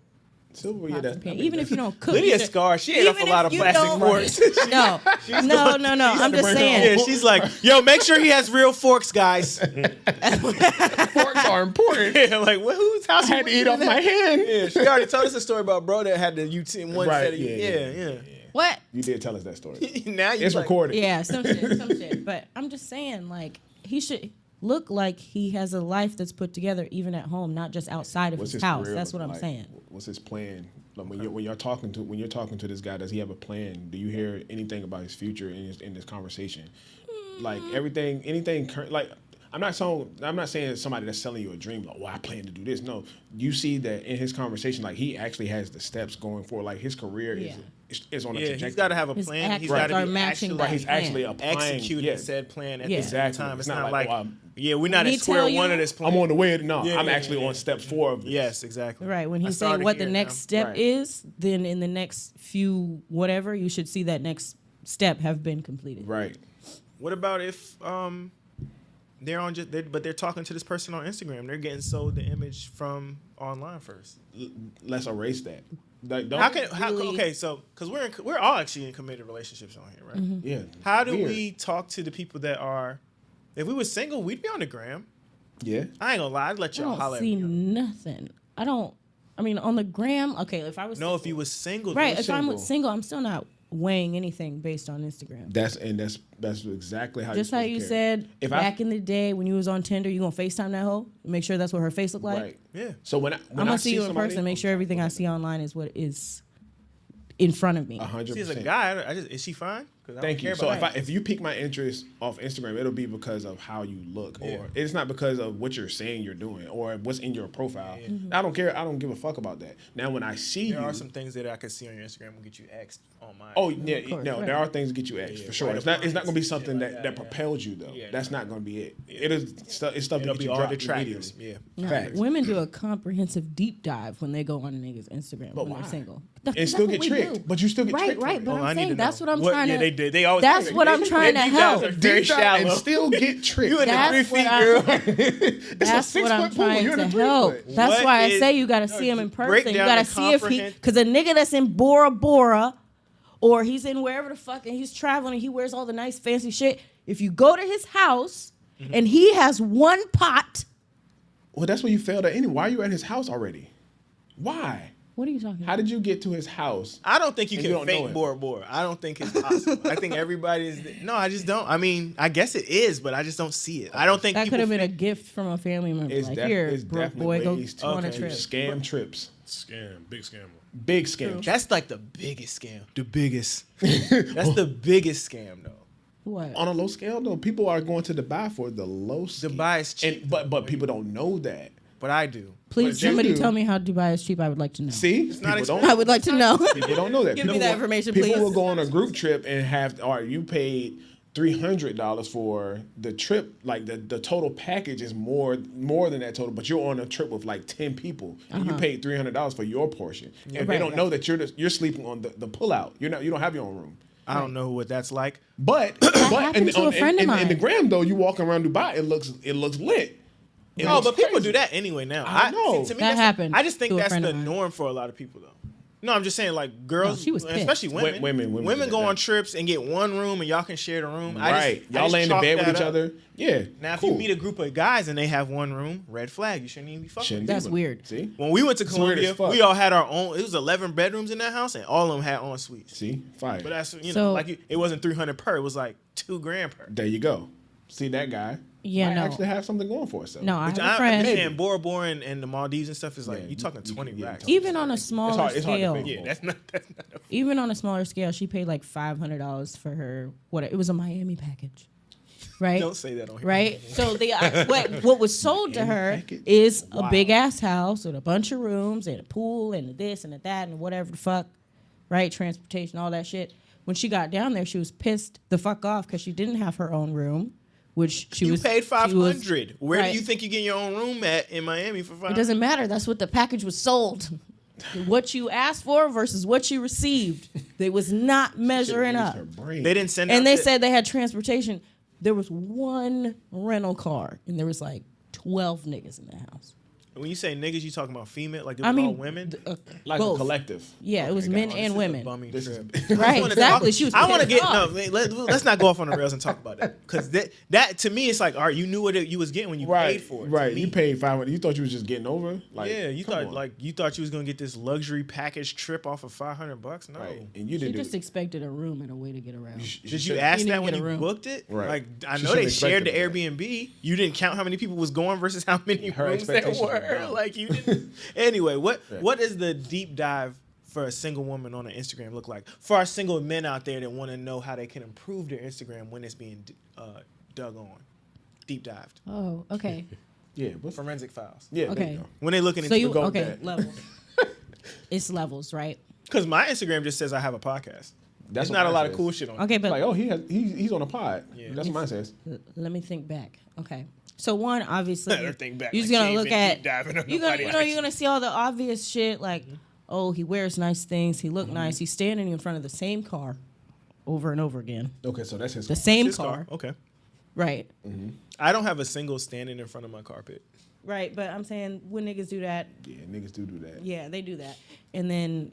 [SPEAKER 4] Silver, yeah, that's,
[SPEAKER 3] Even if you don't cook.
[SPEAKER 2] Lydia's
[SPEAKER 3] you
[SPEAKER 2] scarred. She ate off a lot of plastic forks.
[SPEAKER 3] No. I'm just saying.
[SPEAKER 2] Yeah, she's like, yo, make sure he has real forks, guys.
[SPEAKER 4] Forks are important.
[SPEAKER 2] Yeah, like, whose house?
[SPEAKER 4] I had to eat off my hand.
[SPEAKER 2] Yeah, she already told us a story about bro that had the one
[SPEAKER 4] Right,
[SPEAKER 2] set of
[SPEAKER 4] yeah.
[SPEAKER 3] What?
[SPEAKER 4] You did tell us that story.
[SPEAKER 2] Now you
[SPEAKER 4] It's
[SPEAKER 2] like,
[SPEAKER 4] recorded.
[SPEAKER 3] Yeah, some shit. But I'm just saying, like, he should look like he has a life that's put together, even at home, not just outside of
[SPEAKER 4] What's
[SPEAKER 3] his
[SPEAKER 4] his
[SPEAKER 3] house.
[SPEAKER 4] career
[SPEAKER 3] That's what
[SPEAKER 4] look
[SPEAKER 3] I'm
[SPEAKER 4] like?
[SPEAKER 3] saying.
[SPEAKER 4] What's his plan? Like when you're talking to this guy, does he have a plan? Do you hear anything about his future in this conversation? Like anything current. Like I'm not saying somebody that's selling you a dream. Like, well, I plan to do this. No, you see that in his conversation, like he actually has the steps going forward. Like his career is on a trajectory.
[SPEAKER 2] he's got to have a
[SPEAKER 3] His
[SPEAKER 2] plan. He's
[SPEAKER 3] actions
[SPEAKER 2] got to
[SPEAKER 3] are
[SPEAKER 2] be
[SPEAKER 3] matching that
[SPEAKER 4] He's
[SPEAKER 3] plan.
[SPEAKER 4] actually applying,
[SPEAKER 2] executing said plan at the same
[SPEAKER 4] exactly.
[SPEAKER 2] time. It's
[SPEAKER 4] It's
[SPEAKER 2] not
[SPEAKER 4] not
[SPEAKER 2] like,
[SPEAKER 4] like,
[SPEAKER 2] we're not
[SPEAKER 3] When
[SPEAKER 2] at
[SPEAKER 3] he
[SPEAKER 2] square
[SPEAKER 3] tell you-
[SPEAKER 2] one of this plan.
[SPEAKER 4] I'm on the way. No,
[SPEAKER 2] Yeah,
[SPEAKER 4] I'm
[SPEAKER 2] yeah,
[SPEAKER 4] actually
[SPEAKER 2] yeah.
[SPEAKER 4] on step 4 of this.
[SPEAKER 2] Yes, exactly.
[SPEAKER 3] Right. When
[SPEAKER 2] I
[SPEAKER 3] he's saying
[SPEAKER 2] started
[SPEAKER 3] what the
[SPEAKER 2] hearing
[SPEAKER 3] next
[SPEAKER 2] now.
[SPEAKER 3] step
[SPEAKER 4] Right.
[SPEAKER 3] is, then in the next few whatever, you should see that next step have been completed.
[SPEAKER 4] Right.
[SPEAKER 2] What about if they're on but they're talking to this person on Instagram? They're getting sold the image from online first.
[SPEAKER 4] Let's erase that. Like, don't,
[SPEAKER 2] Okay, so because we're all actually in committed relationships on here, right?
[SPEAKER 3] Mm-hmm.
[SPEAKER 4] Yeah.
[SPEAKER 2] How do
[SPEAKER 4] Weird.
[SPEAKER 2] we talk to the people that are? If we were single, we'd be on the gram.
[SPEAKER 4] Yeah.
[SPEAKER 2] I ain't gonna lie, I'd let
[SPEAKER 3] I
[SPEAKER 2] y'all
[SPEAKER 3] don't
[SPEAKER 2] holler.
[SPEAKER 3] see nothing. I mean, on the gram, okay, if I was
[SPEAKER 2] No, if you was single,
[SPEAKER 3] right,
[SPEAKER 2] though.
[SPEAKER 3] if I'm single, I'm still not weighing anything based on Instagram.
[SPEAKER 4] That's exactly how.
[SPEAKER 3] Just how you said back in the day when you was on Tinder, you gonna FaceTime that hoe, make sure that's what her face look like.
[SPEAKER 4] Right.
[SPEAKER 2] Yeah.
[SPEAKER 4] So when
[SPEAKER 3] I'm gonna see you in person, make sure everything I see online is what is in front of me.
[SPEAKER 4] 100%.
[SPEAKER 2] See, as a guy, is she fine?
[SPEAKER 4] Thank you. So if you pique my interest off Instagram, it'll be because of how you look, or it's not because of what you're saying you're doing or what's in your profile.
[SPEAKER 3] Mm-hmm.
[SPEAKER 4] I don't care. I don't give a fuck about that. Now when I see
[SPEAKER 2] there
[SPEAKER 4] you,
[SPEAKER 2] are some things that I can see on your Instagram will get you X'd on mine.
[SPEAKER 4] oh yeah, no, there are things that get you X for sure.
[SPEAKER 2] Right
[SPEAKER 4] It's not
[SPEAKER 2] appliance,
[SPEAKER 4] going to be something
[SPEAKER 2] shit
[SPEAKER 4] that propels you though. That's not going to be it. It's stuff
[SPEAKER 2] It'll
[SPEAKER 4] that
[SPEAKER 2] be
[SPEAKER 4] you
[SPEAKER 2] all
[SPEAKER 4] drop
[SPEAKER 2] detractors.
[SPEAKER 4] immediately.
[SPEAKER 2] Yeah.
[SPEAKER 4] Facts.
[SPEAKER 3] Women do a comprehensive deep dive when they go on a nigga's Instagram
[SPEAKER 4] But
[SPEAKER 3] when
[SPEAKER 4] why?
[SPEAKER 3] they're single.
[SPEAKER 4] And still get tricked, but you still get tricked.
[SPEAKER 3] Right, but
[SPEAKER 2] Oh, I
[SPEAKER 3] I'm
[SPEAKER 2] need
[SPEAKER 3] saying
[SPEAKER 2] to
[SPEAKER 3] that's
[SPEAKER 2] know.
[SPEAKER 3] what I'm
[SPEAKER 2] What-
[SPEAKER 3] trying
[SPEAKER 2] yeah,
[SPEAKER 3] to.
[SPEAKER 2] they always.
[SPEAKER 3] That's what I'm trying to help.
[SPEAKER 2] Very shallow.
[SPEAKER 4] and still get tricked.
[SPEAKER 2] You in the
[SPEAKER 3] That's
[SPEAKER 2] 3 feet,
[SPEAKER 3] what
[SPEAKER 2] girl.
[SPEAKER 3] That's what I'm
[SPEAKER 4] 6 foot pool,
[SPEAKER 3] trying
[SPEAKER 4] you're in
[SPEAKER 3] to
[SPEAKER 4] a 3
[SPEAKER 3] help.
[SPEAKER 4] foot.
[SPEAKER 3] That's
[SPEAKER 2] What
[SPEAKER 3] why I
[SPEAKER 2] is-
[SPEAKER 3] say you got to see him in
[SPEAKER 2] break
[SPEAKER 3] person. You
[SPEAKER 2] down
[SPEAKER 3] got to
[SPEAKER 2] and
[SPEAKER 3] see if he,
[SPEAKER 2] comprehend.
[SPEAKER 3] because a nigga that's in Bora Bora, or he's in wherever the fuck, and he's traveling and he wears all the nice fancy shit. If you go to his house and he has one pot,
[SPEAKER 4] Well, that's where you failed at. Anyway, why are you at his house already? Why?
[SPEAKER 3] what are you talking
[SPEAKER 4] How
[SPEAKER 3] about?
[SPEAKER 4] did you get to his house?
[SPEAKER 2] I don't think you
[SPEAKER 4] And
[SPEAKER 2] can
[SPEAKER 4] you don't know
[SPEAKER 2] fake
[SPEAKER 4] him.
[SPEAKER 2] Bora Bora. I don't think it's possible. I think everybody is. No, I just don't. I mean, I guess it is, but I just don't see it. I don't think
[SPEAKER 3] That
[SPEAKER 2] people
[SPEAKER 3] could have been a
[SPEAKER 2] fake-
[SPEAKER 3] gift from a family member.
[SPEAKER 4] It's,
[SPEAKER 3] Like,
[SPEAKER 4] def-
[SPEAKER 3] here,
[SPEAKER 4] it's
[SPEAKER 3] broke
[SPEAKER 4] definitely
[SPEAKER 3] boy, go
[SPEAKER 4] ways to
[SPEAKER 3] on a
[SPEAKER 2] okay.
[SPEAKER 3] trip.
[SPEAKER 4] scam trips.
[SPEAKER 5] Big scam.
[SPEAKER 4] Big scam.
[SPEAKER 2] That's like the biggest scam. The biggest. That's the biggest scam, though.
[SPEAKER 3] What?
[SPEAKER 4] On a low scale, though, people are going to Dubai for the low scale.
[SPEAKER 2] Dubai is cheap,
[SPEAKER 4] and but people don't know that.
[SPEAKER 2] but I do.
[SPEAKER 3] Please,
[SPEAKER 4] But you
[SPEAKER 3] somebody
[SPEAKER 4] do.
[SPEAKER 3] tell me how Dubai is cheap. I would like to know.
[SPEAKER 4] See,
[SPEAKER 2] not
[SPEAKER 4] people
[SPEAKER 3] I would like to know.
[SPEAKER 4] People don't know that.
[SPEAKER 3] Give me
[SPEAKER 4] People
[SPEAKER 3] that
[SPEAKER 4] will-
[SPEAKER 3] information,
[SPEAKER 4] people
[SPEAKER 3] please.
[SPEAKER 4] will go on a group trip and have, all right, you paid $300 for the trip. Like the total package is more than that total, but you're on a trip with like 10 people and you paid $300 for your portion. And they
[SPEAKER 3] Right,
[SPEAKER 4] don't
[SPEAKER 3] right.
[SPEAKER 4] know that you're sleeping on the pullout. You don't have your own room.
[SPEAKER 2] I don't know what that's like.
[SPEAKER 4] But
[SPEAKER 3] happened to a friend of
[SPEAKER 4] in the
[SPEAKER 3] mine.
[SPEAKER 4] gram though, you walk around Dubai, it looks lit. It
[SPEAKER 2] No,
[SPEAKER 4] looks
[SPEAKER 2] but people
[SPEAKER 4] crazy.
[SPEAKER 2] do that anyway now.
[SPEAKER 4] I know.
[SPEAKER 2] To me,
[SPEAKER 3] That
[SPEAKER 2] that's
[SPEAKER 3] happened
[SPEAKER 2] I just think
[SPEAKER 3] to a
[SPEAKER 2] that's
[SPEAKER 3] friend
[SPEAKER 2] the
[SPEAKER 3] of mine.
[SPEAKER 2] norm for a lot of people, though. No, I'm just saying, like girls,
[SPEAKER 3] No, she was pissed.
[SPEAKER 2] especially women.
[SPEAKER 4] Women do
[SPEAKER 2] go
[SPEAKER 4] that.
[SPEAKER 2] on trips and get one room, and y'all can share the room.
[SPEAKER 4] Right.
[SPEAKER 2] I
[SPEAKER 4] Y'all lay in the
[SPEAKER 2] chalk
[SPEAKER 4] bed with
[SPEAKER 2] that
[SPEAKER 4] each
[SPEAKER 2] up.
[SPEAKER 4] other. Yeah.
[SPEAKER 2] Now, if
[SPEAKER 4] cool.
[SPEAKER 2] you meet a group of guys and they have one room, red flag. You shouldn't even be fucking.
[SPEAKER 4] Shouldn't
[SPEAKER 2] with
[SPEAKER 3] That's
[SPEAKER 4] do it.
[SPEAKER 3] weird.
[SPEAKER 4] See?
[SPEAKER 2] When we went to
[SPEAKER 4] It's weird
[SPEAKER 2] Colombia,
[SPEAKER 4] as fuck.
[SPEAKER 2] we all had our own. It was 11 bedrooms in that house, and all of them had en suites.
[SPEAKER 4] See? Fire.
[SPEAKER 2] But that's
[SPEAKER 3] So-
[SPEAKER 2] like it wasn't 300 per. It was like $2,000 per.
[SPEAKER 4] There you go. see that guy.
[SPEAKER 3] Yeah,
[SPEAKER 4] might
[SPEAKER 3] no.
[SPEAKER 4] actually have something going for itself.
[SPEAKER 3] No, I have a friend.
[SPEAKER 2] And Bora Bora and the Maldives and stuff is like you talking 20 racks.
[SPEAKER 3] Even on a smaller scale.
[SPEAKER 2] Yeah, that's not.
[SPEAKER 3] Even on a smaller scale, she paid like $500 for her. It was a Miami package, right?
[SPEAKER 2] Don't say that on here.
[SPEAKER 3] Right. So what was sold to her is a big ass house with a bunch of rooms and a pool and this and that and whatever the fuck, right? Transportation, all that shit. When she got down there, she was pissed the fuck off because she didn't have her own room. Which
[SPEAKER 2] you paid $500. Where
[SPEAKER 3] right.
[SPEAKER 2] do you think you get your own room at in Miami for $500?
[SPEAKER 3] It doesn't matter. That's what the package was sold. What you asked for versus what you received. They was not measuring up.
[SPEAKER 2] They didn't send.
[SPEAKER 3] And they said they had transportation. There was one rental car, and there was like 12 niggas in the house.
[SPEAKER 2] When you say niggas, you talking about female? Like it was all women?
[SPEAKER 4] Like
[SPEAKER 3] both.
[SPEAKER 4] a collective.
[SPEAKER 3] Yeah, it was men and women.
[SPEAKER 2] Right,
[SPEAKER 3] exactly. She was.
[SPEAKER 2] I want to get let's not go off on the rails and talk about that because that to me it's like, all right, you knew what you was getting when you paid for it.
[SPEAKER 4] Right, you paid $500. You thought you was just getting over. Like,
[SPEAKER 2] yeah, you thought you was gonna get this luxury package trip off of $500. No,
[SPEAKER 4] right. And you
[SPEAKER 3] she just expected a room and a way to get around.
[SPEAKER 2] Did you ask that when you booked it?
[SPEAKER 4] Right.
[SPEAKER 2] Like I know they shared the Airbnb. You didn't count how many people was going versus how many rooms there were. Like you didn't. Anyway, what is the deep dive for a single woman on an Instagram look like? For our single men out there that want to know how they can improve their Instagram when it's being dug on, deep dived.
[SPEAKER 3] Oh, okay.
[SPEAKER 4] Yeah,
[SPEAKER 2] forensic files.
[SPEAKER 4] Yeah,
[SPEAKER 3] okay.
[SPEAKER 2] When they looking into
[SPEAKER 3] levels. It's levels, right?
[SPEAKER 2] Because my Instagram just says I have a podcast. There's not a lot of cool shit on it.
[SPEAKER 3] Okay, but
[SPEAKER 4] like, he's on a pod. Yeah. That's what mine says.
[SPEAKER 3] Let me think back. Okay. So one, obviously,
[SPEAKER 2] you're just
[SPEAKER 3] gonna look at you're gonna see all the obvious shit like, oh, he wears nice things, he look nice, he's standing in front of the same car, over and over again.
[SPEAKER 4] Okay, so that's his.
[SPEAKER 3] The same
[SPEAKER 2] his
[SPEAKER 3] car.
[SPEAKER 2] Okay.
[SPEAKER 3] Right.
[SPEAKER 2] Mm-hmm. I don't have a single standing in front of my carpet.
[SPEAKER 3] Right, but I'm saying when niggas do that.
[SPEAKER 4] Yeah, niggas do that.
[SPEAKER 3] Yeah, they do that, and then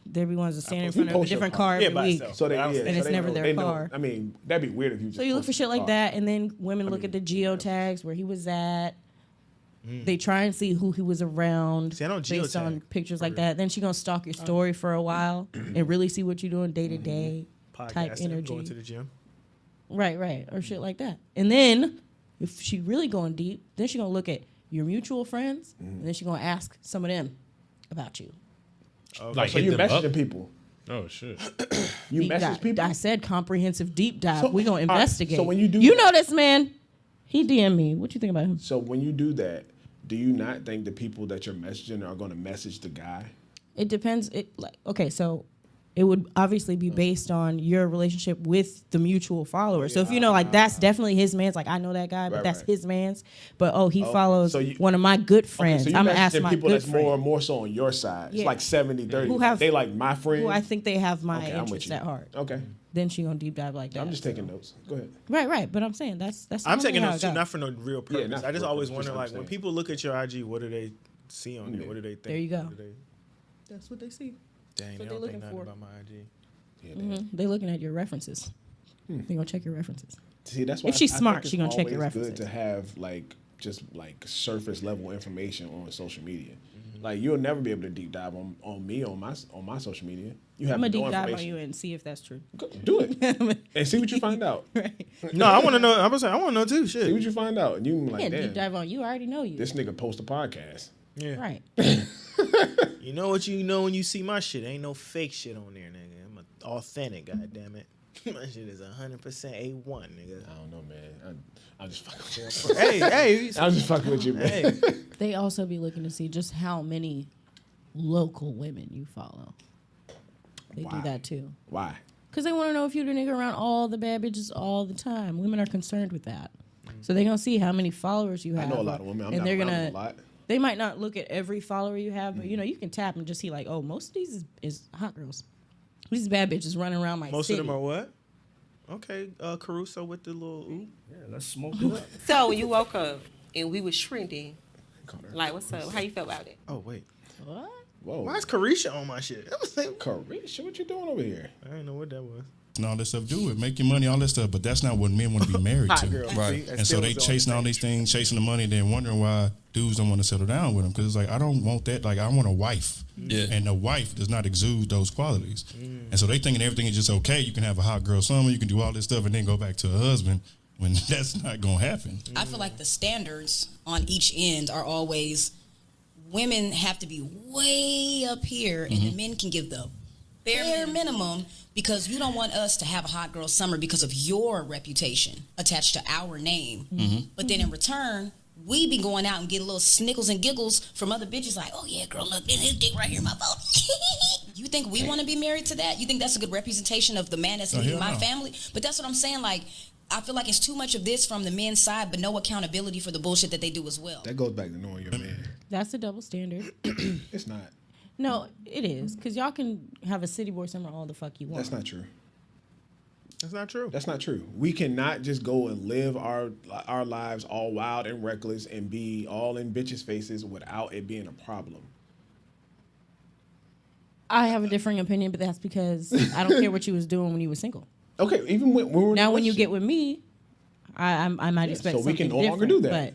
[SPEAKER 3] there be ones that stand in front of a different car every week.
[SPEAKER 4] So and
[SPEAKER 3] it's never their car.
[SPEAKER 4] I mean, that'd be weird if you.
[SPEAKER 3] So you look for shit like that, and then women look at the geotags where he was at. They try and see who he was around based on pictures like that. Then she gonna stalk your story for a while and really see what you're doing day to day type energy.
[SPEAKER 2] Going to the gym.
[SPEAKER 3] Right, or shit like that. And then if she really going deep, then she gonna look at your mutual friends, and then she gonna ask some of them about you.
[SPEAKER 5] Like
[SPEAKER 4] so you messaging people.
[SPEAKER 5] Oh shit!
[SPEAKER 4] You message people.
[SPEAKER 3] I said comprehensive deep dive. We gonna investigate.
[SPEAKER 4] So when you do,
[SPEAKER 3] know this man. He DM me. What you think about him?
[SPEAKER 4] So when you do that, do you not think the people that you're messaging are going to message the guy?
[SPEAKER 3] It depends. So it would obviously be based on your relationship with the mutual follower. So if you know, like, that's definitely his man's, like, I know that guy, but that's his man's. But, he follows one of my good friends.
[SPEAKER 4] So you
[SPEAKER 3] I'm going to ask my
[SPEAKER 4] people
[SPEAKER 3] good
[SPEAKER 4] that's
[SPEAKER 3] friend.
[SPEAKER 4] more so on your side. It's like 70-30. They like my friend.
[SPEAKER 3] Who I think they have my interests at heart.
[SPEAKER 4] Okay.
[SPEAKER 3] Then she going to deep dive like that.
[SPEAKER 4] I'm just taking notes. Go ahead.
[SPEAKER 3] Right. But I'm saying that's
[SPEAKER 2] I'm taking notes too, not for no real purpose.
[SPEAKER 4] Yeah,
[SPEAKER 2] I just always wonder, like, when people look at your IG, what do they see on there? What do they think?
[SPEAKER 3] There you go. That's what they see.
[SPEAKER 2] Dang, they don't think nothing about my IG.
[SPEAKER 4] Yeah,
[SPEAKER 3] They're looking at your references. They're gonna check your references.
[SPEAKER 4] See, that's why
[SPEAKER 3] if she's smart, she's gonna check your references.
[SPEAKER 4] It's good to have just surface level information on social media. Like, you'll never be able to deep dive on me on my social media. You have
[SPEAKER 3] I'm gonna
[SPEAKER 4] no
[SPEAKER 3] deep dive on
[SPEAKER 4] information.
[SPEAKER 3] you and see if that's true.
[SPEAKER 4] Do it and see what you find out.
[SPEAKER 3] Right.
[SPEAKER 2] No, I want to know. I want to know too. Shit.
[SPEAKER 4] See what you find out, and you
[SPEAKER 3] I
[SPEAKER 4] like,
[SPEAKER 3] can't
[SPEAKER 4] damn,
[SPEAKER 3] deep dive on you. I already know you.
[SPEAKER 4] this nigga post a podcast.
[SPEAKER 2] Yeah.
[SPEAKER 3] Right.
[SPEAKER 2] You know what you know when you see my shit. Ain't no fake shit on there, nigga. I'm authentic, goddammit. My shit is 100% A1, nigga.
[SPEAKER 4] I don't know, man. I'm just fucking with you.
[SPEAKER 2] hey.
[SPEAKER 4] I'm just fucking with you, man.
[SPEAKER 2] Hey.
[SPEAKER 3] They also be looking to see just how many local women you follow. They do that too.
[SPEAKER 4] Why?
[SPEAKER 3] Because they want to know if you're the nigga around all the bad bitches all the time. Women are concerned with that. So they're going to see how many followers you have.
[SPEAKER 4] I know a lot of women. I'm
[SPEAKER 3] and
[SPEAKER 4] not
[SPEAKER 3] they're
[SPEAKER 4] around
[SPEAKER 3] gonna,
[SPEAKER 4] them a lot.
[SPEAKER 3] They might not look at every follower you have, but you can tap and just see like, oh, most of these is hot girls. These bad bitches running around my
[SPEAKER 2] Most
[SPEAKER 3] city.
[SPEAKER 2] of them are what? Okay, Caruso with the little ooh.
[SPEAKER 11] Yeah, let's smoke it up.
[SPEAKER 15] So when you woke up and we was trending, like, what's up? How you felt about it?
[SPEAKER 2] Oh, wait.
[SPEAKER 3] What?
[SPEAKER 4] Whoa.
[SPEAKER 2] Why is Carisha on my shit? I was like,
[SPEAKER 4] Carisha, what you doing over here?
[SPEAKER 2] I didn't know what that was.
[SPEAKER 16] And all this stuff, do it, make your money, all this stuff, but that's not what men want to be married
[SPEAKER 2] Hot
[SPEAKER 16] to,
[SPEAKER 2] girl,
[SPEAKER 16] right?
[SPEAKER 2] see?
[SPEAKER 16] And so they chasing all these things, chasing the money, then wondering why dudes don't want to settle down with them because it's like, I don't want that. Like, I want a wife, and the wife does not exude those qualities, and so they thinking everything is just okay. You can have a hot girl summer, you can do all this stuff, and then go back to a husband, when that's not gonna happen.
[SPEAKER 14] I feel like the standards on each end are always women have to be way up here, and the men can give the bare minimum because you don't want us to have a hot girl summer because of your reputation attached to our name. But then in return, we be going out and get a little snickles and giggles from other bitches like, oh yeah, girl, look, his dick right here in my phone. You think we want to be married to that? You think that's a good representation of the man that's leading my family? But that's what I'm saying. Like, I feel like it's too much of this from the men's side, but no accountability for the bullshit that they do as well.
[SPEAKER 4] That goes back to knowing your man.
[SPEAKER 3] That's a double standard.
[SPEAKER 4] It's not.
[SPEAKER 3] No, it is. Because y'all can have a city boy summer all the fuck you want.
[SPEAKER 4] That's not true.
[SPEAKER 2] That's not true.
[SPEAKER 4] That's not true. We cannot just go and live our lives all wild and reckless and be all in bitches' faces without it being a problem.
[SPEAKER 3] I have a differing opinion, but that's because I don't care what you was doing when you were single.
[SPEAKER 4] Okay, even when we're
[SPEAKER 3] now when you get with me, I might expect
[SPEAKER 4] so we can
[SPEAKER 3] something
[SPEAKER 4] no longer do that.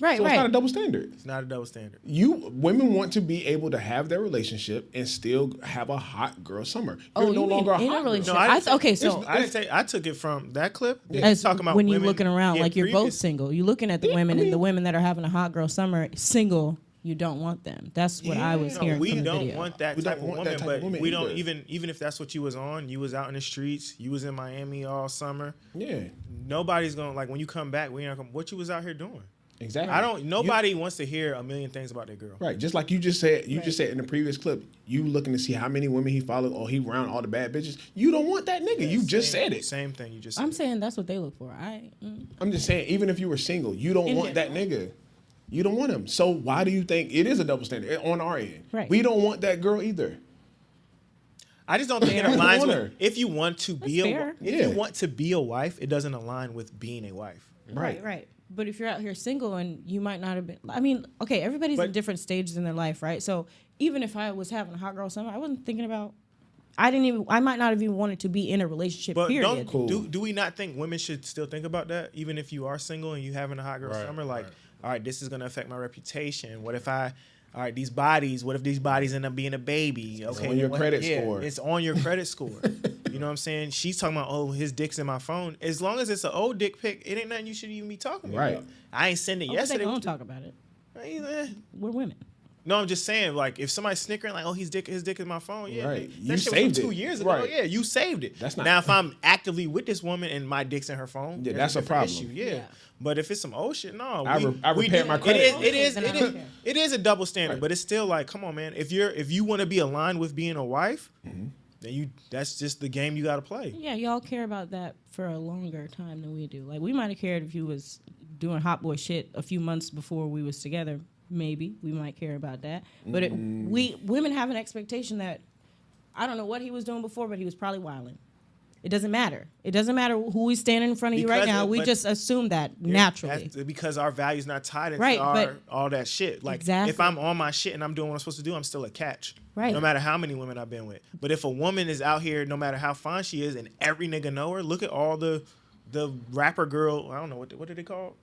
[SPEAKER 3] But, right,
[SPEAKER 4] so
[SPEAKER 3] right.
[SPEAKER 4] it's not a double standard.
[SPEAKER 2] It's not a double standard.
[SPEAKER 4] Women want to be able to have their relationship and still have a hot girl summer. You're no longer a hot girl.
[SPEAKER 2] No, I took it from that clip.
[SPEAKER 3] As
[SPEAKER 2] talking about
[SPEAKER 3] when you're
[SPEAKER 2] women
[SPEAKER 3] looking around like you're both
[SPEAKER 2] previous-
[SPEAKER 3] single. You're looking at the women and the women that are having a hot girl summer single. You don't want them. That's what I was hearing
[SPEAKER 2] we
[SPEAKER 3] from the
[SPEAKER 2] don't
[SPEAKER 3] video.
[SPEAKER 2] want that
[SPEAKER 4] We
[SPEAKER 2] type
[SPEAKER 4] don't
[SPEAKER 2] of
[SPEAKER 4] want that
[SPEAKER 2] woman,
[SPEAKER 4] type
[SPEAKER 2] but
[SPEAKER 4] of woman
[SPEAKER 2] we don't
[SPEAKER 4] either.
[SPEAKER 2] even if that's what you was on. You was out in the streets. You was in Miami all summer.
[SPEAKER 4] Yeah.
[SPEAKER 2] Nobody's gonna like when you come back. We ain't gonna, what you was out here doing.
[SPEAKER 4] Exactly.
[SPEAKER 2] Nobody wants to hear a million things about that girl.
[SPEAKER 4] Right, just like you just said. You just said in the previous clip. You looking to see how many women he followed or he around all the bad bitches. You don't want that nigga. You just said it.
[SPEAKER 2] Same thing. You just.
[SPEAKER 3] I'm saying that's what they look for.
[SPEAKER 4] I'm just saying, even if you were single, you don't want that nigga. You don't want him. So why do you think it is a double standard on our end?
[SPEAKER 3] Right.
[SPEAKER 4] We don't want that girl either.
[SPEAKER 2] I just don't think it
[SPEAKER 4] I don't
[SPEAKER 2] aligns
[SPEAKER 4] want
[SPEAKER 2] with
[SPEAKER 4] her.
[SPEAKER 2] if you want to be
[SPEAKER 3] fair.
[SPEAKER 2] if you want to be a wife, it doesn't align with being a wife.
[SPEAKER 3] Right. But if you're out here single and you might not have been, I mean, okay, everybody's in different stages in their life, right? So even if I was having a hot girl summer, I wasn't thinking about. I might not have even wanted to be in a relationship.
[SPEAKER 2] But
[SPEAKER 3] period.
[SPEAKER 2] do we not think women should still think about that, even if you are single and you having a hot girl summer? Like, all right, this is gonna affect my reputation. What if all right, these bodies. What if these bodies end up being a baby? Okay,
[SPEAKER 4] on your credit score.
[SPEAKER 2] It's on your credit score. You know what I'm saying? She's talking about, oh, his dick's in my phone. As long as it's an old dick pic, it ain't nothing you should even be talking
[SPEAKER 4] Right.
[SPEAKER 2] about. I ain't send it yesterday.
[SPEAKER 3] They don't talk about it. We're women.
[SPEAKER 2] No, I'm just saying, like, if somebody's snickering, like, oh, his dick is in my phone, yeah,
[SPEAKER 4] Right.
[SPEAKER 2] that
[SPEAKER 4] You
[SPEAKER 2] shit was
[SPEAKER 4] saved
[SPEAKER 2] from 2
[SPEAKER 4] it.
[SPEAKER 2] years ago.
[SPEAKER 4] Right.
[SPEAKER 2] Yeah, you saved it.
[SPEAKER 4] That's not-
[SPEAKER 2] now, if I'm actively with this woman and my dick's in her phone,
[SPEAKER 4] Yeah,
[SPEAKER 2] there's
[SPEAKER 4] that's a
[SPEAKER 2] different
[SPEAKER 4] problem.
[SPEAKER 2] issue. Yeah. But if it's some old shit, no.
[SPEAKER 4] I repaired my credit.
[SPEAKER 2] It is a double standard, but it's still like, come on, man. If you want to be aligned with being a wife, then that's just the game you got to play.
[SPEAKER 3] Yeah, y'all care about that for a longer time than we do. Like, we might have cared if you was doing hot boy shit a few months before we was together. Maybe we might care about that. But women have an expectation that I don't know what he was doing before, but he was probably wilding. It doesn't matter. It doesn't matter who is standing in front of you right now. We just assume that naturally.
[SPEAKER 2] That's because our value's not tied into
[SPEAKER 3] Right,
[SPEAKER 2] all that shit. Like,
[SPEAKER 3] Exactly.
[SPEAKER 2] if I'm on my shit and I'm doing what I'm supposed to do, I'm still a catch.
[SPEAKER 3] Right.
[SPEAKER 2] No matter how many women I've been with. But if a woman is out here, no matter how fine she is, and every nigga know her, look at all the rapper girl. I don't know what did they call?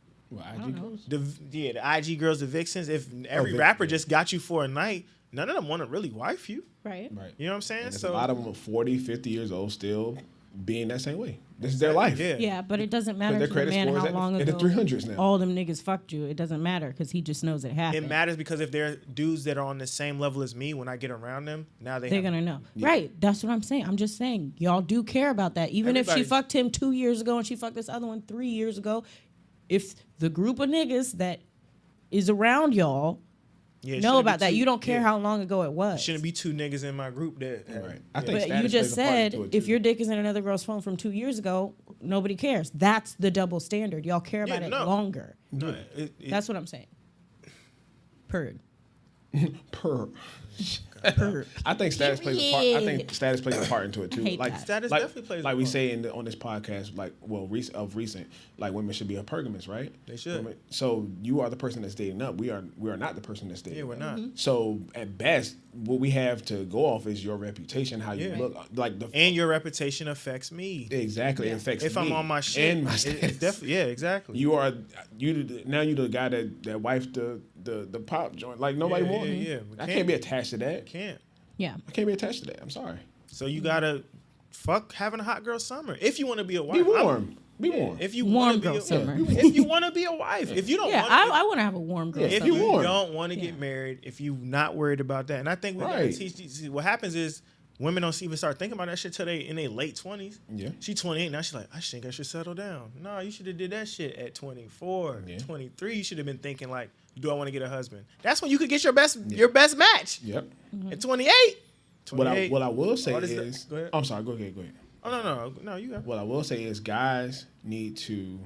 [SPEAKER 2] The IG girls, the vixens. If every rapper just got you for a night, none of them want to really wife you.
[SPEAKER 3] Right.
[SPEAKER 2] You know what I'm saying?
[SPEAKER 4] And a lot of them are 40, 50 years old still being that same way. This is their life.
[SPEAKER 3] Yeah, but it doesn't matter
[SPEAKER 4] their
[SPEAKER 3] to the
[SPEAKER 4] credit
[SPEAKER 3] man
[SPEAKER 4] score is
[SPEAKER 3] how
[SPEAKER 4] at
[SPEAKER 3] long
[SPEAKER 4] the
[SPEAKER 3] ago
[SPEAKER 4] 300s now.
[SPEAKER 3] all them niggas fucked you. It doesn't matter because he just knows it happened.
[SPEAKER 2] It matters because if they're dudes that are on the same level as me, when I get around them, now
[SPEAKER 3] They're going to know.
[SPEAKER 2] Yeah.
[SPEAKER 3] Right. That's what I'm saying. I'm just saying, y'all do care about that. Even if
[SPEAKER 2] Everybody-
[SPEAKER 3] she fucked him 2 years ago and she fucked this other one 3 years ago, if the group of niggas that is around y'all
[SPEAKER 2] Yeah, it
[SPEAKER 3] know
[SPEAKER 2] shouldn't be
[SPEAKER 3] about that,
[SPEAKER 2] two-
[SPEAKER 3] you don't care
[SPEAKER 2] yeah.
[SPEAKER 3] how long ago it was.
[SPEAKER 2] Shouldn't be two niggas in my group that. Right.
[SPEAKER 4] I think
[SPEAKER 3] But you just said if your dick is in another girl's phone from 2 years ago, nobody cares. That's the double standard. Y'all care about it longer.
[SPEAKER 2] No,
[SPEAKER 3] That's what I'm saying. Purred.
[SPEAKER 4] Purr. I think status plays a part. I think status plays a part into it too.
[SPEAKER 3] I hate
[SPEAKER 4] Like
[SPEAKER 3] that.
[SPEAKER 2] Status
[SPEAKER 4] like,
[SPEAKER 2] definitely plays a
[SPEAKER 4] like we
[SPEAKER 2] part.
[SPEAKER 4] say on this podcast, like recent, like women should be pergamous, right?
[SPEAKER 2] They should.
[SPEAKER 4] Women- so you are the person that's dating up. We are not the person that's dating.
[SPEAKER 2] Yeah, we're
[SPEAKER 4] up.
[SPEAKER 2] not.
[SPEAKER 4] So at best, what we have to go off is your reputation, how you
[SPEAKER 2] Yeah.
[SPEAKER 4] look, like the
[SPEAKER 2] And your reputation affects me.
[SPEAKER 4] exactly it affects
[SPEAKER 2] If I'm
[SPEAKER 4] me
[SPEAKER 2] on my shit,
[SPEAKER 4] and my
[SPEAKER 2] it's
[SPEAKER 4] status.
[SPEAKER 2] definitely exactly.
[SPEAKER 4] You are now you the guy that wifed the pop joint. Like nobody
[SPEAKER 2] Yeah,
[SPEAKER 4] wants.
[SPEAKER 2] yeah, yeah.
[SPEAKER 4] I can't be attached to that.
[SPEAKER 2] Can't.
[SPEAKER 3] Yeah.
[SPEAKER 4] I can't be attached to that. I'm sorry.
[SPEAKER 2] So you gotta fuck having a hot girl summer. If you want to be a wife,
[SPEAKER 4] Be warm. Be warm.
[SPEAKER 2] If you
[SPEAKER 3] Warm
[SPEAKER 2] want to
[SPEAKER 3] girl
[SPEAKER 2] be a,
[SPEAKER 3] summer.
[SPEAKER 2] if you want to be a wife, if you don't,
[SPEAKER 3] Yeah,
[SPEAKER 2] want
[SPEAKER 3] I want to have a warm girl
[SPEAKER 2] if
[SPEAKER 3] summer.
[SPEAKER 2] you don't want to get married, if you not worried about that, and I think we gotta
[SPEAKER 4] Right.
[SPEAKER 2] teach these. What happens is women don't even start thinking about that shit till they in their late 20s.
[SPEAKER 4] Yeah.
[SPEAKER 2] She 28 now. She's like, I think I should settle down. No, you should have did that shit at 24, 23. You should have been thinking like, do I want to get a husband? That's when you could get your best match.
[SPEAKER 4] Yep.
[SPEAKER 2] At 28.
[SPEAKER 4] What I
[SPEAKER 2] 28.
[SPEAKER 4] will say
[SPEAKER 2] All this
[SPEAKER 4] is,
[SPEAKER 2] stuff- go ahead.
[SPEAKER 4] I'm sorry. Go ahead.
[SPEAKER 2] Oh no, you got.
[SPEAKER 4] What I will say is, guys need to,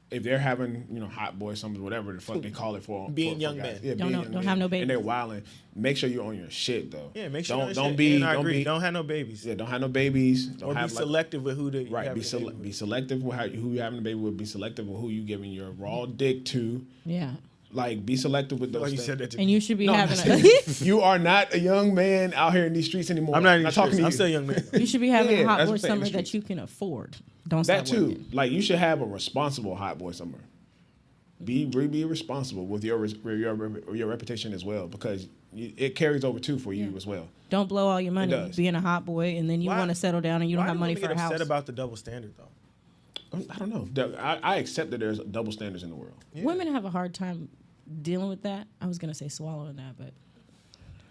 [SPEAKER 4] if they're having, hot boy summers, whatever the fuck they call it for
[SPEAKER 2] Being
[SPEAKER 4] for
[SPEAKER 2] young
[SPEAKER 4] guys.
[SPEAKER 2] men.
[SPEAKER 4] Yeah,
[SPEAKER 3] Don't
[SPEAKER 4] being
[SPEAKER 3] know-
[SPEAKER 4] young
[SPEAKER 3] don't
[SPEAKER 4] men.
[SPEAKER 3] have no
[SPEAKER 4] And they're
[SPEAKER 3] babies.
[SPEAKER 4] wilding. Make sure you're on your shit though.
[SPEAKER 2] Yeah, make sure
[SPEAKER 4] don't
[SPEAKER 2] you
[SPEAKER 4] don't
[SPEAKER 2] understand.
[SPEAKER 4] be
[SPEAKER 2] And I
[SPEAKER 4] don't
[SPEAKER 2] agree.
[SPEAKER 4] be
[SPEAKER 2] Don't have no babies.
[SPEAKER 4] Yeah, don't have no babies. Don't
[SPEAKER 2] Or be
[SPEAKER 4] have
[SPEAKER 2] selective with who you
[SPEAKER 4] right.
[SPEAKER 2] have
[SPEAKER 4] Be
[SPEAKER 2] a baby with.
[SPEAKER 4] be selective with who you having a baby with. Be selective with who you giving your raw dick to.
[SPEAKER 3] Yeah.
[SPEAKER 4] Like, be selective with those
[SPEAKER 2] Like you
[SPEAKER 4] things.
[SPEAKER 2] said that to
[SPEAKER 3] And you should be
[SPEAKER 4] No,
[SPEAKER 3] having
[SPEAKER 4] you are not a young man out here in these streets anymore.
[SPEAKER 2] I'm not even
[SPEAKER 4] talking to you.
[SPEAKER 2] I'm still a young man.
[SPEAKER 3] You should be having a hot
[SPEAKER 4] that's
[SPEAKER 3] boy
[SPEAKER 4] what I'm saying,
[SPEAKER 3] summer
[SPEAKER 4] the
[SPEAKER 3] that you can afford. Don't
[SPEAKER 4] That
[SPEAKER 3] stop
[SPEAKER 4] too.
[SPEAKER 3] working.
[SPEAKER 4] Like, you should have a responsible hot boy summer. Be responsible with your reputation as well, because it carries over too for you as well.
[SPEAKER 3] Don't blow all your money
[SPEAKER 4] does.
[SPEAKER 3] being a hot boy, and then you
[SPEAKER 2] Why-
[SPEAKER 3] want to settle down and you don't
[SPEAKER 2] Why
[SPEAKER 3] have
[SPEAKER 2] do
[SPEAKER 3] money
[SPEAKER 2] women
[SPEAKER 3] for a
[SPEAKER 2] get
[SPEAKER 3] house.
[SPEAKER 2] upset about the double standard though?
[SPEAKER 4] I don't know. I accept that there's double standards in the world.
[SPEAKER 3] Women have a hard time dealing with that. I was gonna say swallowing that, but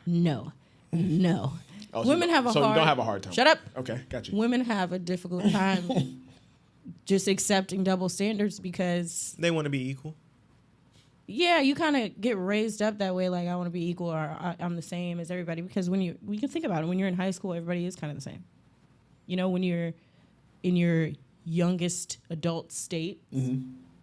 [SPEAKER 3] no.
[SPEAKER 4] Oh,
[SPEAKER 3] Women have a
[SPEAKER 4] so
[SPEAKER 3] hard.
[SPEAKER 4] you don't have a hard time.
[SPEAKER 3] Shut up.
[SPEAKER 4] Okay, got you.
[SPEAKER 3] Women have a difficult time just accepting double standards because
[SPEAKER 2] They want to be equal.
[SPEAKER 3] yeah, you kind of get raised up that way. Like I want to be equal, or I'm the same as everybody. Because when you can think about it, when you're in high school, everybody is kind of the same. When you're in your youngest adult state,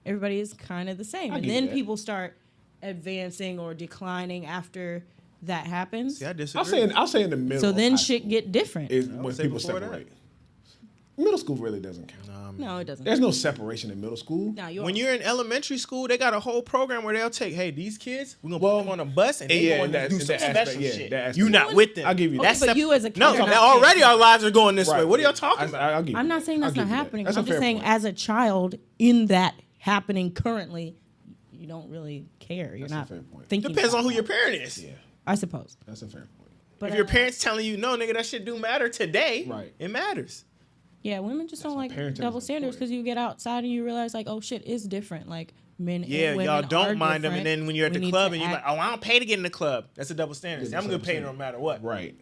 [SPEAKER 3] everybody is kind of the same.
[SPEAKER 4] I
[SPEAKER 3] And
[SPEAKER 4] get
[SPEAKER 3] then
[SPEAKER 4] that.
[SPEAKER 3] people start advancing or declining after that happens.
[SPEAKER 2] See, I disagree.
[SPEAKER 4] I'll say in the middle.
[SPEAKER 3] So
[SPEAKER 4] of
[SPEAKER 3] then
[SPEAKER 4] high
[SPEAKER 3] shit
[SPEAKER 4] school
[SPEAKER 3] get different.
[SPEAKER 4] is
[SPEAKER 2] would
[SPEAKER 4] when
[SPEAKER 2] say
[SPEAKER 4] people
[SPEAKER 2] before that.
[SPEAKER 4] separate. Middle school really doesn't count.
[SPEAKER 3] No, it doesn't.
[SPEAKER 4] There's no separation in middle school.
[SPEAKER 3] No,
[SPEAKER 2] When you're in elementary school, they got a whole program where they'll take, hey, these kids, we're gonna put them on a bus and they going to do some special shit. You not with them.
[SPEAKER 4] I'll give you
[SPEAKER 3] Okay,
[SPEAKER 4] that.
[SPEAKER 3] but you as a kid
[SPEAKER 2] No,
[SPEAKER 3] are not
[SPEAKER 2] already our lives are going this way.
[SPEAKER 4] Right.
[SPEAKER 2] What are y'all talking about?
[SPEAKER 4] I'll give you
[SPEAKER 3] I'm not
[SPEAKER 4] that.
[SPEAKER 3] saying that's
[SPEAKER 4] I'll
[SPEAKER 3] not
[SPEAKER 4] give you that.
[SPEAKER 3] happening.
[SPEAKER 4] That's
[SPEAKER 3] I'm
[SPEAKER 4] a
[SPEAKER 3] just
[SPEAKER 4] fair
[SPEAKER 3] saying
[SPEAKER 4] point.
[SPEAKER 3] as a child in that happening currently, you don't really care. You're
[SPEAKER 4] That's a
[SPEAKER 3] not
[SPEAKER 4] fair point.
[SPEAKER 3] thinking.
[SPEAKER 2] Depends
[SPEAKER 3] about
[SPEAKER 2] on who
[SPEAKER 3] that.
[SPEAKER 2] your parent is.
[SPEAKER 4] Yeah,
[SPEAKER 3] I suppose.
[SPEAKER 4] that's a fair point.
[SPEAKER 3] But
[SPEAKER 2] If your parents telling you, no, nigga, that shit do matter today,
[SPEAKER 4] Right.
[SPEAKER 2] it matters.
[SPEAKER 3] yeah, women just don't like
[SPEAKER 4] parenting
[SPEAKER 3] double
[SPEAKER 4] is
[SPEAKER 3] standards because you get outside and you realize like, oh shit, it's different. Like men
[SPEAKER 2] Yeah,
[SPEAKER 3] and women
[SPEAKER 2] y'all
[SPEAKER 3] are
[SPEAKER 2] don't mind them, and
[SPEAKER 3] different.
[SPEAKER 2] then when you're at
[SPEAKER 3] We
[SPEAKER 2] the
[SPEAKER 3] need
[SPEAKER 2] club
[SPEAKER 3] to
[SPEAKER 2] and you're like,
[SPEAKER 3] act-
[SPEAKER 2] oh, I don't pay to get in the club. That's a double standard.
[SPEAKER 4] Yeah,
[SPEAKER 2] I'm gonna
[SPEAKER 4] that's
[SPEAKER 2] pay
[SPEAKER 4] what I'm
[SPEAKER 2] no matter what.
[SPEAKER 4] Right.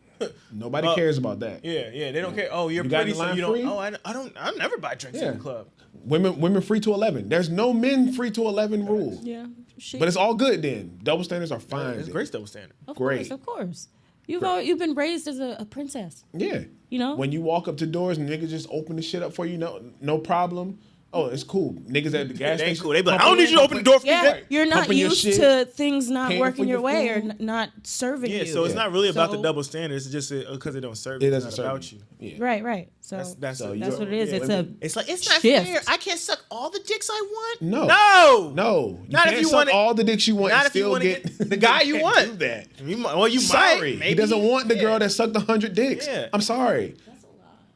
[SPEAKER 4] Nobody cares about that.
[SPEAKER 2] Yeah, they don't care. Oh, you're
[SPEAKER 4] You got
[SPEAKER 2] pretty,
[SPEAKER 4] in
[SPEAKER 2] so
[SPEAKER 4] line
[SPEAKER 2] you don't.
[SPEAKER 4] free?
[SPEAKER 2] Oh, I'll never buy drinks in
[SPEAKER 4] Yeah.
[SPEAKER 2] the club.
[SPEAKER 4] Women free to 11. There's no men free to 11 rule.
[SPEAKER 3] Yeah, shit.
[SPEAKER 4] But it's all good then. Double standards are fine.
[SPEAKER 2] It's
[SPEAKER 4] then.
[SPEAKER 2] great double standard.
[SPEAKER 3] Of
[SPEAKER 4] great.
[SPEAKER 3] course. You've been raised as a princess.
[SPEAKER 4] Yeah.
[SPEAKER 3] You know?
[SPEAKER 4] When you walk up to doors and niggas just open the shit up for you, no problem. Oh, it's cool. Niggas at the gas
[SPEAKER 2] They ain't
[SPEAKER 4] station.
[SPEAKER 2] cool. They be like, I
[SPEAKER 4] pumping
[SPEAKER 2] don't need you to open the door for
[SPEAKER 3] Yeah,
[SPEAKER 2] me.
[SPEAKER 3] you're not
[SPEAKER 4] Pumping your
[SPEAKER 3] used
[SPEAKER 4] shit,
[SPEAKER 3] to things not
[SPEAKER 4] paying
[SPEAKER 3] working
[SPEAKER 4] for
[SPEAKER 3] your
[SPEAKER 4] your
[SPEAKER 3] way or
[SPEAKER 4] food.
[SPEAKER 3] not serving you.
[SPEAKER 2] Yeah, so it's not really about the
[SPEAKER 3] So-
[SPEAKER 2] double standard. It's just because it don't serve
[SPEAKER 4] It
[SPEAKER 2] you.
[SPEAKER 4] doesn't
[SPEAKER 2] It's
[SPEAKER 4] serve
[SPEAKER 2] not about
[SPEAKER 4] you.
[SPEAKER 2] you.
[SPEAKER 4] Yeah.
[SPEAKER 3] Right. So
[SPEAKER 2] That's
[SPEAKER 3] that's
[SPEAKER 2] so
[SPEAKER 3] what it is.
[SPEAKER 2] yeah,
[SPEAKER 3] It's a
[SPEAKER 2] It's like it's not
[SPEAKER 3] shift.
[SPEAKER 2] fair. I can't suck all the dicks I want.
[SPEAKER 4] No.
[SPEAKER 2] No.
[SPEAKER 4] You
[SPEAKER 2] Not
[SPEAKER 4] can't
[SPEAKER 2] if you
[SPEAKER 4] suck
[SPEAKER 2] want it-
[SPEAKER 4] all the dicks you want
[SPEAKER 2] Not
[SPEAKER 4] and
[SPEAKER 2] if you
[SPEAKER 4] still
[SPEAKER 2] want to
[SPEAKER 4] get
[SPEAKER 2] get the guy you
[SPEAKER 4] can't
[SPEAKER 2] want.
[SPEAKER 4] do that.
[SPEAKER 2] You
[SPEAKER 4] Sorry.
[SPEAKER 2] might. Maybe.
[SPEAKER 4] He doesn't want the girl that sucked 100 dicks.
[SPEAKER 2] Yeah.
[SPEAKER 4] I'm sorry.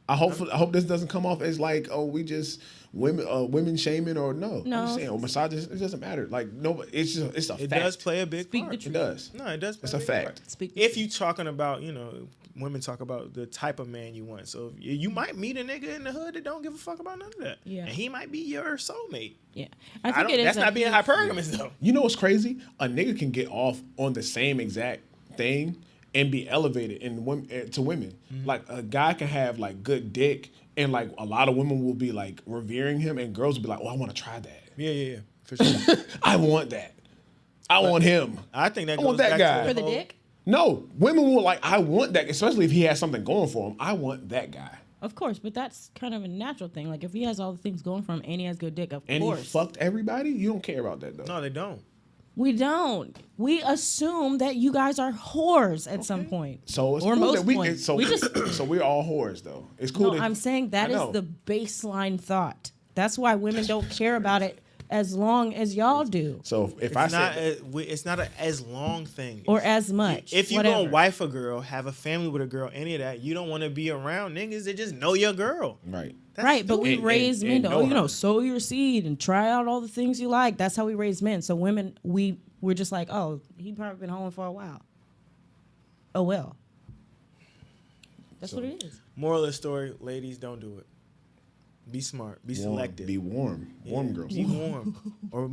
[SPEAKER 4] I hope this doesn't come off as like, oh, we just women shaming or no.
[SPEAKER 3] No.
[SPEAKER 4] I'm just saying, or misogynist. It doesn't matter. Like no, it's a
[SPEAKER 2] It
[SPEAKER 4] fact.
[SPEAKER 2] does play a big part.
[SPEAKER 4] It does.
[SPEAKER 2] No, it does. Play
[SPEAKER 4] It's a
[SPEAKER 2] big
[SPEAKER 4] fact.
[SPEAKER 2] part. If you talking about, women talk about the type of man you want. So you might meet a nigga in the hood that don't give a fuck about none of that.
[SPEAKER 3] Yeah.
[SPEAKER 2] And he might be your soulmate.
[SPEAKER 3] Yeah.
[SPEAKER 2] I
[SPEAKER 3] think
[SPEAKER 2] don't,
[SPEAKER 3] it is
[SPEAKER 2] that's
[SPEAKER 3] a
[SPEAKER 2] not being
[SPEAKER 3] huge-
[SPEAKER 2] hypergamous though.
[SPEAKER 4] You know what's crazy? A nigga can get off on the same exact thing and be elevated to women.
[SPEAKER 2] Mm-hmm.
[SPEAKER 4] Like a guy can have like good dick, and like a lot of women will be like revering him, and girls will be like, "Oh, I want to try that.
[SPEAKER 2] Yeah. For sure.
[SPEAKER 4] I want that. I want him.
[SPEAKER 2] I think that
[SPEAKER 4] I
[SPEAKER 2] goes
[SPEAKER 4] want that
[SPEAKER 2] back
[SPEAKER 4] guy."
[SPEAKER 2] to
[SPEAKER 3] For the
[SPEAKER 2] whole-
[SPEAKER 3] dick?
[SPEAKER 4] No, women will like, I want that, especially if he has something going for him. I want that guy.
[SPEAKER 3] Of course, but that's kind of a natural thing. Like if he has all the things going for him and he has good dick, of
[SPEAKER 4] And he
[SPEAKER 3] course.
[SPEAKER 4] fucked everybody. You don't care about that though.
[SPEAKER 2] No, they don't.
[SPEAKER 3] We don't. We assume that you guys are whores at some point.
[SPEAKER 4] So it's
[SPEAKER 3] or
[SPEAKER 4] cool
[SPEAKER 3] most
[SPEAKER 4] that we
[SPEAKER 3] points.
[SPEAKER 4] so
[SPEAKER 3] we just
[SPEAKER 4] so we're all whores though. It's cool.
[SPEAKER 3] No,
[SPEAKER 4] that,
[SPEAKER 3] I'm saying that
[SPEAKER 4] I
[SPEAKER 3] is
[SPEAKER 4] know.
[SPEAKER 3] the baseline thought. That's why women don't care about it as long as y'all do,
[SPEAKER 4] So if
[SPEAKER 2] It's
[SPEAKER 4] I
[SPEAKER 2] not
[SPEAKER 4] said
[SPEAKER 2] it's not a as long thing.
[SPEAKER 3] or as much.
[SPEAKER 2] If you
[SPEAKER 3] whatever.
[SPEAKER 2] gonna wife a girl, have a family with a girl, any of that, you don't want to be around niggas that just know your girl.
[SPEAKER 4] right,
[SPEAKER 2] That's
[SPEAKER 3] Right, but we
[SPEAKER 4] And-
[SPEAKER 3] raise
[SPEAKER 4] and
[SPEAKER 3] men to,
[SPEAKER 4] know her.
[SPEAKER 3] sow your seed and try out all the things you like. That's how we raise men. So women, we're just like, oh, he probably been home for a while. Oh well. That's what it is.
[SPEAKER 2] Moral of the story, ladies, don't do it. Be smart. Be selective.
[SPEAKER 4] Be warm. Warm girls.
[SPEAKER 2] Be warm. Or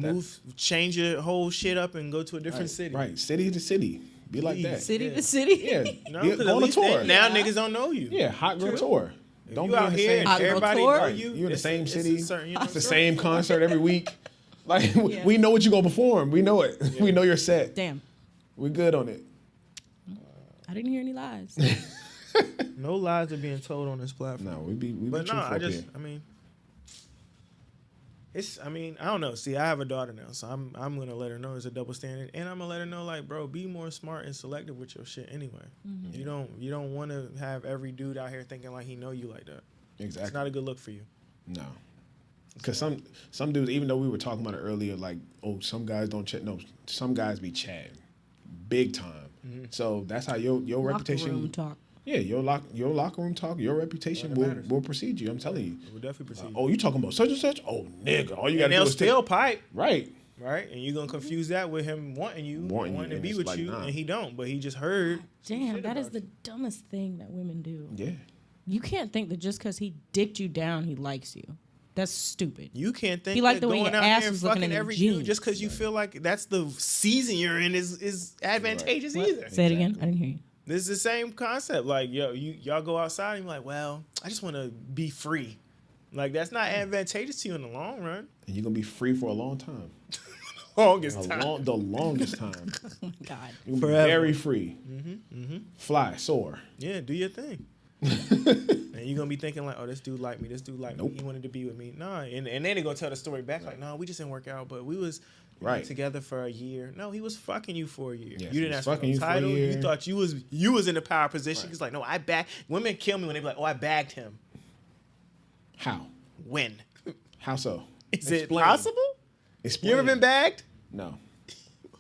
[SPEAKER 2] change your whole shit up and go to a different city.
[SPEAKER 4] Right. City to city. Be like that.
[SPEAKER 3] City to city.
[SPEAKER 4] Yeah.
[SPEAKER 2] No,
[SPEAKER 4] Go on a tour.
[SPEAKER 2] Now niggas don't know you.
[SPEAKER 4] Yeah. Hot girl tour. Don't
[SPEAKER 2] you
[SPEAKER 4] be
[SPEAKER 2] out
[SPEAKER 4] in the
[SPEAKER 2] here
[SPEAKER 4] same
[SPEAKER 2] and everybody know you.
[SPEAKER 4] You're in the same city.
[SPEAKER 2] It's
[SPEAKER 4] the same concert every week. Like we know what you're gonna perform. We know it. We know your set.
[SPEAKER 3] Damn.
[SPEAKER 4] We good on it.
[SPEAKER 3] I didn't hear any lies.
[SPEAKER 2] No lies are being told on this platform.
[SPEAKER 4] No, we be
[SPEAKER 2] But no,
[SPEAKER 4] truthful here.
[SPEAKER 2] I mean, I don't know. See, I have a daughter now, so I'm gonna let her know it's a double standard, and I'm gonna let her know, like, bro, be more smart and selective with your shit anyway.
[SPEAKER 3] Mm-hmm.
[SPEAKER 2] You don't want to have every dude out here thinking like he know you like that.
[SPEAKER 4] Exactly.
[SPEAKER 2] It's not a good look for you.
[SPEAKER 4] No. Because some dudes, even though we were talking about it earlier, like, oh, some guys don't chat. No, some guys be chatting, big time.
[SPEAKER 2] Mm-hmm.
[SPEAKER 4] So that's how your reputation.
[SPEAKER 3] Room talk.
[SPEAKER 4] Yeah, your locker room talk, your reputation will precede you. I'm telling you.
[SPEAKER 2] It will definitely precede you.
[SPEAKER 4] Oh, you talking about such and such? Oh, nigga, all you got to do
[SPEAKER 2] they'll
[SPEAKER 4] is
[SPEAKER 2] still pipe.
[SPEAKER 4] Right.
[SPEAKER 2] Right, and you're gonna confuse that with him wanting you to
[SPEAKER 4] and
[SPEAKER 2] be
[SPEAKER 4] it's
[SPEAKER 2] with
[SPEAKER 4] like,
[SPEAKER 2] you,
[SPEAKER 4] nah.
[SPEAKER 2] and he don't. But he just heard.
[SPEAKER 3] Damn, that is the dumbest thing that women do.
[SPEAKER 4] Yeah.
[SPEAKER 3] You can't think that just because he dicked you down, he likes you. That's stupid.
[SPEAKER 2] You can't think
[SPEAKER 3] he liked
[SPEAKER 2] that
[SPEAKER 3] the way
[SPEAKER 2] going
[SPEAKER 3] your
[SPEAKER 2] out
[SPEAKER 3] ass
[SPEAKER 2] there and
[SPEAKER 3] was looking
[SPEAKER 2] fucking
[SPEAKER 3] in
[SPEAKER 2] every
[SPEAKER 3] jeans.
[SPEAKER 2] dude just because you feel like that's the season you're in is advantageous either.
[SPEAKER 3] Say it again. I didn't hear you.
[SPEAKER 2] This is the same concept. Like, yo, y'all go outside and you're like, well, I just want to be free. Like, that's not advantageous to you in the long run.
[SPEAKER 4] And you're gonna be free for a long time.
[SPEAKER 2] The longest time.
[SPEAKER 4] The longest time.
[SPEAKER 3] Oh my God.
[SPEAKER 4] You're gonna be very free.
[SPEAKER 2] Mm-hmm.
[SPEAKER 4] Fly, soar.
[SPEAKER 2] Yeah, do your thing. And you're gonna be thinking like, oh, this dude like me. This dude like me. He wanted to be with me. Nah, and then they're gonna tell the story back like, no, we just didn't work out, but we was together for a year. No, he was fucking you for a year.
[SPEAKER 4] Yes,
[SPEAKER 2] You
[SPEAKER 4] he
[SPEAKER 2] didn't
[SPEAKER 4] was
[SPEAKER 2] ask for
[SPEAKER 4] fucking
[SPEAKER 2] no
[SPEAKER 4] you for a
[SPEAKER 2] title.
[SPEAKER 4] year.
[SPEAKER 2] You thought you was in the power position. He's like, no, I bagged. Women kill me when they be like, oh, I bagged him.
[SPEAKER 4] How?
[SPEAKER 2] When?
[SPEAKER 4] How so?
[SPEAKER 2] Is
[SPEAKER 4] Explain.
[SPEAKER 2] it possible?
[SPEAKER 4] Explain.
[SPEAKER 2] You ever been bagged?
[SPEAKER 4] No.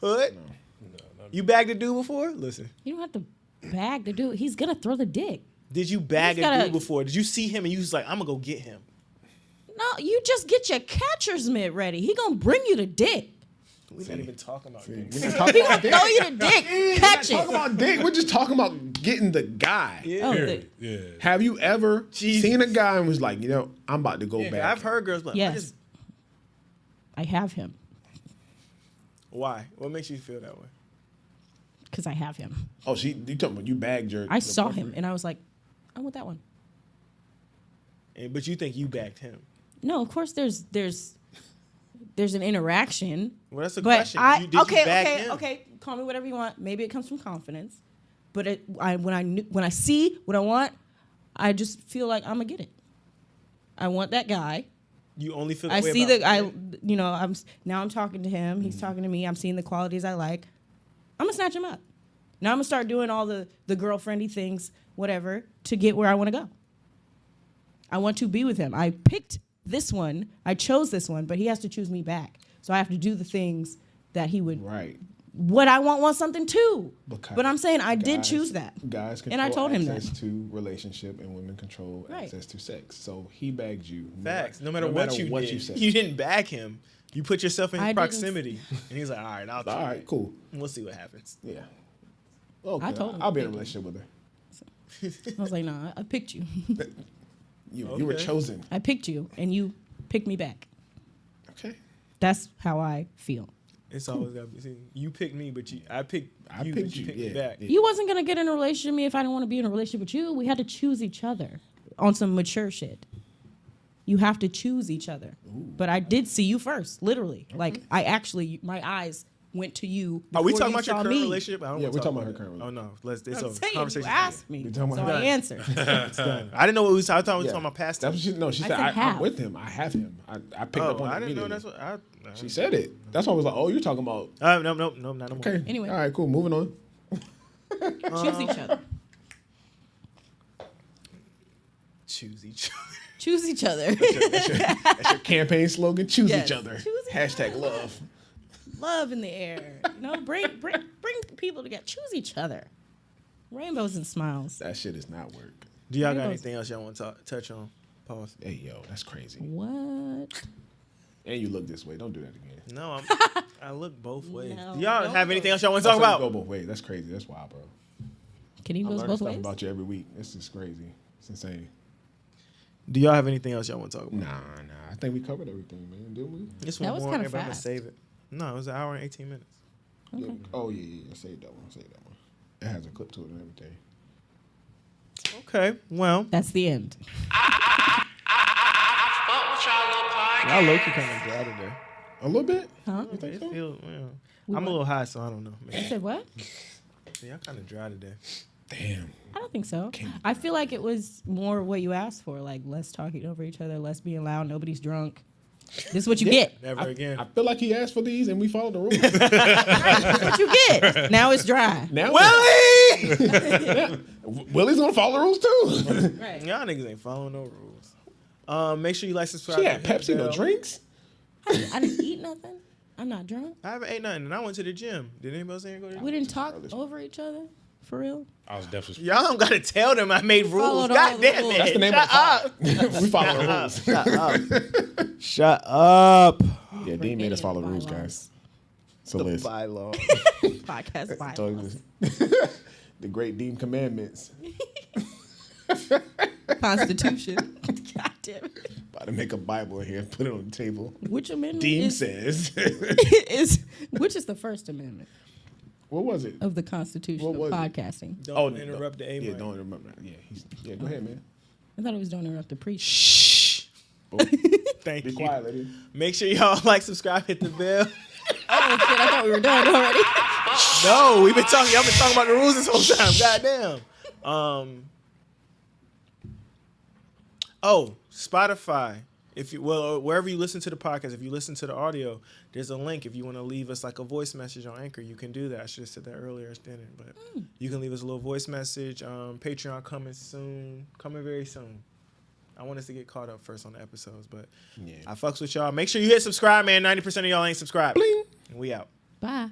[SPEAKER 2] Hood?
[SPEAKER 4] No.
[SPEAKER 2] You bagged a dude before? Listen.
[SPEAKER 3] You don't have to bag the dude. He's gonna throw the dick.
[SPEAKER 2] Did you bag
[SPEAKER 3] You just
[SPEAKER 2] a
[SPEAKER 3] gotta-
[SPEAKER 2] dude before? Did you see him and you was like, I'm gonna go get him?
[SPEAKER 3] No, you just get your catcher's mitt ready. He gonna bring you the dick.
[SPEAKER 2] We're not even talking about dick.
[SPEAKER 4] We're not talking
[SPEAKER 3] He
[SPEAKER 4] about
[SPEAKER 3] gonna throw you the dick. Catch
[SPEAKER 4] We're not talking
[SPEAKER 3] it.
[SPEAKER 4] about dick. We're just talking about getting the guy.
[SPEAKER 3] Oh,
[SPEAKER 5] Yeah.
[SPEAKER 4] Have you ever seen a guy and was like, you know, I'm about to go
[SPEAKER 2] Yeah,
[SPEAKER 4] back?
[SPEAKER 2] I've heard girls like,
[SPEAKER 3] Yes. I have him
[SPEAKER 2] why? What makes you feel that way?
[SPEAKER 3] because I have him.
[SPEAKER 4] Oh, you talking about you bagged your?
[SPEAKER 3] I saw him and I was like, I want that one.
[SPEAKER 2] But you think you bagged him?
[SPEAKER 3] No, of course there's an interaction.
[SPEAKER 2] Well, that's the
[SPEAKER 3] but
[SPEAKER 2] question. Did you bag him?
[SPEAKER 3] Okay. Call me whatever you want. Maybe it comes from confidence, but when I see what I want, I just feel like I'm gonna get it. I want that guy.
[SPEAKER 2] You only feel.
[SPEAKER 3] I
[SPEAKER 2] that way
[SPEAKER 3] see
[SPEAKER 2] about
[SPEAKER 3] I'm talking to him. He's talking to me. I'm seeing the qualities I like. I'm gonna snatch him up. Now I'm gonna start doing all the girlfriendy things, whatever, to get where I want to go. I want to be with him. I picked this one. I chose this one, but he has to choose me back. So I have to do the things that he would.
[SPEAKER 4] Right.
[SPEAKER 3] What I want something too.
[SPEAKER 4] Because
[SPEAKER 3] But I'm saying I did
[SPEAKER 4] guys-
[SPEAKER 3] choose that.
[SPEAKER 4] Guys control
[SPEAKER 3] And I told him that.
[SPEAKER 4] access to relationship and women control
[SPEAKER 3] Right.
[SPEAKER 4] access to sex. So he bagged you.
[SPEAKER 2] Facts. No matter what you did,
[SPEAKER 4] said.
[SPEAKER 2] you didn't bag him. You put yourself in
[SPEAKER 3] I
[SPEAKER 2] his
[SPEAKER 3] didn't-
[SPEAKER 2] proximity, and he's like, "All right, I'll."
[SPEAKER 4] All right, cool.
[SPEAKER 2] We'll see what happens.
[SPEAKER 4] Yeah. Okay.
[SPEAKER 3] I told him
[SPEAKER 4] I'll be
[SPEAKER 3] to
[SPEAKER 4] in a
[SPEAKER 3] pick
[SPEAKER 4] relationship with her.
[SPEAKER 3] I was like, nah, I picked you.
[SPEAKER 4] You were
[SPEAKER 2] Okay.
[SPEAKER 4] chosen.
[SPEAKER 3] I picked you, and you picked me back.
[SPEAKER 4] Okay.
[SPEAKER 3] That's how I feel.
[SPEAKER 2] It's always gotta be. See, you picked me, but I picked you.
[SPEAKER 4] picked
[SPEAKER 2] but you
[SPEAKER 4] you,
[SPEAKER 2] picked me
[SPEAKER 4] yeah.
[SPEAKER 2] back.
[SPEAKER 3] You wasn't gonna get in a relationship with me if I didn't want to be in a relationship with you. We had to choose each other on some mature shit. You have to choose each other. But I did see you first, literally. Like my eyes went to you.
[SPEAKER 2] Are we
[SPEAKER 3] before
[SPEAKER 2] talking
[SPEAKER 3] you
[SPEAKER 2] about your
[SPEAKER 3] saw
[SPEAKER 2] current
[SPEAKER 3] me.
[SPEAKER 2] relationship? I don't
[SPEAKER 4] Yeah,
[SPEAKER 2] wanna
[SPEAKER 4] we're
[SPEAKER 2] talk
[SPEAKER 4] talking about her current
[SPEAKER 2] Oh no, it's
[SPEAKER 3] I'm
[SPEAKER 2] over.
[SPEAKER 3] saying,
[SPEAKER 2] Conversation.
[SPEAKER 3] you asked me,
[SPEAKER 4] We're talking
[SPEAKER 3] so
[SPEAKER 4] about
[SPEAKER 3] I
[SPEAKER 4] her.
[SPEAKER 3] answered.
[SPEAKER 2] It's done. I didn't know what we was talking about. We was talking about past.
[SPEAKER 4] That's what she. No, she
[SPEAKER 3] I
[SPEAKER 4] said
[SPEAKER 3] said
[SPEAKER 4] I'm
[SPEAKER 3] have.
[SPEAKER 4] with him. I have him. I picked
[SPEAKER 2] Oh,
[SPEAKER 4] up on it
[SPEAKER 2] I didn't know
[SPEAKER 4] immediately.
[SPEAKER 2] that's what.
[SPEAKER 4] She said it. That's why I was like, oh, you're talking about.
[SPEAKER 2] No, not no more.
[SPEAKER 4] Okay.
[SPEAKER 3] Anyway.
[SPEAKER 4] All right, cool. Moving on.
[SPEAKER 3] Choose each other.
[SPEAKER 2] Choose each other.
[SPEAKER 3] Choose each other.
[SPEAKER 4] That's your campaign slogan. Choose
[SPEAKER 3] Yes.
[SPEAKER 4] each other.
[SPEAKER 3] Choose each
[SPEAKER 4] Hashtag love.
[SPEAKER 3] Love in the air. Bring people together. Choose each other. Rainbows and smiles.
[SPEAKER 4] That shit is not work.
[SPEAKER 2] Do y'all got
[SPEAKER 3] Rainbows.
[SPEAKER 2] anything else y'all want to touch on? Pause.
[SPEAKER 4] Hey, yo, that's crazy.
[SPEAKER 3] What?
[SPEAKER 4] And you look this way. Don't do that again.
[SPEAKER 2] No, I look both ways.
[SPEAKER 3] No,
[SPEAKER 2] Do y'all
[SPEAKER 3] don't
[SPEAKER 2] have
[SPEAKER 3] go.
[SPEAKER 2] anything else y'all want to
[SPEAKER 4] Oh,
[SPEAKER 2] talk
[SPEAKER 4] so you
[SPEAKER 2] about?
[SPEAKER 4] Go both ways. That's crazy. That's wild, bro.
[SPEAKER 3] Can he goes both ways?
[SPEAKER 4] About you every week. This is crazy. It's insane.
[SPEAKER 2] Do y'all have anything else y'all want to talk about?
[SPEAKER 4] Nah. I think we covered everything, man. Didn't we?
[SPEAKER 2] This
[SPEAKER 3] That was
[SPEAKER 2] more,
[SPEAKER 3] kind of
[SPEAKER 2] but I'm gonna
[SPEAKER 3] fast.
[SPEAKER 2] save it. No, it was an hour and 18 minutes.
[SPEAKER 3] Okay.
[SPEAKER 4] Yeah. Oh yeah. Save that one. It has a clip to it and everything.
[SPEAKER 2] Okay, well,
[SPEAKER 3] that's the end.
[SPEAKER 2] Y'all low-key kind of dry today.
[SPEAKER 4] A little bit?
[SPEAKER 3] Huh?
[SPEAKER 2] You think so?
[SPEAKER 3] We
[SPEAKER 2] I'm a
[SPEAKER 3] what?
[SPEAKER 2] little high, so I don't know.
[SPEAKER 3] You said what?
[SPEAKER 2] Y'all kind of dry today.
[SPEAKER 4] Damn.
[SPEAKER 3] I don't think so. I feel like it was more what you asked for, like less talking over each other, less being loud, nobody's drunk. This is what you get.
[SPEAKER 2] Never again.
[SPEAKER 4] I feel like he asked for these and we followed the rules.
[SPEAKER 3] That's what you get. Now it's dry.
[SPEAKER 4] Now
[SPEAKER 2] Willie!
[SPEAKER 4] Willie's gonna follow the rules too.
[SPEAKER 3] Right.
[SPEAKER 2] Y'all niggas ain't following no rules. Make sure you like, subscribe.
[SPEAKER 4] She had
[SPEAKER 2] hit the
[SPEAKER 4] Pepsi, no
[SPEAKER 2] bell.
[SPEAKER 4] drinks.
[SPEAKER 3] I didn't eat nothing. I'm not drunk.
[SPEAKER 2] I haven't ate nothing, and I went to the gym. Did anybody else go to the gym?
[SPEAKER 3] We didn't talk over each other. For real?
[SPEAKER 5] I was definitely.
[SPEAKER 2] Y'all don't gotta tell them I made rules.
[SPEAKER 3] Followed
[SPEAKER 2] God
[SPEAKER 3] all the
[SPEAKER 2] damn
[SPEAKER 3] rules.
[SPEAKER 2] it.
[SPEAKER 4] That's the name
[SPEAKER 2] Shut
[SPEAKER 4] of the
[SPEAKER 2] up.
[SPEAKER 4] pod. We follow the rules.
[SPEAKER 2] Shut up. Shut up.
[SPEAKER 4] Yeah, Dean made us follow the rules, guys. So
[SPEAKER 2] The
[SPEAKER 4] Liz.
[SPEAKER 2] bylaw.
[SPEAKER 3] Podcast
[SPEAKER 4] Told
[SPEAKER 3] bylaws.
[SPEAKER 4] you. The great Dean commandments.
[SPEAKER 3] Constitution. God damn it.
[SPEAKER 4] About to make a Bible here and put it on the table.
[SPEAKER 3] Which amendment
[SPEAKER 4] Dean says.
[SPEAKER 3] which is the First Amendment
[SPEAKER 4] What was it?
[SPEAKER 3] of the Constitution of
[SPEAKER 4] was it?
[SPEAKER 3] podcasting?
[SPEAKER 2] Don't interrupt the A
[SPEAKER 4] Yeah,
[SPEAKER 2] mic.
[SPEAKER 4] don't interrupt. Yeah, go ahead, man.
[SPEAKER 3] I thought it was don't interrupt the preacher.
[SPEAKER 2] Shh. Thank
[SPEAKER 4] Be
[SPEAKER 2] you.
[SPEAKER 4] quiet, lady.
[SPEAKER 2] Make sure y'all like, subscribe, hit the bell.
[SPEAKER 3] Oh shit! I thought we were done already.
[SPEAKER 2] No, we've been talking. Y'all been talking about the rules this whole time. Goddamn. Oh, Spotify. If you wherever you listen to the podcast, if you listen to the audio, there's a link. If you want to leave us like a voice message on Anchor, you can do that. I should have said that earlier, didn't, but you can leave us a little voice message. Patreon coming very soon. I want us to get caught up first on the episodes, but I fucks with y'all. Make sure you hit subscribe, man. 90% of y'all ain't subscribed. Bling. And we out.
[SPEAKER 3] Bye.